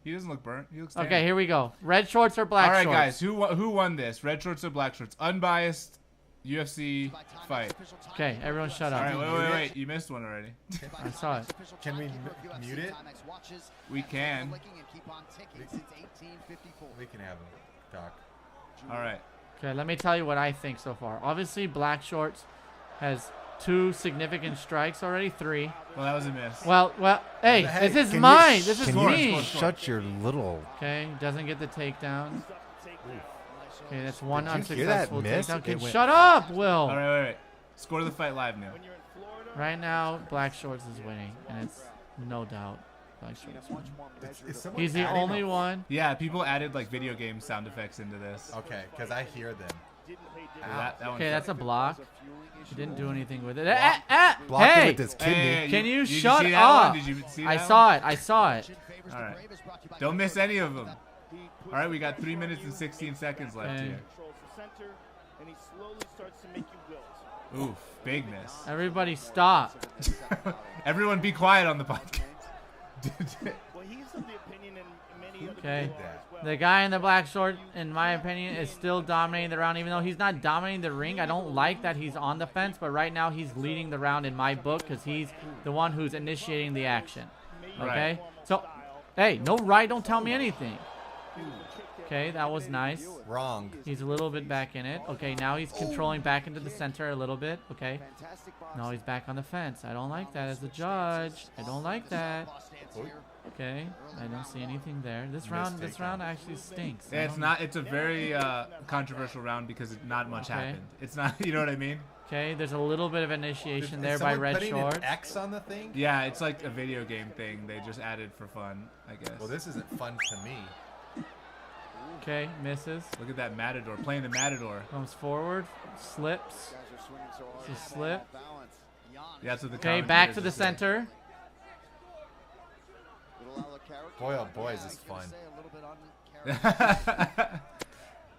S1: He doesn't look burnt. He looks tan.
S3: Okay, here we go. Red shorts or black
S1: All right,
S3: shorts.
S1: guys. Who won this? Red shorts or black shorts? Unbiased UFC fight.
S3: Okay, everyone shut up.
S1: All right, wait. You missed one already.
S3: I saw it.
S2: Can we mute it?
S1: We can.
S2: We can have him talk.
S1: All right.
S3: Okay, let me tell you what I think so far. Obviously, Black Shorts has 2 significant strikes already. 3.
S1: Well, that was a miss.
S3: Well, hey,
S2: Hey,
S3: this is
S2: can you
S3: mine. This is
S2: Can you
S3: me.
S2: shut your little...
S3: Okay, doesn't get the takedown. Okay, that's one
S2: Did you hear that
S3: unsuccessful
S2: miss?
S3: takedown.
S2: It
S3: Okay,
S2: went-
S3: shut up, Will.
S1: All right, wait. Score the fight live now.
S3: Right now, Black Shorts is winning, and it's no doubt Black Shorts winning.
S2: Is someone
S3: He's the
S2: adding
S3: only
S2: a-
S3: one.
S1: Yeah, people added like video game sound effects into this.
S2: Okay, because I hear them.
S1: That one
S3: Okay, that's a
S1: sucked.
S3: block. He didn't do anything with it.
S2: Blocked it
S3: Hey,
S2: with his kidney.
S1: Hey,
S3: can you
S1: did
S3: shut
S1: see that one?
S3: up?
S1: Did you see
S3: I
S1: that
S3: saw it. I saw it.
S1: All right. Don't miss any of them. All right, we got 3 minutes and 16 seconds left
S3: Okay.
S1: here. Oof, big miss.
S3: Everybody stop.
S1: Everyone be quiet on the podcast.
S3: Okay. The guy in the black short, in my opinion, is still dominating the round. Even though he's not dominating the ring, I don't like that he's on the fence. But right now, he's leading the round in my book because he's the one who's initiating the action. Okay?
S1: Right.
S3: So, hey, no right, don't tell me anything. Okay, that was nice.
S2: Wrong.
S3: He's a little bit back in it. Okay, now he's controlling back into the center a little bit. Okay. No, he's back on the fence. I don't like that as a judge. I don't like that. Okay, I don't see anything there. This round actually stinks. I
S1: Yeah, it's
S3: don't-
S1: not. It's a very controversial round because not much
S3: Okay.
S1: happened. It's not. You know what I mean?
S3: Okay, there's a little bit of initiation
S2: Is
S3: there by
S2: someone
S3: Red
S2: putting
S3: Shorts.
S2: an X on the thing?
S1: Yeah, it's like a video game thing. They just added for fun, I guess.
S2: Well, this isn't fun to me.
S3: Okay, misses.
S1: Look at that Matador playing the Matador.
S3: Comes forward, slips. It's a slip.
S1: Yeah, that's what the
S3: Okay, back to the
S1: commentators say.
S3: center.
S2: Boy, oh boy, is this fun.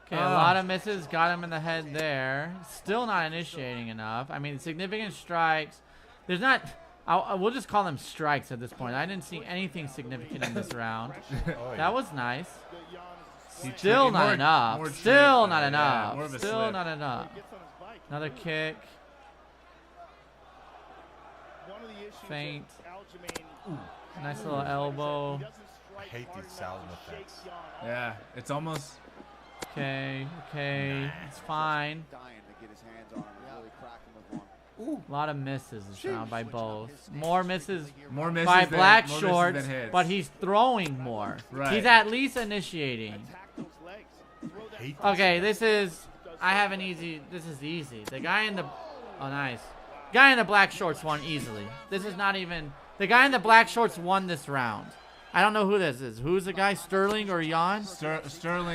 S3: Okay, a lot of misses. Got him in the head there. Still not initiating enough. I mean, significant strikes. There's not. We'll just call them strikes at this point. I didn't see anything significant in this round.
S2: Oh, yeah.
S3: That was nice.
S1: He
S3: Still
S1: tricky-
S3: not
S1: more
S3: enough.
S1: trick,
S3: Still not
S1: yeah,
S3: enough.
S1: more of a
S3: Still
S1: slip.
S3: not enough. Another kick. Feint. Nice little elbow.
S2: I hate these sound effects.
S1: Yeah, it's almost.
S3: Okay, okay. It's fine. A lot of misses this round by both. More misses
S1: More misses
S3: by
S1: than,
S3: Black
S1: more
S3: Shorts,
S1: misses than hits.
S3: but he's throwing more.
S1: Right.
S3: He's at least initiating.
S2: Hate
S3: Okay, this is. I have an easy. This is easy. The guy in the. Oh, nice. Guy in the black shorts won easily. This is not even. The guy in the black shorts won this round. I don't know who this is. Who's the guy? Sterling or Jan?
S1: Sterling.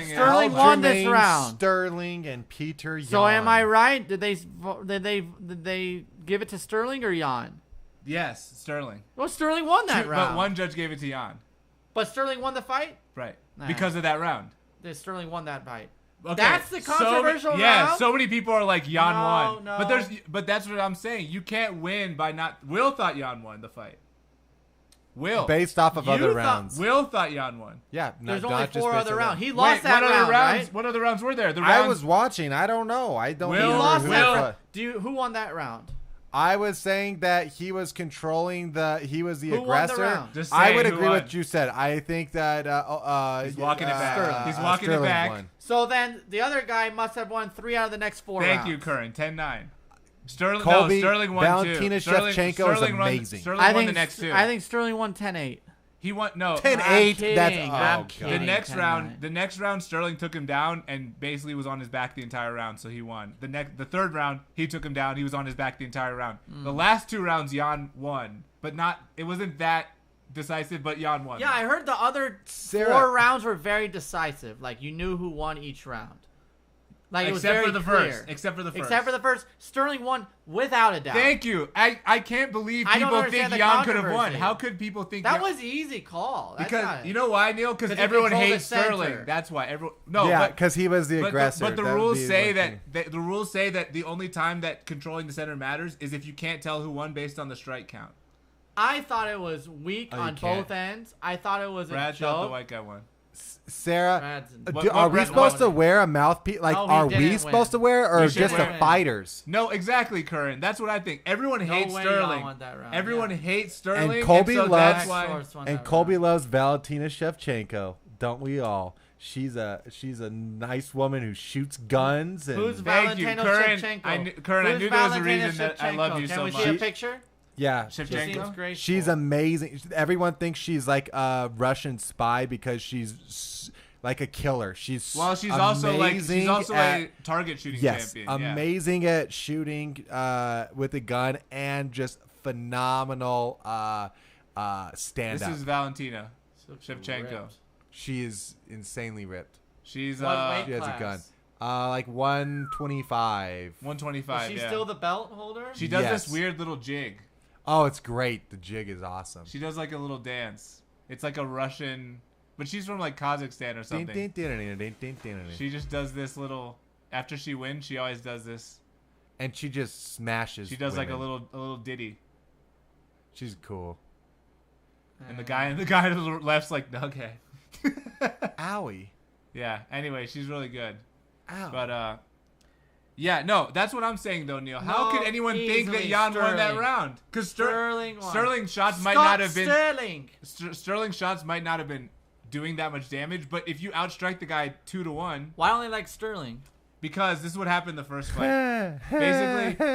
S3: Sterling won this
S2: Jermaine
S3: round.
S2: Sterling and Peter Yan.
S3: So am I right? Did they give it to Sterling or Jan?
S1: Yes, Sterling.
S3: Well, Sterling won that round.
S1: But one judge gave it to Jan.
S3: But Sterling won the fight.
S1: Right.
S3: Nah.
S1: Because of that round.
S3: Sterling won that fight.
S1: Okay.
S3: That's the controversial
S1: Yeah,
S3: round?
S1: so many people are like Jan
S3: No,
S1: won.
S3: no.
S1: But that's what I'm saying. You can't win by not. Will thought Jan won the fight. Will.
S2: Based off of
S3: You
S2: other
S3: thought-
S2: rounds.
S1: Will thought Jan won.
S2: Yeah,
S3: There's
S2: not
S3: only
S2: just
S3: 4
S2: based
S3: other
S2: on
S3: rounds.
S2: that.
S3: He lost that
S1: what other
S3: round,
S1: rounds?
S3: right?
S1: What other rounds were there? The
S2: I
S1: rounds,
S2: was watching. I don't know. I don't
S1: Will-
S3: He
S2: remember
S3: lost
S2: who
S3: that
S2: was
S3: round.
S2: what.
S3: Who won that round?
S2: I was saying that he was controlling the. He was the
S3: Who won the
S2: aggressor.
S3: round?
S1: Just
S2: I
S1: saying
S2: would
S1: who
S2: agree
S1: won.
S2: with what you said. I think that
S1: He's walking it back.
S3: Sterling.
S1: He's walking it
S2: Sterling
S1: back.
S2: won.
S3: So then the other guy must have won 3 out of the next 4
S1: Thank
S3: rounds.
S1: you, Curran. 10-9. Sterling.
S2: Colby,
S1: No, Sterling won
S2: Valentina
S1: 2. Sterling,
S2: Shevchenko is
S1: Sterling won-
S2: amazing.
S1: Sterling
S3: I
S1: won
S3: think
S1: the next 2.
S3: I think Sterling won 10-8.
S1: He won. No.
S2: 10-8.
S3: kidding.
S2: That's
S3: I'm
S2: God.
S3: kidding.
S1: The next
S3: 10-9.
S1: round, Sterling took him down and basically was on his back the entire round, so he won. The third round, he took him down. He was on his back the entire round. The last 2 rounds, Jan won, but not. It wasn't that decisive, but Jan won.
S3: Yeah, I heard the other
S2: Sarah-
S3: 4 rounds were very decisive. Like you knew who won each round. Like it was
S1: except
S3: very
S1: for the
S3: clear.
S1: first. Except for the first.
S3: Except for the first, Sterling won without a doubt.
S1: Thank you. I can't believe
S3: I don't
S1: people think
S3: understand the
S1: Jan could have won.
S3: controversy.
S1: How could people think
S3: That
S1: Jan-
S3: was easy call. That's
S1: Because
S3: not-
S1: you know why, Neil? Because
S3: 'Cause he
S1: everyone
S3: controlled the
S1: hates Sterling.
S3: center.
S1: That's why everyone. No,
S2: Yeah,
S1: but
S2: because he was the aggressor.
S1: But the
S2: That would
S1: rules
S2: be
S1: say
S2: one
S1: that the rules say that the only time that controlling the center matters is if you can't tell who won based on the strike count.
S3: I thought it was weak
S2: Oh, you
S3: on
S2: can't.
S3: both ends. I thought it was
S1: Brad
S3: a
S1: thought the
S3: joke.
S1: white guy won.
S2: Sarah,
S3: What
S2: are we
S1: Brett
S2: supposed to
S3: wanted?
S2: wear a mouthpiece? Like,
S3: No, he
S2: are we
S3: didn't
S2: supposed to
S3: win.
S2: wear, or
S1: You should
S2: just the
S1: wear it.
S2: fighters?
S1: No, exactly, Curran. That's what I think. Everyone
S3: No
S1: hates
S3: way
S1: Sterling.
S3: y'all won that round.
S1: Everyone
S3: Yeah.
S1: hates Sterling.
S2: And Colby
S1: so
S2: loves-
S1: that's why.
S3: Source won
S2: And
S3: that
S2: Colby
S3: round.
S2: loves Valentina Shevchenko, don't we all? She's a nice woman who shoots guns and
S3: Who's
S1: Thank you,
S3: Valentina
S1: Curran.
S3: Shevchenko?
S1: I knew there was a reason that I love you
S3: Can
S1: so
S3: we
S1: much.
S3: see a picture?
S2: yeah,
S3: She seems
S1: Shevchenko?
S3: graceful.
S2: she's amazing. Everyone thinks she's like a Russian spy because she's like a killer. She's
S1: Well, she's also like
S2: amazing
S1: she's also
S2: at-
S1: a target shooting
S2: yes,
S1: champion. Yeah.
S2: amazing at shooting with a gun and just phenomenal stand
S1: This
S2: up.
S1: is Valentina
S3: Looks
S1: Shevchenko.
S3: ripped.
S2: She is insanely ripped.
S1: She's
S3: What weight
S2: She has a gun.
S3: class?
S2: Like 125.
S1: 125.
S3: Is she
S1: yeah.
S3: still the belt holder?
S1: She does
S2: Yes.
S1: this weird little jig.
S2: Oh, it's great. The jig is awesome.
S1: She does like a little dance. It's like a Russian, but she's from like Kazakhstan or something. She just does this little. After she wins, she always does this.
S2: And she just smashes.
S1: She does like a
S2: women.
S1: little ditty,
S2: She's cool.
S1: and the guy to the left's like, okay.
S2: Owie.
S1: Yeah. Anyway, she's really good.
S2: Ow.
S1: But yeah, no, that's what I'm saying though, Neil. How
S3: No,
S1: could anyone think that
S3: easily
S1: Jan won that
S3: Sterling.
S1: round? Because
S3: Sterling won.
S1: Sterling shots might
S3: Scott
S1: not have been
S3: Sterling.
S1: Sterling shots might not have been doing that much damage, but if you outstrike the guy 2-1,
S3: Why only like Sterling?
S1: because this is what happened the first fight. Basically,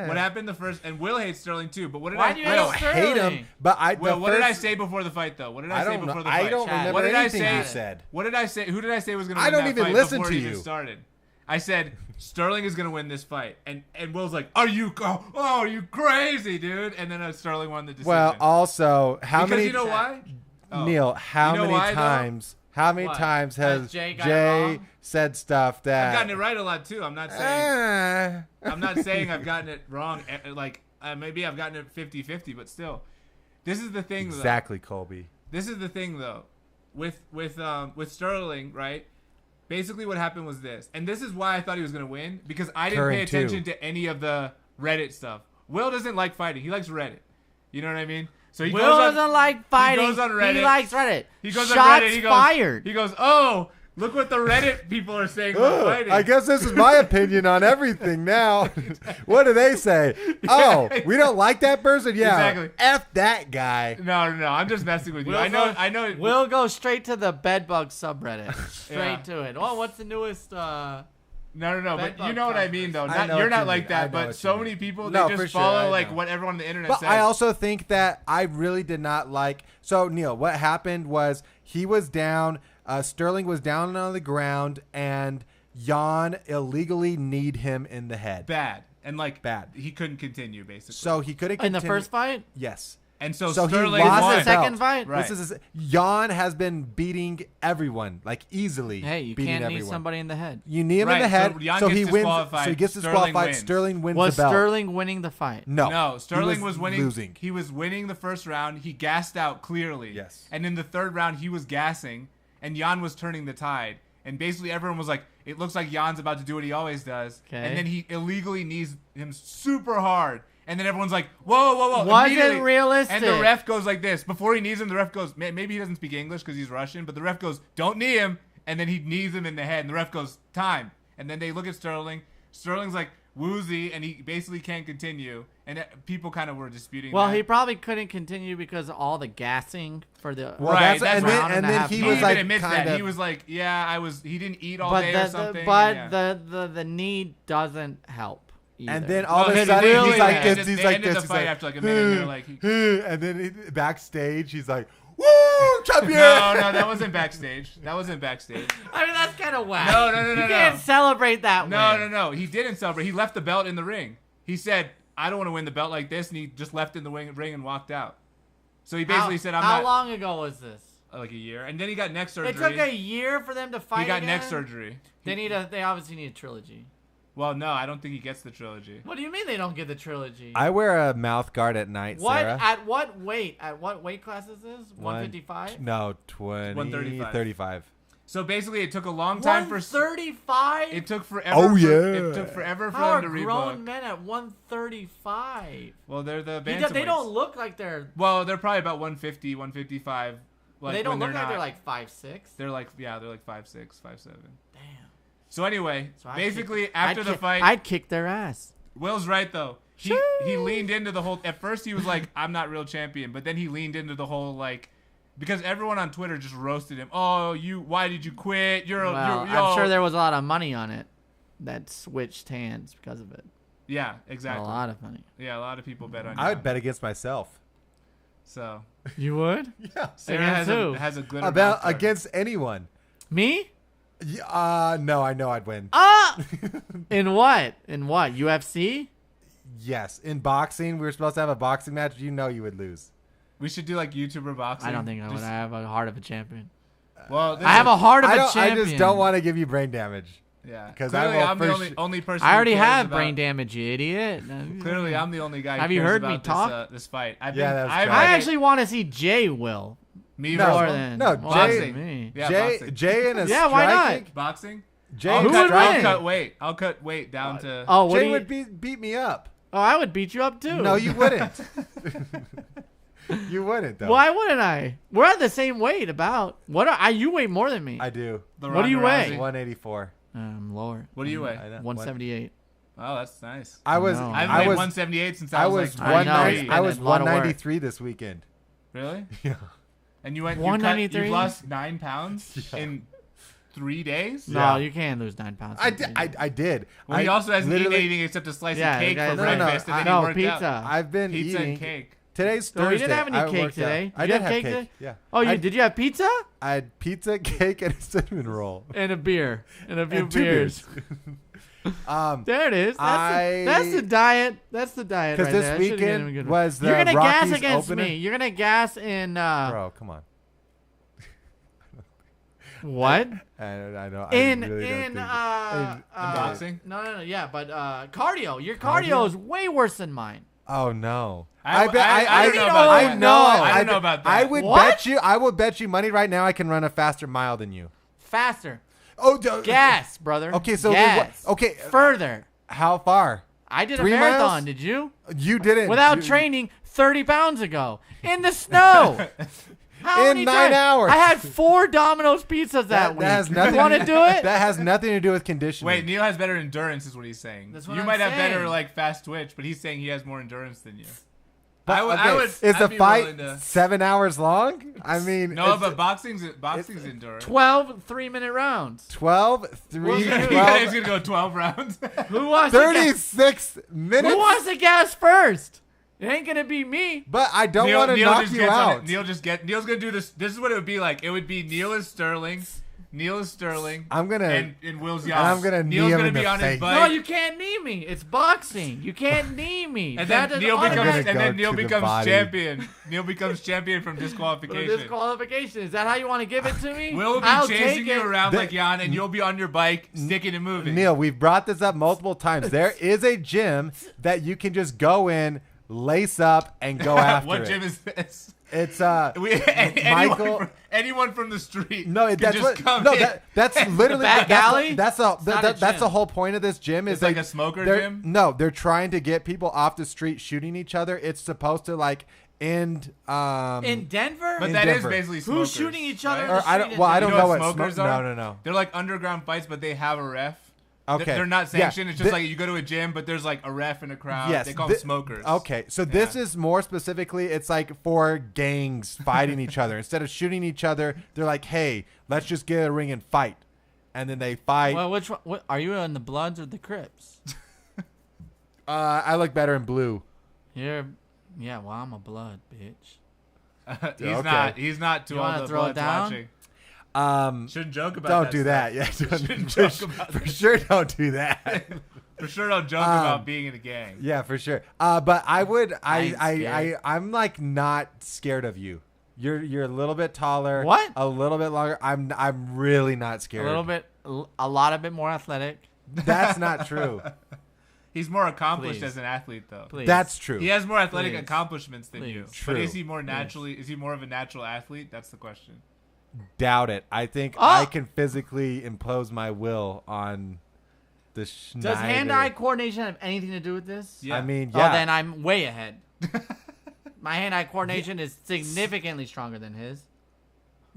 S1: what happened the first, and Will hates Sterling too. But what did
S3: Why
S1: I?
S3: do you
S2: I
S3: hate
S2: don't hate
S3: Sterling?
S2: him, but
S1: Will, what did I say before the fight though? What did I,
S2: I
S1: say
S2: don't know.
S1: before the fight?
S2: I don't
S3: Chad.
S2: remember
S1: What did I
S2: anything
S1: say?
S2: you said.
S1: What did I say? Who did I say was going to
S2: I
S1: win
S2: don't
S1: that
S2: even
S1: fight
S2: listen
S1: before
S2: to
S1: it even
S2: you.
S1: started? I said Sterling is going to win this fight, and Will's like, "Are you are you crazy, dude?" And then Sterling won the decision.
S2: Well, also, how
S1: because
S2: many?
S1: you know why? Oh.
S2: Neil, how
S1: You know
S2: many
S1: why, though?
S2: times? How many
S3: What?
S2: times
S3: Has
S2: has
S3: Jay got it
S2: Jay
S3: wrong?
S2: said stuff that?
S1: I've gotten it right a lot too. I'm not saying I'm not saying I've gotten it wrong. Like maybe I've gotten it 50-50, but still, this is the thing.
S2: Exactly, Colby.
S1: This is the thing though, with Sterling, right? Basically, what happened was this, and this is why I thought he was gonna win, because I didn't
S2: Curran
S1: pay attention
S2: too.
S1: to any of the Reddit stuff. Will doesn't like fighting; he likes Reddit. You know what I mean? So he
S3: Will
S1: goes on,
S3: doesn't like fighting.
S1: goes on Reddit.
S3: He likes Reddit.
S1: He goes
S3: Shots
S1: on Reddit. He goes,
S3: fired.
S1: He goes, "Oh, look what the Reddit people are saying about fighting."
S2: I guess this is my opinion on everything now. What do they say? Oh, we don't like that person? Yeah.
S1: Exactly.
S2: F that guy.
S1: No. I'm just messing with you.
S3: Will
S1: I know.
S3: We'll go straight to the bedbug subreddit. Straight
S1: Yeah.
S3: to it. Oh, what's the newest?
S1: No, but
S3: Bedbug
S1: you know what I mean, though.
S2: I know
S1: You're
S2: what
S1: not
S2: you
S1: like
S2: mean. I
S1: that,
S2: know
S1: but
S2: what
S1: so
S2: you
S1: many
S2: mean.
S1: people
S2: No,
S1: they
S2: for
S1: just
S2: sure,
S1: follow
S2: I
S1: like
S2: know.
S1: what everyone on the internet
S2: But
S1: says.
S2: I also think that I really did not like. So Neil, what happened was he was down. Sterling was down on the ground, and Jan illegally kneed him in the head.
S1: bad and like
S2: Bad.
S1: He couldn't continue basically.
S2: So he couldn't
S3: In the
S2: continue.
S3: first fight?
S2: Yes.
S1: and so
S2: so he
S1: Sterling
S2: lost
S3: This
S1: won.
S3: is
S2: the
S3: the second
S2: belt.
S3: fight?
S1: Right.
S2: This is Jan has been beating everyone like easily.
S3: Hey, you
S2: beating
S3: can't knee
S2: everyone.
S3: somebody in the head.
S2: You knee him in
S1: Right,
S2: the head,
S1: so Jan
S2: so
S1: gets
S2: he wins.
S1: disqualified,
S2: So he gets
S1: Sterling
S2: disqualified.
S1: wins.
S2: Sterling wins
S3: Was
S2: the belt.
S3: Sterling winning the fight?
S1: No, Sterling
S2: he
S1: was winning.
S2: Losing.
S1: He was winning the first round. He gassed out clearly.
S2: Yes.
S1: And in the third round, he was gassing, and Jan was turning the tide. And basically, everyone was like, "It looks like Jan's about to do what he always does."
S3: Okay.
S1: And then he illegally knees him super hard. And then everyone's like, "Whoa, whoa, whoa!"
S3: Wasn't
S1: Immediately-
S3: realistic.
S1: And the ref goes like this before he knees him. The ref goes, maybe he doesn't speak English because he's Russian, but the ref goes, "Don't knee him." And then he knees him in the head, and the ref goes, "Time." And then they look at Sterling. Sterling's like woozy, and he basically can't continue. And people kind of were disputing.
S3: Well,
S1: that.
S3: he probably couldn't continue because of all the gassing for the
S2: Well,
S1: Right,
S2: that's,
S1: that's
S2: and
S1: right.
S2: then,
S3: round
S2: and
S3: and a
S2: then
S3: half
S2: he
S1: He
S3: time.
S2: was
S1: even
S2: like
S1: admits
S2: kind
S1: that.
S2: of.
S1: He was like, "Yeah, he didn't eat all
S3: but
S1: day or something."
S3: but
S1: yeah.
S3: the knee doesn't help. Either.
S2: And then all
S1: Well,
S2: of
S1: they
S2: a sudden
S1: really
S2: he's like
S1: ended-
S2: this. He's
S1: they
S2: like
S1: ended
S2: this.
S1: the
S2: He's
S1: fight
S2: like,
S1: after like a minute. They're like,
S2: and then backstage he's like, "Woo, champion!"
S1: no, that wasn't backstage. That wasn't backstage.
S3: I mean, that's kind of whack.
S1: No,
S3: You
S1: no.
S3: can't celebrate that
S1: No,
S3: win.
S1: He didn't celebrate. He left the belt in the ring. He said, "I don't want to win the belt like this," and he just left in the ring and walked out. So he basically said, "I'm
S3: How
S1: not."
S3: long ago was this?
S1: Like a year, and then he got neck surgery.
S3: It took a year for them to fight.
S1: He got
S3: again?
S1: neck surgery.
S3: They obviously need a trilogy.
S1: Well, no, I don't think he gets the trilogy.
S3: What do you mean they don't get the trilogy?
S2: I wear a mouth guard at night,
S3: what
S2: Sarah.
S3: at what weight? At what weight class is this? 155.
S2: No, 20,
S1: 135.
S2: 35.
S1: So basically, it took a long time for.
S3: 135.
S1: It took forever.
S2: Oh,
S1: for,
S2: yeah.
S1: It took forever for
S3: How are
S1: them to
S3: grown
S1: rebook.
S3: men at 135?
S1: Well, they're the
S3: They
S1: bantamweights.
S3: don't look like they're.
S1: Well, they're probably about 150, 155.
S3: But they don't look like they're like 5'6".
S1: They're like 5'6", 5'7".
S3: Damn.
S1: So anyway,
S3: So
S1: basically after the fight,
S3: I'd kick their ass.
S1: Will's right though. He leaned into the whole. At first he was like, "I'm not real champion," but then he leaned into the whole like, because everyone on Twitter just roasted him. Oh, why did you quit?
S3: I'm sure there was a lot of money on it that switched hands because of it.
S1: Yeah, exactly.
S3: A lot of money.
S1: Yeah, a lot of people bet on.
S2: I would bet against myself.
S1: So
S3: You would?
S2: Yeah.
S1: Sarah has a glitter
S2: About
S1: mouth guard.
S2: against anyone.
S3: Me?
S2: No, I know I'd win.
S3: In what? UFC?
S2: Yes, in boxing, we were supposed to have a boxing match. You know you would lose.
S1: We should do like YouTuber boxing.
S3: I don't think I would. I have a heart of a champion.
S1: Well,
S3: I have a heart of a
S2: I
S3: champion.
S2: just don't want to give you brain damage.
S1: Yeah,
S2: 'Cause
S1: clearly
S2: I will
S1: I'm the
S2: first-
S1: only person.
S3: I already
S1: who cares
S3: have
S1: about-
S3: brain damage, you idiot.
S1: Clearly, I'm the only guy. Who
S3: Have you
S1: cares
S3: heard me
S1: about
S3: talk?
S1: This fight.
S2: Yeah, that's
S1: I've
S2: true.
S3: I
S1: read it.
S3: actually want to see Jay Will
S1: Me
S2: No,
S3: more
S1: versus-
S3: than
S2: no,
S3: more
S2: Jay-
S3: than me.
S1: Yeah,
S2: Jay,
S1: boxing.
S2: Jay in a
S3: Yeah, why not?
S2: striking.
S1: Boxing.
S2: Jay
S1: I'll
S2: in
S3: Who
S1: cut,
S3: would
S1: I'll
S3: win?
S1: cut weight. I'll cut weight down to.
S3: Oh, what
S2: Jay
S3: do you?
S2: would beat me up.
S3: Oh, I would beat you up too.
S2: No, you wouldn't. You wouldn't though.
S3: Why wouldn't I? We're at the same weight. About what? You weigh more than me.
S2: I do.
S3: What do you weigh?
S2: 184.
S3: Lower.
S1: What do you weigh?
S2: I know.
S3: 178.
S1: Oh, that's nice.
S2: I was.
S3: No.
S1: I've
S2: I
S1: weighed
S2: was.
S1: 178 since
S2: I
S1: I
S2: was.
S1: like
S3: I know,
S1: 190.
S3: it's
S2: I was
S3: been a lot of work.
S2: 193 this weekend.
S1: Really?
S2: Yeah.
S1: And you went.
S3: 193?
S1: You lost 9 pounds in 3 days.
S3: No,
S2: Yeah.
S3: you can't lose 9 pounds.
S2: I did. I did.
S1: Well, he
S2: I
S1: also hasn't eaten
S2: literally-
S1: anything except a slice
S3: Yeah,
S1: of cake
S3: the guy-
S1: for
S3: No, no,
S1: breakfast, and then
S3: no,
S1: he worked
S3: pizza.
S1: out.
S2: I've been
S1: Pizza
S2: eating.
S1: and cake.
S2: Today's
S3: No, you
S2: Thursday.
S3: didn't have any
S2: I
S3: cake
S2: worked out.
S3: today.
S2: I
S3: Did you
S2: did
S3: have
S2: have
S3: cake
S2: cake.
S3: today?
S2: Yeah.
S3: Oh, did you have pizza
S2: I had pizza, cake, and a cinnamon roll.
S3: and a beer and a few
S2: And 2
S3: beers? There it is. That's the diet. That's the diet.
S2: Because
S3: right
S2: this
S3: there. That should've
S2: weekend
S3: been a good
S2: was the
S3: You're gonna
S2: Rockies
S3: gas against
S2: opener.
S3: me. You're gonna gas in
S2: Bro, come on.
S3: what?
S2: I know.
S3: In
S2: I really don't think
S3: in
S1: boxing?
S3: No, yeah, but cardio. Your cardio is way worse than mine.
S2: Oh no!
S1: I don't know about
S3: I
S1: that.
S3: know.
S1: I don't know about that.
S2: I would
S3: What?
S2: bet you. I will bet you money right now. I can run a faster mile than you.
S3: Faster.
S2: Oh,
S3: Gas, brother.
S2: Okay, so then
S3: gas.
S2: okay,
S3: Further.
S2: how far?
S3: I did
S2: 3
S3: a marathon.
S2: miles?
S3: Did you?
S2: You didn't
S3: Without
S2: you-
S3: training 30 pounds ago in the snow. How
S2: In
S3: many
S2: 9
S3: times?
S2: hours.
S3: I had 4 Domino's pizzas that week.
S2: That has nothing.
S3: You want to do it?
S2: That has nothing to do with conditioning.
S1: Wait, Neil has better endurance, is what he's saying.
S3: That's what
S1: you
S3: I'm
S1: might have
S3: saying.
S1: better like fast twitch, but he's saying he has more endurance than you.
S2: But,
S1: I would.
S2: okay,
S1: I would.
S2: is
S1: I'd
S2: the
S1: be
S2: fight
S1: willing to-
S2: 7 hours long? I mean,
S1: No,
S2: it's
S1: but boxing's endurance.
S3: 12 3-minute rounds.
S2: 12,
S1: Well,
S2: 3,
S1: he's
S2: 12,
S1: gonna go 12 rounds.
S3: Who wants to gas?
S2: 36 minutes.
S3: Who wants to gas first? It ain't gonna be me.
S2: But I don't want to knock
S1: just
S2: you
S1: gets on
S2: out.
S1: it. Neil's gonna do this. This is what it would be like. It would be Neil is Sterling.
S2: I'm gonna
S1: and Will's Jan.
S2: and I'm gonna knee
S1: Neil's
S2: him
S1: gonna
S2: in
S1: be
S2: the
S1: on his
S2: face.
S1: bike.
S3: No, you can't knee me. It's boxing. You can't knee me.
S1: And
S3: That
S1: then
S3: is
S1: Neil becomes
S3: automatic
S2: gonna go
S1: Neil
S2: to the
S1: becomes
S2: body.
S1: champion. Neil becomes champion from
S3: for
S1: disqualification.
S3: disqualification. Is that how you want to give it to me?
S1: Will will be
S3: I'll
S1: chasing
S3: take
S1: you
S3: it.
S1: around
S2: The-
S1: like Jan, and you'll be on your bike, sticking and moving.
S2: Neil, we've brought this up multiple times. There is a gym that you can just go in, lace up, and go after
S1: what
S2: it.
S1: gym is this?
S2: It's
S1: Anyone, anyone from the street.
S2: No,
S1: can
S2: that's
S1: just
S2: what.
S1: come
S2: No,
S1: in.
S2: that's literally
S3: back
S2: that's
S3: alley?
S2: That's
S3: not a
S2: that's the
S3: gym.
S2: whole point of this gym. Is
S1: It's like
S2: they-
S1: a smoker
S2: they're-
S1: gym?
S2: No, they're trying to get people off the street shooting each other. It's supposed to like end.
S3: In Denver?
S1: But
S2: in
S1: that is
S2: Denver.
S1: basically smokers.
S3: Who's shooting each other?
S1: right?
S2: or I don't. Well, I don't
S1: You
S2: know
S1: what
S2: what
S1: smokers
S2: smoke.
S1: are?
S2: No.
S1: They're like underground fights, but they have a ref.
S2: Okay,
S1: They're not
S2: Yeah.
S1: sanctioned. It's just
S2: Thi-
S1: like you go to a gym, but there's like a ref in a crowd.
S2: Yes,
S1: They call
S2: thi-
S1: them smokers.
S2: Okay, so this
S1: Yeah.
S2: is more specifically, it's like for gangs fighting each other. Instead of shooting each other, they're like, hey, let's just get a ring and fight. And then they fight.
S3: Well, which one? What, are you in the Bloods or the Crips?
S2: I look better in blue.
S3: Yeah, well, I'm a Blood, bitch.
S1: he's
S2: Okay.
S1: not. He's not to
S3: You
S1: all
S3: wanna
S1: the
S3: throw it
S1: bloods
S3: down?
S1: watching. Shouldn't joke about
S2: Don't
S1: that.
S2: do
S1: stuff.
S2: that. Yeah,
S1: Shouldn't
S2: for,
S1: joke about
S2: for
S1: that.
S2: sure, don't do that.
S1: For sure, don't joke about being in a gang.
S2: Yeah, for sure. But I would.
S3: ain't scared.
S2: I'm like not scared of you. You're a little bit taller.
S3: What?
S2: A little bit longer. I'm really not scared.
S3: A lot bit more athletic.
S2: That's not true.
S1: He's more accomplished
S3: Please.
S1: as an athlete, though.
S3: Please.
S2: That's true.
S1: He has more athletic
S3: Please.
S1: accomplishments than you.
S3: Please.
S2: True.
S1: But is he more naturally? Is he more of a natural athlete? That's the question.
S2: Doubt it. I think
S3: Oh!
S2: I can physically impose my will on the Schneider.
S3: Does hand-eye coordination have anything to do with this?
S1: Yeah.
S2: I mean, yeah.
S3: Oh, then I'm way ahead. My hand-eye coordination is significantly stronger than his.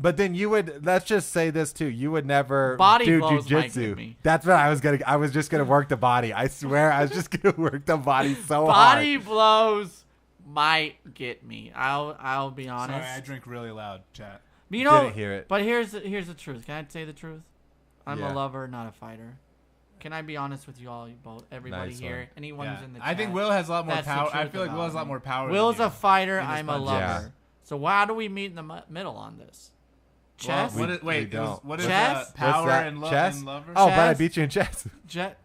S2: But then you would. Let's just say this too. You would never
S3: Body
S2: do
S3: blows might get
S2: jujitsu.
S3: me.
S2: That's what I was gonna. I was just gonna work the body. I swear, I was just gonna work the body so
S3: Body
S2: hard.
S3: blows might get me. I'll be honest.
S1: Sorry, I drink really loud, chat.
S3: But you know,
S2: Didn't hear it.
S3: But here's the truth. Can I say the truth? I'm
S2: Yeah.
S3: a lover, not a fighter. Can I be honest with you all, both, everybody
S2: Nice
S3: here,
S2: one.
S3: anyone
S1: Yeah.
S3: who's in the chat?
S1: I think Will has a lot more
S3: That's the
S1: power. I
S3: truth
S1: feel like Will
S3: about
S1: has a lot
S3: me.
S1: more power.
S3: Will's
S1: than
S3: a
S1: you.
S3: fighter.
S1: In this
S3: I'm a
S1: bunch.
S3: lover.
S2: Yeah.
S3: So how do we meet in the middle on this? Chess.
S1: Well,
S2: We
S1: wait,
S2: don't.
S1: what is
S3: Chess?
S1: power
S2: What's that?
S1: and,
S2: Chess?
S1: and lover?
S2: Oh, but I
S3: Chess?
S2: beat you in chess.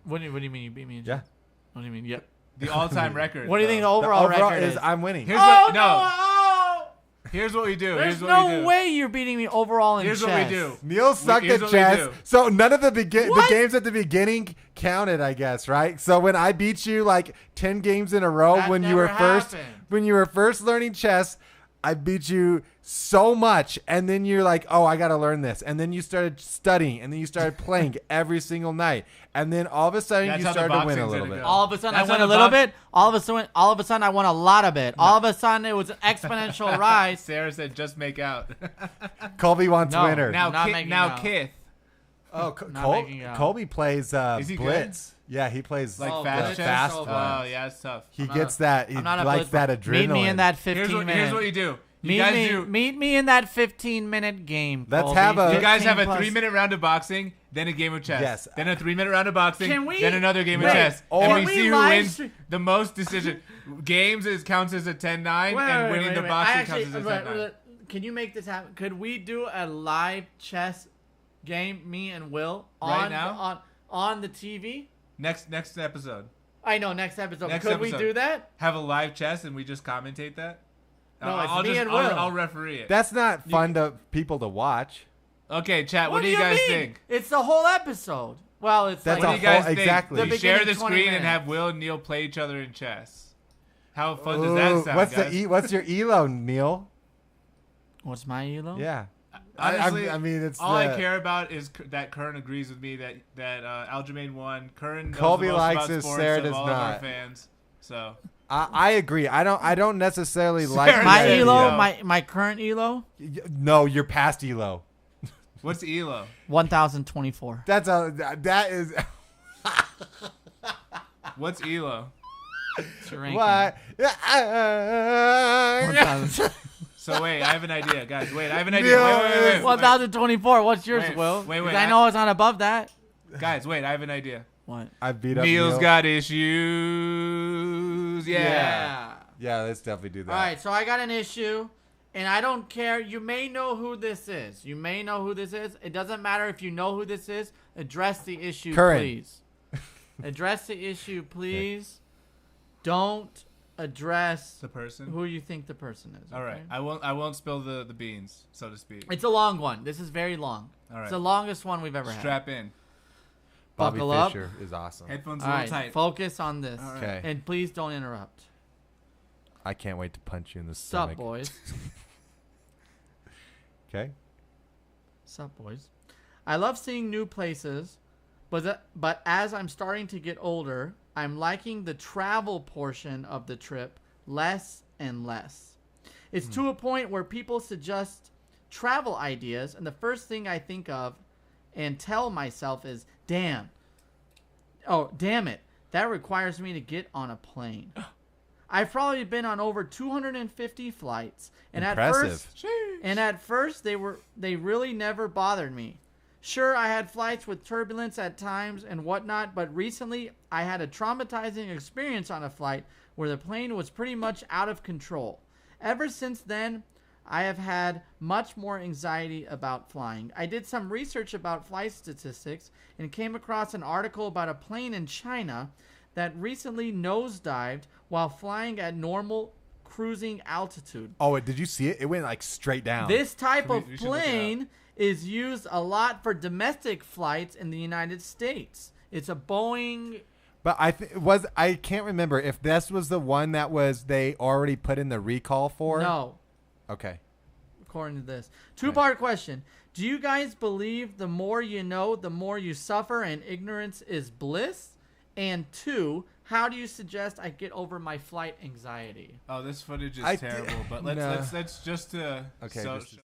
S3: What do you mean you beat me in
S2: Yeah.
S3: chess? What do you mean? Yep.
S1: The all-time record.
S3: What do you think the
S1: though.
S3: overall, record
S2: is
S3: is?
S2: I'm winning.
S1: Here's
S3: Oh
S1: what,
S3: no!
S1: no.
S3: Oh!
S1: Here's what we do.
S3: There's
S1: Here's what we
S3: no
S1: do.
S3: way you're beating me overall in
S1: Here's
S3: chess.
S1: what we do.
S2: Neil sucked
S1: here's
S2: at
S1: what we
S2: chess,
S1: do.
S2: so none of the
S3: What?
S2: games at the beginning counted, I guess, right? So when I beat you like 10 games in a row
S3: That
S2: when you
S3: never
S2: were first
S3: happened.
S2: when you were first learning chess, I beat you so much, and then you're like, "Oh, I got to learn this." And then you started studying, and then you started playing every single night. And then all of a sudden
S1: That's
S2: you
S1: how the
S2: started to win a
S1: boxing's
S2: little
S1: gonna
S2: bit.
S1: go.
S3: All of a sudden
S1: That's
S3: I won
S1: how
S3: a
S1: the
S3: little
S1: box-
S3: bit. All of a sudden I won a lot of it. All of a sudden it was an exponential rise.
S1: Sarah said, "Just make out."
S2: Colby wants
S3: No.
S2: winner.
S1: now,
S3: I'm not
S1: Ki-
S3: making
S1: now,
S3: out.
S1: Kith,
S2: Oh,
S3: Not making out.
S2: Colby plays
S1: Is he
S2: Blitz. Yeah, he plays
S1: like
S3: Oh,
S1: fast
S3: Blitz is
S1: chess.
S3: so
S1: Oh,
S3: fun.
S1: yeah, it's tough.
S2: He
S3: I'm
S2: gets
S3: not
S2: that. He
S3: I'm not a
S2: likes
S3: blitz-
S2: that adrenaline.
S3: Meet me in that 15
S1: Here's
S3: minute.
S1: what you do. You guys do.
S3: Meet me in that 15-minute game.
S2: Let's
S3: Colby.
S2: have a-
S1: You guys have a
S3: 15 plus-
S1: 3-minute round of boxing, then a game of chess.
S2: Yes.
S1: Then a 3-minute round of boxing,
S3: Can we-
S1: then another game
S3: wait,
S1: of chess.
S2: or-
S1: And
S2: Can
S1: we
S3: we
S1: see who
S3: live
S1: wins
S3: stream-
S1: the most decision. Games counts as a 10-9, and winning the boxing counts as a 10-9.
S3: Can you make this happen? Could we do a live chess game, me and Will,
S1: Right
S3: on
S1: now?
S3: on the TV?
S1: Next episode.
S3: I know, next episode.
S1: Next
S3: Could we
S1: episode.
S3: do that?
S1: Have a live chess and we just commentate that?
S3: No, it's
S1: I'll
S3: me
S1: just,
S3: and
S1: I'll,
S3: Will.
S1: I'll referee it.
S2: That's not fun to people to watch.
S1: Okay, chat, what do
S3: do
S1: you guys
S3: mean?
S1: think?
S3: It's the whole episode. Well, it's
S2: That's
S1: What do
S3: like
S1: you guys
S2: whole-
S1: think?
S2: exactly.
S1: We
S3: The
S1: share the
S3: beginning 20
S1: screen and
S3: minutes.
S1: have Will and Neil play each other in chess. How fun does
S2: Ooh,
S1: that sound,
S2: what's
S1: guys?
S2: what's your elo, Neil?
S3: What's my elo?
S2: Yeah.
S1: Honestly,
S2: I mean, it's
S1: all I
S2: the-
S1: care about is that Kern agrees with me that Aljamain won. Kern knows
S2: Colby
S1: the most
S2: likes
S1: about
S2: it,
S1: sports
S2: Sarah
S1: of
S2: does
S1: all of our
S2: not.
S1: fans. So
S2: I agree. I don't necessarily
S1: Sarah
S2: like
S3: My
S1: Yeah.
S3: elo,
S1: Yeah.
S3: my current elo,
S2: No, you're past elo.
S1: what's Elo?
S3: 1024.
S2: That's that is
S1: What's Elo?
S3: It's your ranking.
S2: what.
S3: 1000
S1: So wait, I have an idea, guys. Wait, I have an idea.
S2: Neil
S1: Wait.
S3: 1024. What's yours,
S1: Wait,
S3: Will?
S1: wait,
S3: 'Cause
S1: wait,
S3: I know it's not above that.
S1: Guys, wait, I have an idea.
S3: What?
S2: I beat up
S1: Neil's
S2: Neil.
S1: got issues. Yeah.
S2: Yeah, let's definitely do that.
S3: All right, so I got an issue, and I don't care. You may know who this is. You may know who this is. It doesn't matter if you know who this is. Address the issue,
S2: Curran.
S3: please. Address the issue, please. Don't address
S1: The person.
S3: who you think the person is.
S1: All right,
S3: okay?
S1: I won't spill the beans, so to speak.
S3: It's a long one. This is very long.
S1: All right.
S3: It's the longest one we've ever had.
S1: Strap in.
S2: Bobby
S3: Buckle up.
S2: Fischer is awesome.
S1: Headphones a
S3: All
S1: little
S3: right,
S1: tight.
S3: focus on this.
S1: All right.
S2: Okay.
S3: And please don't interrupt.
S2: I can't wait to punch you in the
S3: Sup,
S2: stomach.
S3: boys?
S2: Okay.
S3: Sup, boys? I love seeing new places, but as I'm starting to get older, I'm liking the travel portion of the trip less and less. It's to a point where people suggest travel ideas, and the first thing I think of and tell myself is, damn it, that requires me to get on a plane. I've probably been on over 250 flights, and
S2: Impressive.
S3: at first they really never bothered me. Sure, I had flights with turbulence at times and whatnot, but recently I had a traumatizing experience on a flight where the plane was pretty much out of control. Ever since then, I have had much more anxiety about flying. I did some research about flight statistics and came across an article about a plane in China that recently nosedived while flying at normal cruising altitude.
S2: Oh, did you see it? It went like straight down.
S3: This type of
S1: we should look it up.
S3: plane is used a lot for domestic flights in the United States. It's a Boeing.
S2: But I can't remember if this was the one that was they already put in the recall for.
S3: No,
S2: Okay.
S3: according to this. Two-part question. Do you guys believe the more you know, the more you suffer and ignorance is bliss? And two, how do you suggest I get over my flight anxiety?
S1: Oh, this footage is
S2: I-
S1: terrible. But
S2: no.
S1: let's just
S2: Okay,
S1: so,
S2: just-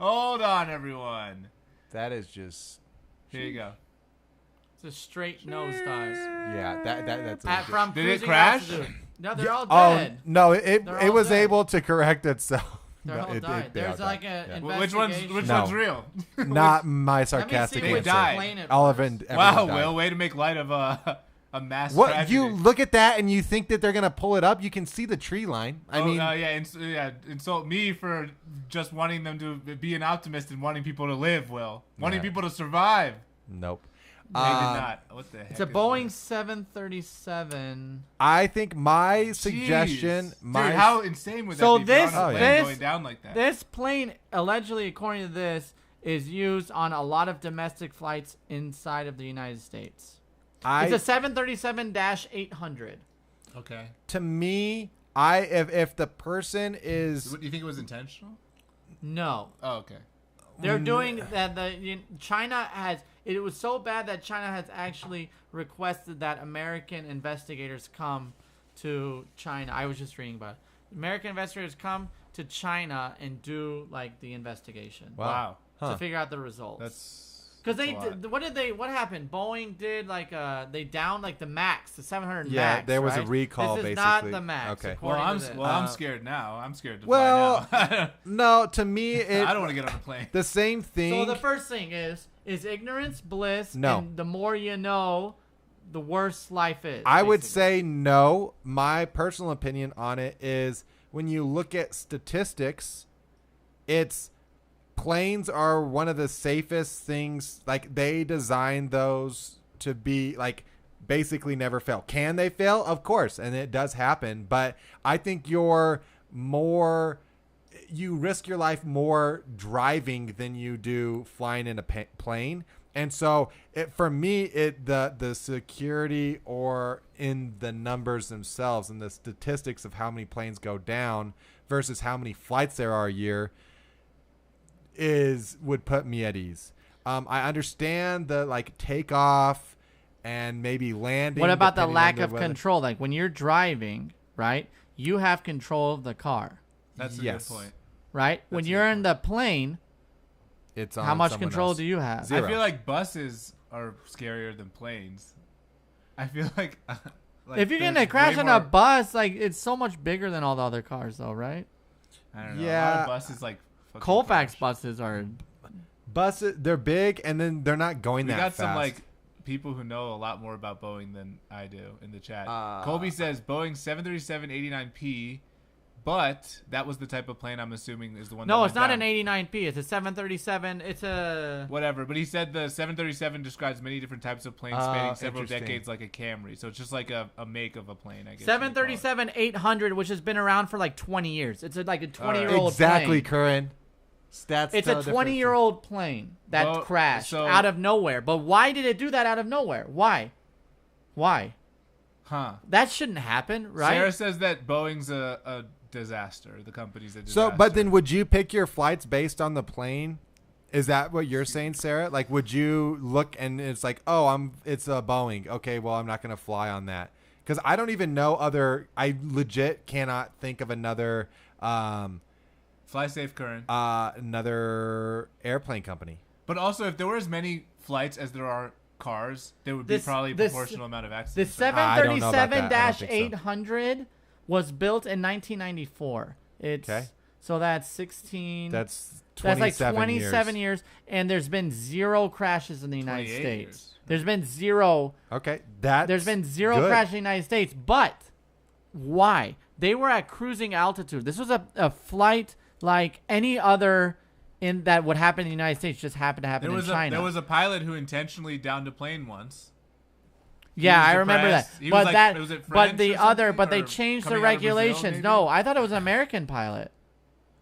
S1: Hold on, everyone.
S2: That is just.
S1: Here you go.
S3: It's a straight nosedive.
S2: Yeah, that's.
S3: From
S1: Did it
S3: cruising
S1: crash?
S3: altitude. No, they're all
S2: Oh
S3: dead.
S2: no!
S3: They're
S2: It
S3: all
S2: was
S3: dead.
S2: able to correct itself.
S3: They're
S2: No,
S3: all
S2: it-
S3: died.
S2: they all
S3: There's like
S2: died.
S3: a
S2: Yeah.
S1: Which one's
S3: investigation.
S1: which
S2: No.
S1: one's real?
S2: Not my
S3: Let me
S2: sarcastic
S3: see
S1: They
S3: which
S2: answer.
S1: died.
S3: plane it
S2: All
S3: was.
S2: of it.
S1: Wow, Will, way to make light of a mass
S2: What
S1: tragedy.
S2: you look at that and you think that they're gonna pull it up? You can see the tree line. I mean,
S1: insult me for just wanting them to be an optimist and wanting people to live, Will. Wanting
S2: Yeah.
S1: people to survive.
S2: nope.
S1: They did not. What the heck?
S3: It's a
S1: is
S3: Boeing
S1: this?
S3: 737.
S2: I think my suggestion,
S1: Jeez.
S2: my
S1: Dude, how insane would that
S3: So
S1: be? If you're
S3: this-
S1: on a plane
S3: this-
S1: going down like that.
S3: This plane, allegedly, according to this, is used on a lot of domestic flights inside of the United States. It's a 737-800.
S1: Okay.
S2: to me, if the person is
S1: Do you think it was intentional?
S3: No.
S1: Oh, okay.
S3: They're doing that. China has. It was so bad that China has actually requested that American investigators come to China. I was just reading about it. American investigators come to China and do like the investigation
S1: Wow.
S2: Huh.
S3: to figure out the results.
S1: That's
S3: because
S1: that's a lot.
S3: what happened? Boeing did like they downed like the Max, the 700
S2: Yeah,
S3: Max.
S2: there was a
S3: right?
S2: recall,
S3: This is not
S2: basically.
S3: the Max.
S2: Okay.
S1: Well,
S3: according to this.
S1: I'm scared now. I'm scared to
S2: Well,
S1: fly now.
S2: no, to me,
S1: I don't want to get on a plane.
S2: the same thing.
S3: So the first thing is ignorance bliss?
S2: No.
S3: And the more you know, the worse life is.
S2: I would
S3: basically.
S2: say no. My personal opinion on it is when you look at statistics, it's planes are one of the safest things. Like they designed those to be like basically never fail. Can they fail? Of course, and it does happen. But I think you risk your life more driving than you do flying in a plane. And so for me, the security or in the numbers themselves and the statistics of how many planes go down versus how many flights there are a year would put me at ease. I understand the like takeoff and maybe landing.
S3: What about the
S2: depending
S3: lack
S2: on
S3: of
S2: weather.
S3: control? Like when you're driving, right? You have control of the car,
S1: That's a
S2: Yes.
S1: good point.
S3: right? When
S1: That's a
S3: you're
S1: good
S3: in the plane,
S2: It's on
S3: how much
S2: someone
S3: control
S2: else.
S3: do you have?
S2: Zero.
S1: I feel like buses are scarier than planes. I feel like,
S3: If you're
S1: there's
S3: gonna crash
S1: way
S3: on a
S1: more-
S3: bus, like it's so much bigger than all the other cars, though, right?
S1: I don't know. A lot
S2: Yeah.
S1: of buses like fucking
S3: Colfax
S1: crash.
S3: buses are.
S2: buses. They're big and then they're not going
S1: We
S2: that
S1: got
S2: fast.
S1: some like people who know a lot more about Boeing than I do in the chat. Colby says Boeing 737-89P, but that was the type of plane I'm assuming is the one.
S3: No,
S1: that
S3: it's
S1: went
S3: not
S1: down.
S3: an 89P. It's a 737. It's a.
S1: Whatever, but he said the 737 describes many different types of planes spanning several
S2: interesting.
S1: decades, like a Camry. So it's just like a make of a plane, I guess. you would call it.
S3: 737-800, which has been around for like 20 years. It's like a 20-year-old
S2: exactly,
S3: plane.
S2: Curran. Stats.
S3: It's
S2: tell
S3: a
S2: different.
S3: 20-year-old plane that
S1: Well,
S3: crashed
S1: so-
S3: out of nowhere. But why did it do that out of nowhere? Why?
S1: Huh.
S3: That shouldn't happen, right?
S1: Sarah says that Boeing's a disaster. The company's a disaster.
S2: So, but then would you pick your flights based on the plane? Is that what you're saying, Sarah? Like, would you look and it's like, oh, it's a Boeing. Okay, well, I'm not going to fly on that. Because I don't even know I legit cannot think of another
S1: Fly safe, Curran.
S2: another airplane company.
S1: But also, if there were as many flights as there are cars, there would be probably a proportional amount of
S3: The
S1: accidents. right?
S2: I don't know about that. I don't think so.
S3: 737-800 was built in 1994.
S2: Okay.
S3: So that's 16.
S2: That's
S3: That's
S2: 27
S3: like 27 years, and there's been 0 crashes in the United
S1: 28
S3: States.
S1: years.
S3: There's been 0.
S2: Okay, there's
S3: There's been 0 crashes in the United States, but why? They were at cruising altitude. This was a flight like any other in that would happen in the United States just happened to happen
S1: There
S3: in
S1: was
S3: China.
S1: there was a pilot who intentionally downed a plane once.
S3: Yeah,
S1: was
S3: I remember that.
S1: depressed. He
S3: But
S1: was like-
S3: that,
S1: was it
S3: but
S1: French
S3: the
S1: or
S3: other,
S1: something,
S3: but they
S1: or
S3: changed the
S1: coming out of Brazil,
S3: regulations.
S1: maybe?
S3: No, I thought it was an American pilot.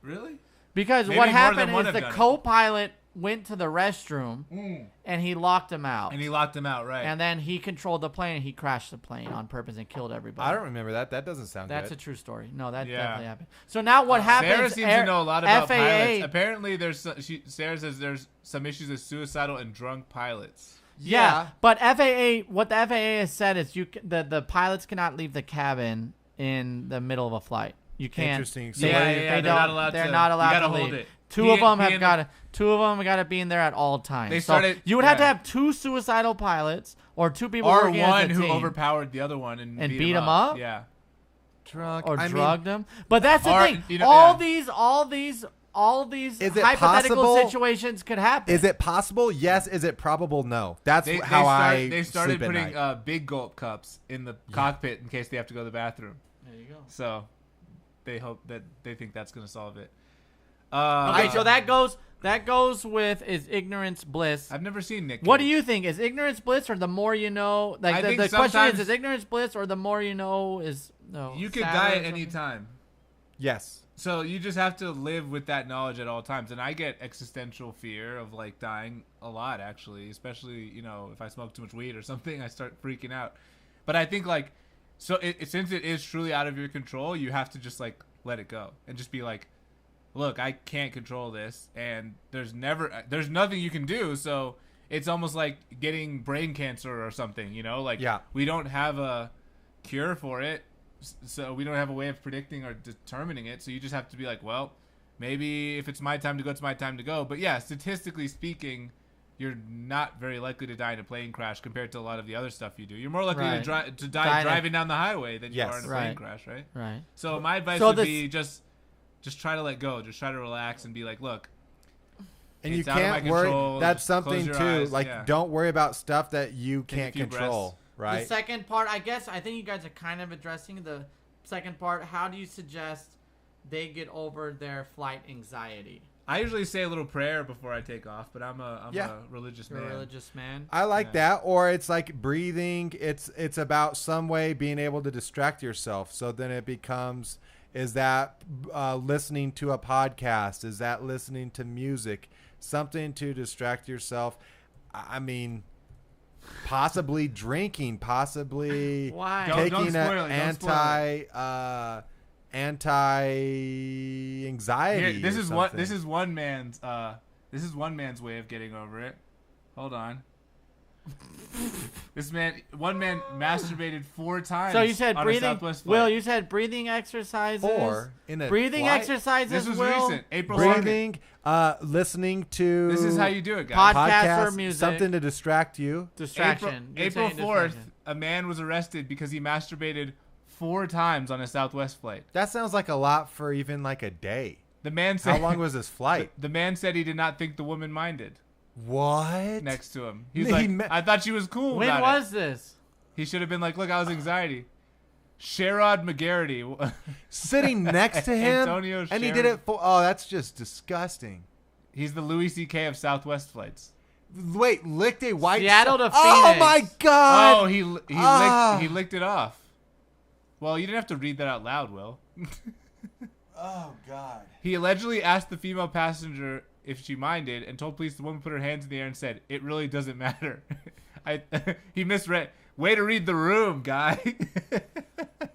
S1: Really?
S3: Because
S1: Maybe
S3: what
S1: more
S3: happened
S1: than one
S3: is
S1: have
S3: the
S1: done it.
S3: co-pilot went to the restroom and he locked him out.
S1: And he locked him out, right?
S3: And then he controlled the plane and he crashed the plane on purpose and killed everybody.
S2: I don't remember that. That doesn't sound
S3: That's
S2: good.
S3: a true story. No, that
S1: Yeah.
S3: definitely happened. So now what happens?
S1: Sarah seems to know a lot about
S3: FAA,
S1: pilots. Apparently, Sarah says there's some issues with suicidal and drunk pilots.
S3: Yeah, but what the FAA has said is the pilots cannot leave the cabin in the middle of a flight. You can't.
S2: Interesting. So
S1: Yeah,
S2: what do you-
S1: yeah,
S3: They
S1: they're
S3: don't.
S1: not allowed
S3: They're
S1: to.
S3: not allowed
S1: You gotta
S3: to
S1: hold
S3: leave.
S1: it.
S3: Two of them have got to be in there at all times.
S1: They started.
S3: You would have to have 2 suicidal pilots or 2 people
S1: or
S3: working
S1: one
S3: as a
S1: who
S3: team.
S1: overpowered the other one and
S3: beat him up?
S1: Yeah.
S2: Drunk
S3: Or
S2: I
S3: drugged them. But that's the thing.
S1: You know,
S3: all these
S2: Is it
S3: hypothetical
S2: possible?
S3: situations could happen.
S2: Is it possible? Yes. Is it probable? No. That's
S1: They
S2: I
S1: started
S2: sleep at
S1: putting
S2: night.
S1: big gulp cups in the cockpit in case they have to go to the bathroom.
S3: There you go.
S1: So they hope that they think that's going to solve it.
S3: Okay, so that goes with is ignorance bliss.
S1: I've never seen Nick Cage.
S3: What do you think? Is ignorance bliss or the more you know? Like
S1: I think
S3: the question
S1: sometimes-
S3: is ignorance bliss or the more you know is no.
S1: You could
S3: sad
S1: die
S3: or
S1: at any
S3: something?
S1: time.
S2: Yes.
S1: So you just have to live with that knowledge at all times. And I get existential fear of like dying a lot, actually, especially, you know, if I smoke too much weed or something, I start freaking out. But I think like, so since it is truly out of your control, you have to just like let it go and just be like, look, I can't control this. And there's nothing you can do. So it's almost like getting brain cancer or something, you know, like we don't have a cure for it. So we don't have a way of predicting or determining it. So you just have to be like, well, maybe if it's my time to go, it's my time to go. But yeah, statistically speaking, you're not very likely to die in a plane crash compared to a lot of the other stuff you do. You're more likely to die driving down the highway than you are in a plane crash, right?
S3: Right.
S1: So my advice would be just try to let go. Just try to relax and be like, look.
S2: And you can't worry. That's something too.
S1: Eyes.
S2: Like, don't worry about stuff that you can't control.
S1: Breaths.
S2: Right.
S3: The second part, I think you guys are kind of addressing the second part. How do you suggest they get over their flight anxiety?
S1: I usually say a little prayer before I take off, but I'm a religious man.
S3: You're a religious man.
S2: I like that. Or it's like breathing. It's about some way being able to distract yourself. So then it becomes, is that listening to a podcast? Is that listening to music? Something to distract yourself. I mean, possibly drinking, possibly taking an anti-anxiety.
S1: Here, this is one man's way of getting over it. Hold on. One man masturbated 4 times.
S3: So you said
S1: on
S3: breathing.
S1: a Southwest flight.
S3: Will, you said breathing exercises.
S2: Or in a
S3: breathing
S2: flight?
S3: exercises.
S1: This was
S3: Will?
S1: recent. April
S2: Breathing, listening to.
S1: This is how you do it, guys.
S3: Podcast or music.
S2: Something to distract you.
S3: Distraction.
S1: April 4th, a man was arrested because he masturbated 4 times on a Southwest flight.
S2: That sounds like a lot for even like a day.
S1: The man said.
S2: How long was his flight?
S1: The man said he did not think the woman minded.
S2: What?
S1: Next to him, he's like, I thought she was cool.
S3: When
S1: about
S3: was
S1: it.
S3: this?
S1: He should have been like, look, I was anxiety. Sherrod McGarity
S2: sitting next to him,
S1: Antonio
S2: and he
S1: Sherrod.
S2: did it for. Oh, that's just disgusting.
S1: He's the Louis C.K. of Southwest flights.
S2: Wait, licked a white.
S3: Seattle to
S2: Oh
S3: Phoenix.
S2: my God!
S1: Oh, he licked it off. Well, you didn't have to read that out loud, Will.
S2: Oh God!
S1: He allegedly asked the female passenger if she minded and told police the woman put her hands in the air and said, "It really doesn't matter." He misread. Way to read the room, guy.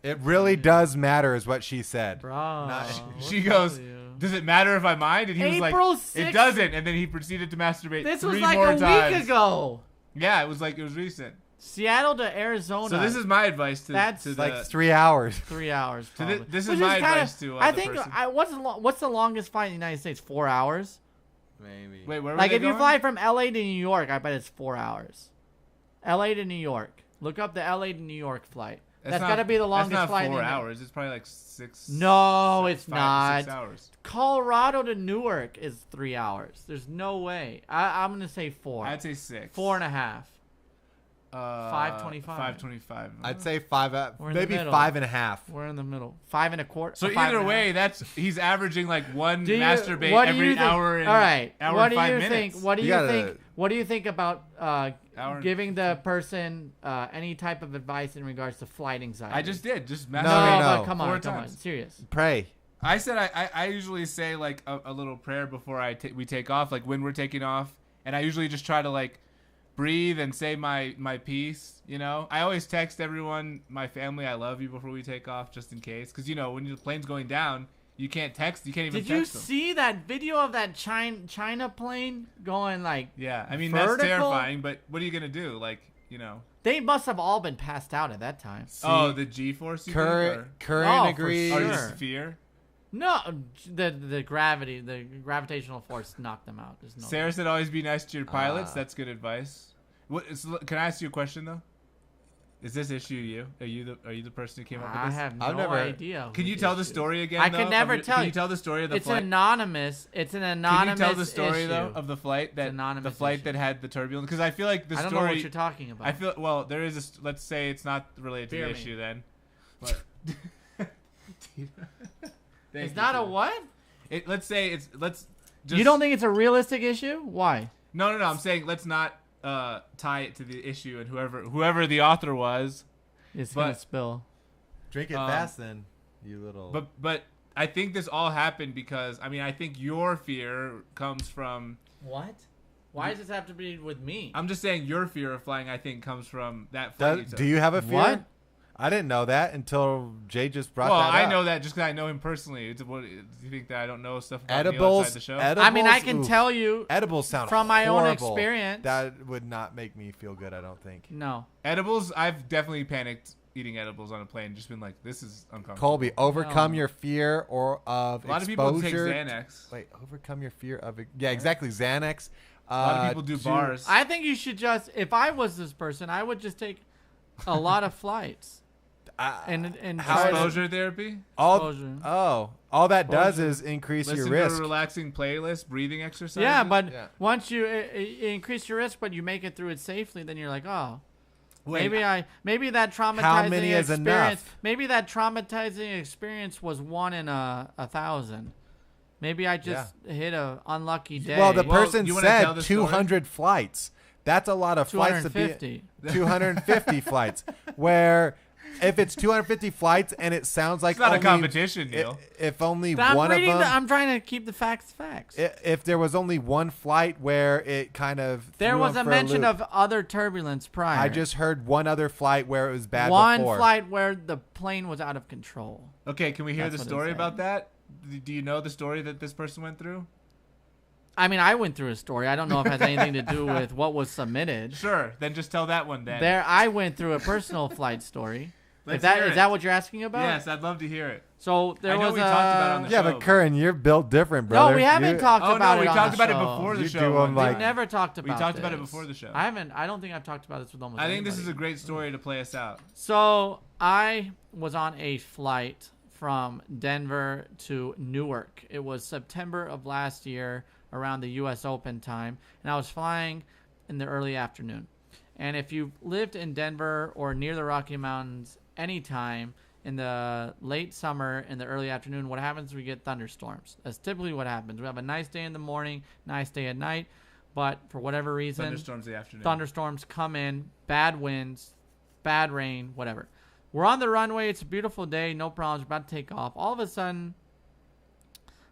S2: It really does matter, is what she said.
S3: Bro.
S1: She goes, "Does it matter if I mind?" And he was like,
S3: April 6th.
S1: "It doesn't." And then he proceeded to masturbate
S3: This
S1: 3
S3: was like
S1: more
S3: a
S1: times.
S3: week ago.
S1: Yeah, it was recent.
S3: Seattle to Arizona.
S1: So this is my advice to
S3: That's
S1: to
S2: Like
S1: the,
S2: 3 hours.
S3: 3 hours. Probably.
S1: this is
S3: Which
S1: my
S3: kinda-
S1: advice to
S3: I
S1: the
S3: think
S1: person.
S3: what's the longest flight in the United States? 4 hours.
S2: Maybe.
S1: Wait, where were
S3: Like
S1: they
S3: if you
S1: going?
S3: fly from LA to New York, I bet it's 4 hours. LA to New York. Look up the LA to New York flight. That's got to be the longest
S1: That's not
S3: flight.
S1: 4
S3: in
S1: hours. It's probably like 6.
S3: No, it's
S1: 5 to 6
S3: not.
S1: hours.
S3: Colorado to Newark is 3 hours. There's no way. I'm gonna say 4.
S1: I'd say 6.
S3: 4.5.
S1: 5:25.
S3: 5:25.
S1: 5:25.
S2: I'd say 5.
S3: We're in the
S2: Maybe
S3: middle.
S2: 5.5.
S3: We're in the middle. 5 1/4.
S1: So
S3: or 5
S1: either
S3: 1/2.
S1: way, he's averaging like one
S3: Do you-
S1: masturbate
S3: what do
S1: every
S3: you think-
S1: hour and
S3: all right.
S1: hour
S3: What
S1: and
S3: do
S1: 5
S3: you
S1: minutes.
S3: think? What do
S2: You
S3: you
S2: gotta-
S3: think? What do you think about
S1: Hour-
S3: giving the person any type of advice in regards to flight anxiety?
S1: I just did. Just
S3: no,
S1: masturbate.
S2: no.
S3: but come on,
S1: 4
S3: come on,
S1: times.
S3: serious.
S2: Pray.
S1: I said I usually say like a little prayer before we take off, like when we're taking off, and I usually just try to like breathe and say my piece. You know, I always text everyone, my family, I love you before we take off, just in case, because you know when the plane's going down, you can't text, you can't even.
S3: Did you
S1: text them.
S3: see that video of that China plane going like?
S1: Yeah, I mean
S3: vertical?
S1: that's terrifying, but what are you gonna do? Like, you know.
S3: They must have all been passed out at that time.
S1: Oh, the G-force.
S2: Current
S3: Oh, for
S2: agrees.
S1: Or
S3: sure.
S1: just fear.
S3: No, the gravitational force knocked them out. There's no.
S1: Sarah said always be nice to your pilots. That's good advice. Can I ask you a question though? Is this issue you? Are you the person who came up with this?
S3: I have no idea.
S1: Can you tell the story again?
S3: I can never tell you.
S1: Can you tell the story of the flight?
S3: It's anonymous. It's an anonymous.
S1: Can you tell the story
S3: issue.
S1: though of the flight that had the turbulence? Because I feel like the story.
S3: I don't know what you're talking about.
S1: I feel there is a. Let's say it's not related to the issue then. But
S3: it's not a what?
S1: Let's say let's. Just,
S3: you don't think it's a realistic issue? Why?
S1: No. I'm saying let's not tie it to the issue, and whoever the author was,
S3: it's gonna spill.
S2: Drink it fast, then, you little.
S1: But I think this all happened because I think your fear comes from
S3: what? Why does this have to be with me?
S1: I'm just saying your fear of flying. I think comes from that flight.
S2: Do you have a fear?
S3: What?
S2: I didn't know that until Jay just brought that up.
S1: Well, I know that just because I know him personally. Do you think that I don't know stuff about Neil
S2: edibles
S1: outside the show?
S2: edibles,
S3: I mean, I can tell you
S2: edibles sound
S3: from my own
S2: horrible.
S3: experience.
S2: That would not make me feel good, I don't think.
S3: No.
S1: Edibles, I've definitely panicked eating edibles on a plane. Just been like, this is uncomfortable.
S2: Colby, overcome your fear of
S1: a lot
S2: exposure.
S1: of people take Xanax.
S2: Wait, overcome your fear of exactly, Xanax.
S1: A lot of people do bars.
S3: I think you should just, if I was this person, I would just take a lot of flights. And
S1: exposure therapy?
S2: All that does is increase
S1: Listen
S2: your risk.
S1: to a relaxing playlist, breathing exercises.
S3: Yeah, but once you increase your risk, but you make it through it safely, then you're like, oh, maybe that traumatizing
S2: how many is
S3: experience.
S2: enough?
S3: Maybe that traumatizing experience was 1 in 1,000. Maybe I just hit a unlucky day.
S2: Well, the person said 200 flights. That's a lot of flights to be 250 flights. Where if it's 250 flights and it sounds like
S1: it's not a competition, Neil.
S2: If only one of them,
S3: I'm trying to keep the facts.
S2: If there was only one flight where it kind of
S3: there was a mention of other turbulence prior.
S2: I just heard one other flight where it was bad.
S3: One flight where the plane was out of control.
S1: Okay, can we hear the story about that? Do you know the story that this person went through?
S3: I mean, I went through a story. I don't know if it has anything to do with what was submitted.
S1: Sure, then just tell that one then.
S3: I went through a personal flight story. Is that what you're asking about?
S1: Yes, I'd love to hear it.
S3: So
S1: I know we talked about it on the show.
S2: Yeah, but Curran, you're built different, brother.
S3: No, we haven't talked about it.
S1: We talked about it before the show.
S3: We've never talked about it.
S1: We talked about it before the show.
S3: I don't think I've talked about this with almost anybody.
S1: I think this is a great story to play us out.
S3: So I was on a flight from Denver to Newark. It was September of last year, around the U.S. Open time, and I was flying in the early afternoon. And if you've lived in Denver or near the Rocky Mountains anytime in the late summer, in the early afternoon, what happens is we get thunderstorms. That's typically what happens. We have a nice day in the morning, nice day at night, but for whatever reason, thunderstorms come in, bad winds, bad rain, whatever. We're on the runway. It's a beautiful day, no problems. We're about to take off. All of a sudden,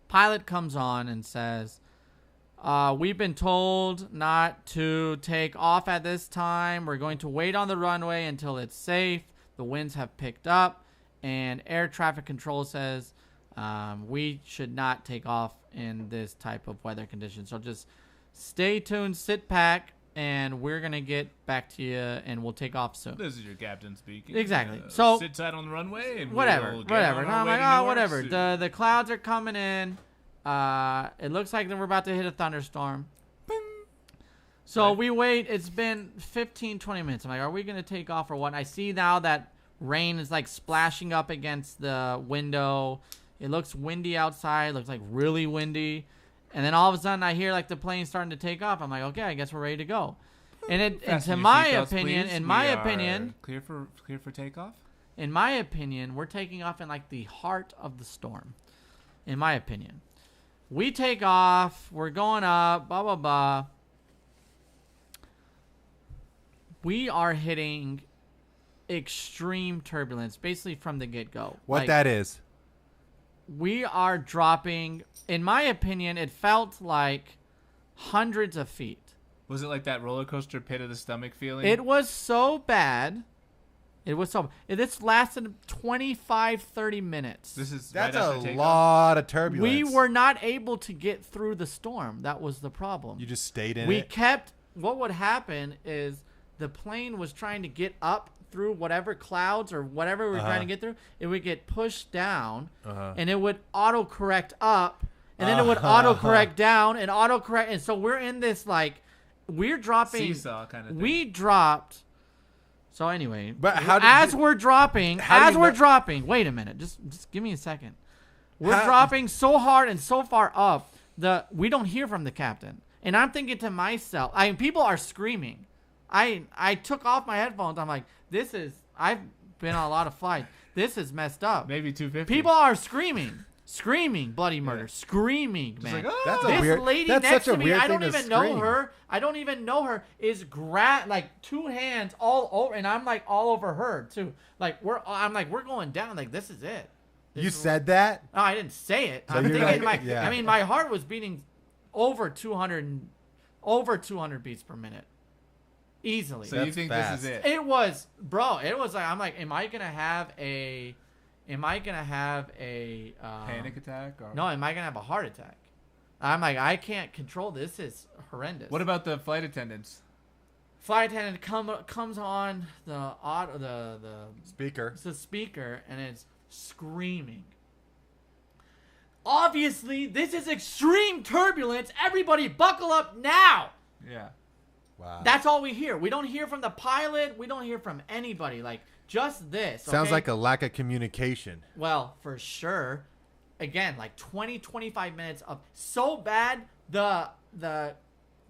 S3: pilot comes on and says, we've been told not to take off at this time. We're going to wait on the runway until it's safe. The winds have picked up, and air traffic control says we should not take off in this type of weather conditions. So just stay tuned, sit back, and we're going to get back to you, and we'll take off soon.
S1: This is your captain speaking.
S3: Exactly. So
S1: sit tight on the runway, and
S3: whatever. And I'm like, oh, whatever.
S1: Soon.
S3: The clouds are coming in. It looks like we're about to hit a thunderstorm. Bing. So we wait. It's been 15, 20 minutes. I'm like, are we going to take off or what? And I see now that rain is like splashing up against the window. It looks windy outside. It looks like really windy. And then all of a sudden I hear like the plane starting to take off. I'm like, okay, I guess we're ready to go. And in my opinion,
S1: clear for takeoff.
S3: In my opinion, we're taking off in like the heart of the storm. In my opinion. We take off. We're going up. Blah, blah, blah. We are hitting extreme turbulence, basically from the get-go.
S2: What that is?
S3: We are dropping. In my opinion, it felt like hundreds of feet.
S1: Was it like that roller coaster pit of the stomach feeling?
S3: It was so bad. This lasted 25, 30 minutes.
S2: That's a lot of turbulence.
S3: We were not able to get through the storm. That was the problem.
S2: You just stayed in it?
S3: What would happen is the plane was trying to get up through whatever clouds or whatever we were trying to get through, it would get pushed down, and it would autocorrect up, and then it would autocorrect down and autocorrect. And so we're in this like we're dropping.
S1: Seesaw kind of thing.
S3: We dropped. So anyway,
S2: But
S3: we're dropping, wait a minute, just give me a second. We're dropping so hard and so far up, we don't hear from the captain. And I'm thinking to myself, people are screaming. I took off my headphones. I'm like, I've been on a lot of flights. This is messed up.
S1: Maybe 250.
S3: People are screaming bloody murder, screaming, man.
S1: Like, oh.
S2: That's a
S3: This
S2: weird.
S3: lady
S2: That's
S3: next
S2: such a
S3: to me,
S2: weird
S3: I
S2: thing
S3: don't
S2: to
S3: even know
S2: scream.
S3: her. I don't even know her. Is like two hands all over, and I'm like all over her too. Like we're going down. Like this is it.
S2: You said that?
S3: No, I didn't say it.
S2: So
S3: I'm
S2: you're
S3: thinking
S2: like- yeah.
S3: I mean, my heart was beating over 200 beats per minute, easily.
S1: So you
S2: That's
S1: think
S2: fast.
S1: this is it?
S3: It was, bro. It was like I'm like, am I gonna have a
S1: Panic attack? Or...
S3: No, am I gonna have a heart attack? I'm like, I can't control this. Is horrendous.
S1: What about the flight attendants?
S3: Flight attendant comes on the
S2: Speaker.
S3: it's the speaker and it's screaming. Obviously, this is extreme turbulence. Everybody buckle up now.
S1: Yeah.
S2: Wow.
S3: That's all we hear. We don't hear from the pilot. We don't hear from anybody. Like, just this.
S2: Sounds
S3: okay?
S2: like a lack of communication.
S3: Well, for sure. Again, like 25 minutes of so bad, the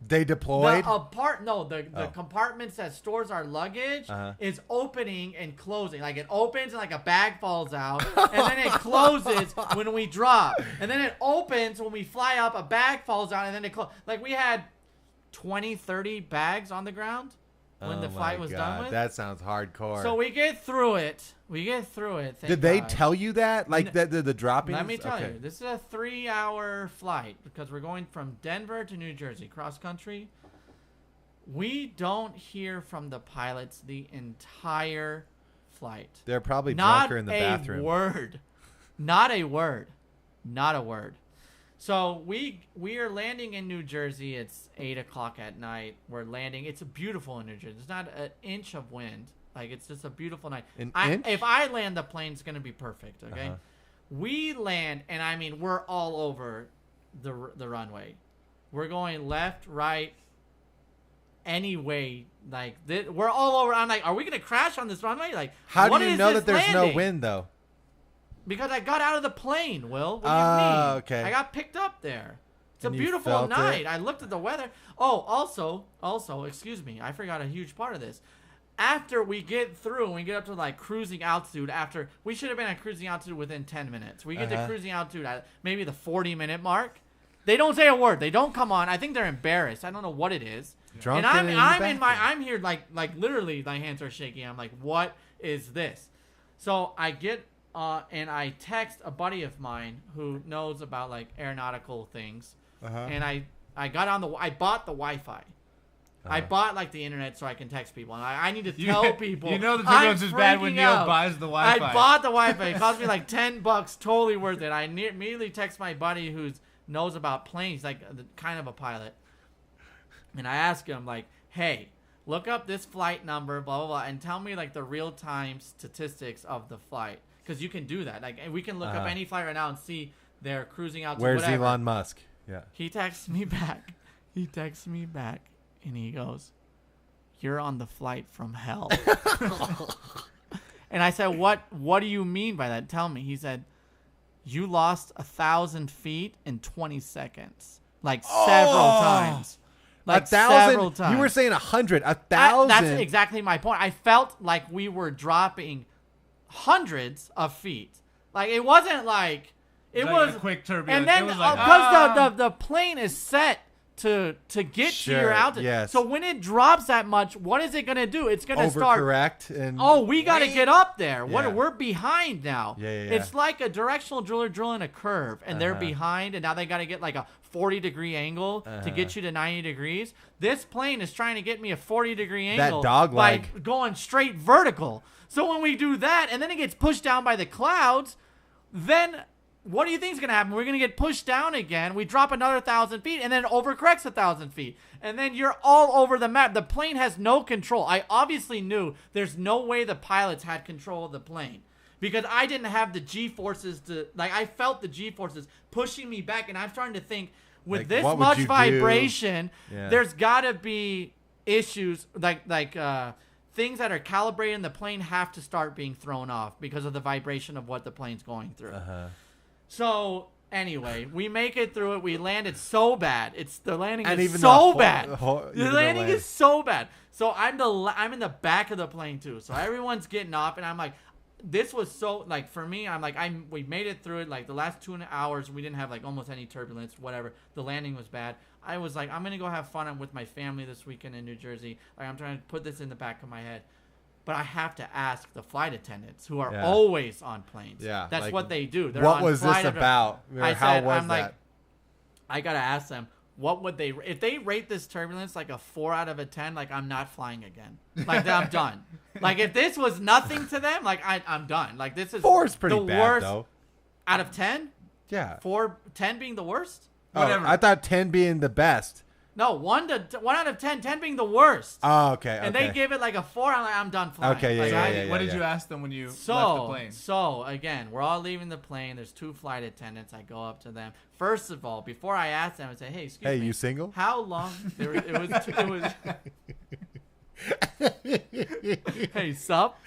S2: They deployed.
S3: the compartments that stores our luggage is opening and closing. Like it opens and like a bag falls out, and then it closes when we drop, and then it opens when we fly up. A bag falls out, and then it closes. Like we had 20, 30 bags on the ground when the flight was done with.
S2: That sounds hardcore.
S3: So we get through it. Thank
S2: Did they
S3: God.
S2: tell you that? Like the dropping?
S3: Let me tell you, this is a 3-hour flight because we're going from Denver to New Jersey, cross country. We don't hear from the pilots the entire flight.
S2: They're probably
S3: Not
S2: drunker in the
S3: a
S2: bathroom.
S3: word. Not a word. Not a word. So we are landing in New Jersey. It's 8 o'clock at night. We're landing. It's beautiful in New Jersey. There's not an inch of wind. Like, it's just a beautiful night.
S2: Inch?
S3: If I land the plane, it's going to be perfect, okay? We land, and I mean, we're all over the runway. We're going left, right, any way. Like, we're all over. I'm like, are we going to crash on this runway? Like,
S2: How
S3: what
S2: do you
S3: is
S2: know
S3: this
S2: that there's
S3: landing?
S2: no wind, though?
S3: Because I got out of the plane, Will. What do you mean?
S2: Okay.
S3: I got picked up there. It's
S2: And
S3: a
S2: you
S3: beautiful
S2: felt
S3: night.
S2: it?
S3: I looked at the weather. Oh, also, excuse me. I forgot a huge part of this. After we get through and we get up to like cruising altitude, we should have been at cruising altitude within 10 minutes. We get to cruising altitude at maybe the 40-minute mark. They don't say a word. They don't come on. I think they're embarrassed. I don't know what it is.
S2: Drunk
S3: And
S2: in the
S3: I'm here like literally my hands are shaking. I'm like, what is this? So I get and I text a buddy of mine who knows about like aeronautical things, and I bought the Wi-Fi. I bought like the internet so I can text people, and I need to tell people.
S1: You know the
S3: I'm
S1: turbulence is bad when
S3: freaking
S1: Neil
S3: out.
S1: buys the Wi-Fi.
S3: I bought the Wi-Fi. It cost me like $10. Totally worth it. I immediately text my buddy who knows about planes, like kind of a pilot, and I ask him like, "Hey, look up this flight number, blah blah blah, and tell me like the real-time statistics of the flight, because you can do that. Like, we can look up any flight right now and see they're cruising out to
S2: Where's
S3: whatever."
S2: Elon Musk? Yeah.
S3: He texts me back. And he goes, "You're on the flight from hell." And I said, what do you mean by that? Tell me. He said, "You lost 1,000 feet in 20 seconds. Like several times. Like
S2: 1,000?
S3: several times.
S2: You were saying 100. 1,000.
S3: That's exactly my point. I felt like we were dropping hundreds of feet. Like, it wasn't like... It
S1: Like
S3: was
S1: a quick turbulence.
S3: And then,
S1: It was like,
S3: because the plane is set to get to your
S2: Sure,
S3: altitude.
S2: yes.
S3: So when it drops that much, what is it going to do? It's going to start...
S2: Overcorrect and
S3: Oh, we got to get up there.
S2: Yeah.
S3: We're behind now.
S2: Yeah.
S3: It's like a directional driller drilling a curve, and they're behind, and now they got to get like a 40-degree angle to get you to 90 degrees. This plane is trying to get me a 40-degree angle
S2: dog
S3: by
S2: leg.
S3: going straight vertical. So when we do that, and then it gets pushed down by the clouds, then what do you think is going to happen? We're going to get pushed down again. We drop another 1,000 feet, and then it overcorrects 1,000 feet. And then you're all over the map. The plane has no control. I obviously knew there's no way the pilots had control of the plane. Because I didn't have the G-forces to... Like, I felt the G-forces pushing me back, and I'm starting to think, with
S2: Like,
S3: this
S2: what would
S3: much
S2: you do?
S3: vibration,
S2: Yeah.
S3: there's got to be issues, things that are calibrated in the plane have to start being thrown off because of the vibration of what the plane's going through. So anyway, we make it through it. We landed so bad. The landing
S2: And
S3: is
S2: even
S3: so
S2: the
S3: bad.
S2: even
S3: The
S2: the
S3: landing
S2: land.
S3: is so bad. So I'm in the back of the plane too. So everyone's getting off, and I'm like, this was so like for me. I'm like we made it through it. Like the last 2 hours, we didn't have like almost any turbulence. Whatever. The landing was bad. I was like, I'm gonna go have fun with my family this weekend in New Jersey. Like I'm trying to put this in the back of my head. But I have to ask the flight attendants who are always on planes.
S2: Yeah,
S3: That's
S2: like,
S3: what they do. They're
S2: what
S3: on
S2: was this
S3: flight
S2: about? Or
S3: I
S2: how
S3: said,
S2: was
S3: I'm
S2: that?
S3: like, I gotta ask them, what would they if they rate this turbulence like a 4 out of a 10? Like I'm not flying again. Like I'm done. Like if this was nothing to them, like I'm done. Like this is
S2: 4 is pretty
S3: the
S2: bad,
S3: worst
S2: though.
S3: out of 10.
S2: Yeah.
S3: 10 being the worst.
S1: Whatever.
S2: Oh, I thought 10 being the best.
S3: No, 1 out of 10. 10 being the worst.
S2: Oh, okay.
S3: And they give it like a 4. I'm like, I'm done flying.
S2: Okay, yeah,
S3: Like,
S2: yeah,
S1: What did you ask them when you left the
S3: So,
S1: plane?
S3: so again, we're all leaving the plane. There's 2 flight attendants. I go up to them. First of all, before I ask them, I say, "Hey, excuse
S2: Hey,
S3: me.
S2: you single?
S3: How long?" It was. Hey, sup?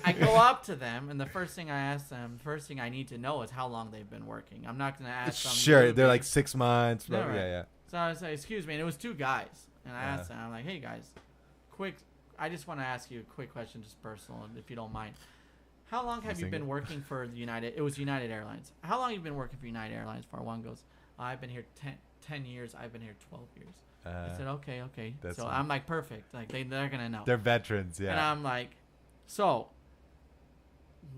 S3: I go up to them, and the first thing I ask them, first thing I need to know is how long they've been working. I'm not gonna ask them.
S2: Sure, they're like 6 months.
S3: Yeah,
S2: But
S3: right.
S2: yeah.
S3: So I say, "Excuse me," and it was 2 guys, and I
S2: Yeah.
S3: asked them, I'm like, "Hey guys, quick, I just want to ask you a quick question, just personal, if you don't mind. How long have you been
S2: single?
S3: working for United? It was United Airlines. How long have you been working for United Airlines for?" One goes, "I've been here 10 years. I've been here 12 years." I said, "Okay."
S2: That's
S3: So
S2: fine.
S3: I'm like, perfect. Like they're gonna know.
S2: They're veterans,
S3: And
S2: yeah.
S3: I'm like, so,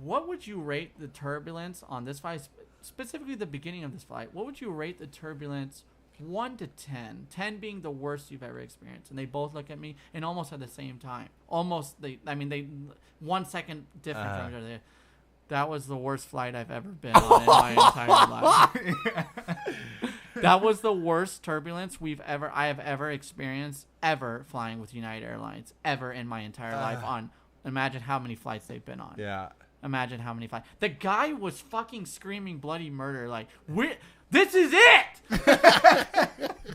S3: what would you rate the turbulence on this flight, specifically the beginning of this flight? What would you rate the turbulence 1 to 10? 10 being the worst you've ever experienced. And they both look at me and almost at the same time. Almost, they 1 second difference from each other. That was the worst flight I've ever been on in my entire life. That was the worst turbulence I have ever experienced ever flying with United Airlines ever in my entire life. Imagine how many flights they've been on.
S2: Yeah.
S3: Imagine how many flights. The guy was fucking screaming bloody murder like, "This is it!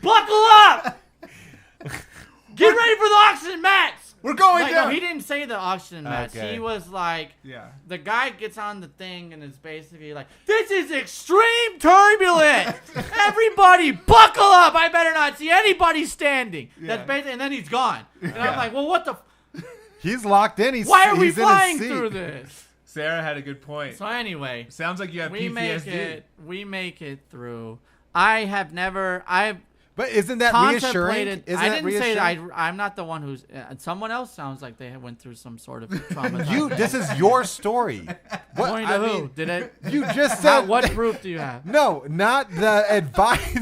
S3: Buckle up! Get ready for the oxygen mats!"
S1: We're going
S3: Like,
S1: down.
S3: no, he didn't say the oxygen mats.
S2: Okay.
S3: He was like,
S1: Yeah.
S3: the guy gets on the thing and is basically like, "This is extreme turbulence. Everybody buckle up. I better not see anybody standing."
S1: Yeah.
S3: That's basically, and then he's gone. And
S1: Yeah.
S3: I'm like, well, what the?
S2: He's locked in.
S3: Why are we
S2: he's in his
S3: flying
S2: seat.
S3: through this?
S1: Sarah had a good point.
S3: So anyway,
S1: Sounds like you have
S3: we
S1: PTSD.
S3: make it through. I've
S2: But isn't that reassuring?
S3: contemplated.
S2: Isn't
S3: I
S2: that
S3: didn't say
S2: reassuring?
S3: that I'm not the one who's. Someone else sounds like they went through some sort of trauma.
S2: This is your story. What
S3: Going to
S2: I
S3: who?
S2: mean,
S3: Did it?
S2: you just said
S3: What proof do you have?
S2: No, not the advice.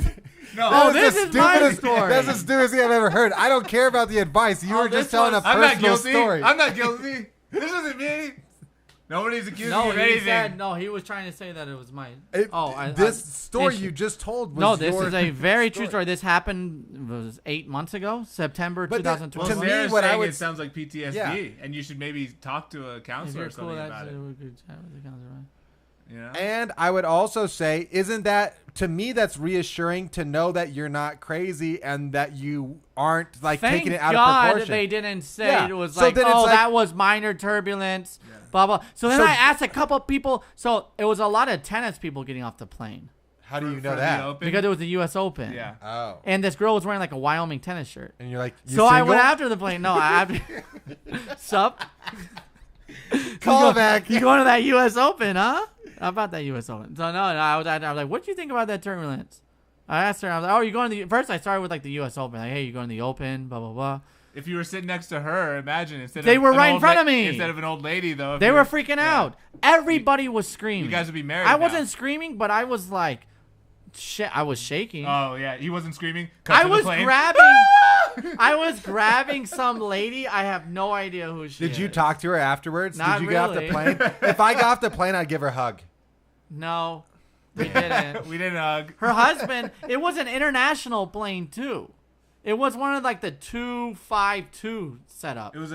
S1: No.
S2: That
S3: Oh,
S2: was
S3: this
S2: the
S3: is my
S2: stupidest-
S3: story.
S2: That's the stupidest thing I've ever heard. I don't care about the advice. You
S3: Oh,
S2: were just
S3: this
S2: telling a
S3: was-
S1: I'm not
S2: personal
S1: guilty.
S2: story.
S1: I'm not guilty. This isn't me. Nobody's accusing
S3: No,
S1: me of
S3: he
S1: anything.
S3: said no. He was trying to say that it was mine.
S2: This story
S3: it-
S2: you just told was
S3: No, this
S2: your
S3: is a very true
S2: story.
S3: story. This happened was 8 months ago, September
S2: But that-
S3: 2012.
S1: Well,
S2: To me,
S1: Sarah's
S2: what I
S1: saying
S2: would-
S1: it sounds like PTSD,
S2: Yeah.
S1: and you should maybe talk to a
S3: If
S1: counselor
S3: you're
S1: or
S3: cool,
S1: something
S3: that's
S1: about it.
S3: we could chat with the counselor.
S1: You know?
S2: And I would also say, isn't that, to me, that's reassuring to know that you're not crazy and that you aren't like
S3: Thank
S2: taking it out
S3: God
S2: of proportion.
S3: they didn't say
S2: Yeah.
S3: it was
S2: So
S3: like,
S2: then it's
S3: oh,
S2: like-
S3: that was minor turbulence, blah, blah. So then
S2: So-
S3: I asked a couple people. So it was a lot of tennis people getting off the plane
S2: How do you know
S1: From the
S2: that?
S1: Open?
S3: because it was the U.S. Open.
S1: Yeah.
S2: Oh.
S3: And this girl was wearing like a Wyoming tennis shirt.
S2: And you're like, you
S3: So I
S2: single?
S3: went after the plane. No, after. Sup?
S2: Call back.
S3: You going to that U.S. Open, huh? How about that U.S. Open? So no, I was like, what do you think about that turbulence? I asked her. I was like, oh, you going to the? First, I started with like the U.S. Open. Like, hey, you going to the Open? Blah blah blah.
S1: If you were sitting next to her, imagine instead
S3: They
S1: of
S3: were
S1: an
S3: right in
S1: old
S3: front of me.
S1: Instead of an old lady, though. if
S3: They
S1: you
S3: were freaking
S1: yeah.
S3: out. Everybody was screaming.
S1: You guys would be married.
S3: I
S1: now.
S3: wasn't screaming, but I was like, I was shaking.
S1: Oh yeah, he wasn't screaming. Cut
S3: I
S1: to the
S3: was
S1: plane.
S3: grabbing. I was grabbing some lady. I have no idea who she is.
S2: Did you talk to her afterwards?
S3: Not
S2: Did you get off the
S3: really.
S2: plane? If I got off the plane, I'd give her a hug.
S3: No, we didn't.
S1: We didn't hug.
S3: Her husband, it was an international plane too. It was one of like the 252 setup.
S1: It was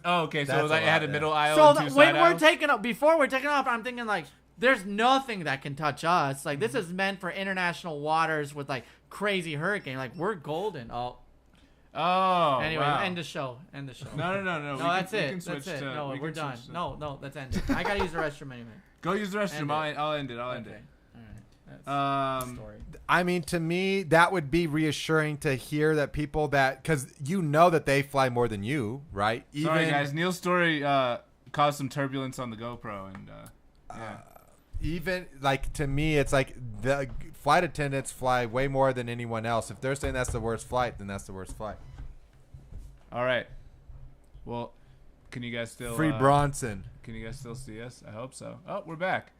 S1: oh, okay, so
S2: That's
S1: it was like
S2: a
S1: it had
S2: lot,
S1: a middle
S2: yeah.
S1: aisle
S3: So
S1: and two side
S3: when we're
S1: aisles.
S3: taking up, before we're taking off, I'm thinking like, there's nothing that can touch us. Like this is meant for international waters with like crazy hurricane. Like we're golden. Oh,
S1: Oh,
S3: anyway,
S1: wow.
S3: end the show. End the show.
S1: No.
S3: No,
S1: We
S3: that's
S1: can- we
S3: it.
S1: can
S3: That's
S1: switch
S3: it.
S1: to-
S3: No,
S1: we
S3: we're
S1: can
S3: done.
S1: switch to-
S3: No, let's end it. I gotta use the restroom anyway.
S1: Go use the restroom.
S3: End
S1: I'll end it. I'll end
S3: Okay.
S1: it.
S3: All right. That's the story.
S2: I mean, to me, that would be reassuring to hear that people that, because you know that they fly more than you, right?
S1: Sorry, guys. Neil's story caused some turbulence on the GoPro, and yeah.
S2: Even like to me, it's like the flight attendants fly way more than anyone else. If they're saying that's the worst flight, then that's the worst flight.
S1: All right. Well, can you guys still
S2: Free Bronson.
S1: Can you guys still see us? I hope so. Oh, we're back.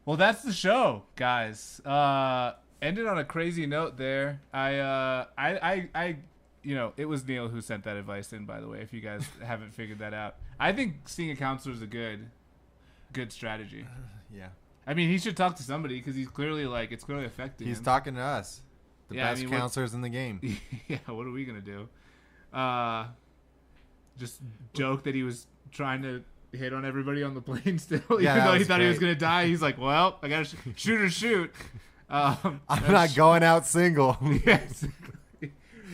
S1: Well, that's the show, guys. Ended on a crazy note there. I you know, it was Neil who sent that advice in, by the way, if you guys haven't figured that out. I think seeing a counselor is a good strategy.
S2: Yeah,
S1: I mean, he should talk to somebody because he's clearly like, it's clearly affecting
S2: he's
S1: him.
S2: talking to us, the
S1: Yeah, I
S2: best
S1: mean, what-
S2: counselors in the game.
S1: Yeah, what are we gonna do? Just joke that he was trying to hit on everybody on the plane still, even
S2: Yeah, that
S1: though he
S2: was
S1: thought he was
S2: great.
S1: gonna die. He's like, well, I gotta shoot or shoot.
S2: I'm not going out single.
S1: Yes.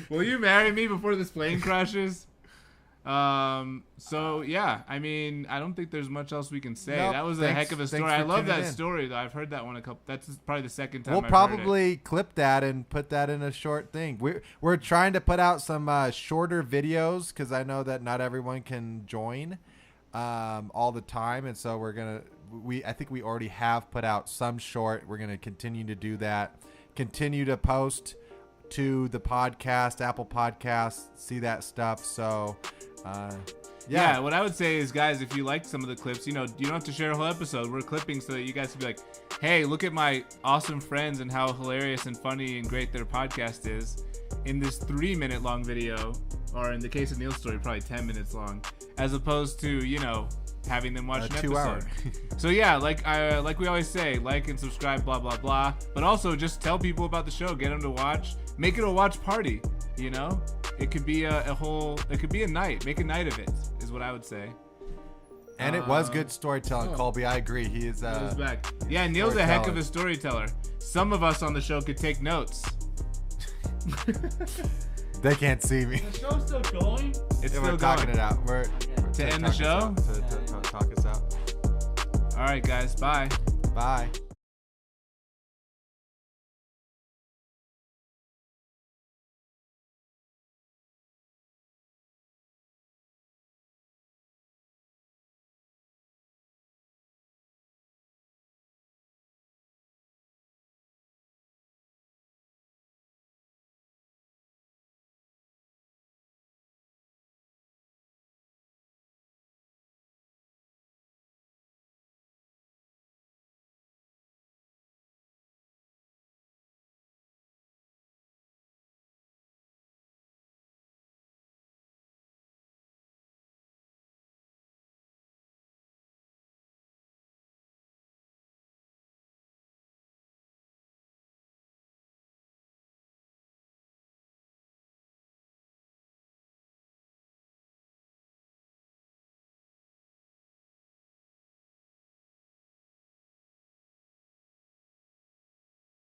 S1: Will you marry me before this plane crashes? So yeah, I mean, I don't think there's much else we can say.
S2: Nope.
S1: That was a
S2: Thanks-
S1: heck of a
S2: thanks
S1: story. I
S2: for
S1: love
S2: tuning
S1: that
S2: in.
S1: story though. I've heard that one a couple. That's probably the second time.
S2: We'll
S1: I've heard it.
S2: probably clip that and put that in a short thing. We're trying to put out some shorter videos because I know that not everyone can join all the time, and so I think we already have put out some short. We're gonna continue to do that. Continue to post to the podcast, Apple Podcasts, see that stuff. So,
S1: Yeah, what I would say is, guys, if you liked some of the clips, you know, you don't have to share a whole episode. We're clipping so that you guys can be like, hey, look at my awesome friends and how hilarious and funny and great their podcast is in this 3-minute long video, or in the case of Neil's story, probably 10 minutes long, as opposed to, you know, having them watch an
S2: 2 hour.
S1: episode. So yeah, like we always say, like and subscribe, blah, blah, blah. But also just tell people about the show, get them to watch, make it a watch party, you know? It could be it could be a night. Make a night of it, is what I would say.
S2: And it was good storytelling, Colby. I agree. He is.
S1: Neil's back. Yeah, Neil's a heck of a storyteller. Some of us on the show could take notes.
S2: They can't see me.
S3: The show's still going?
S1: It's
S2: Yeah,
S1: still
S2: we're talking
S1: going.
S2: it out. We're
S1: To end the show?
S2: To talk us out.
S1: All right, guys. Bye.
S2: Bye.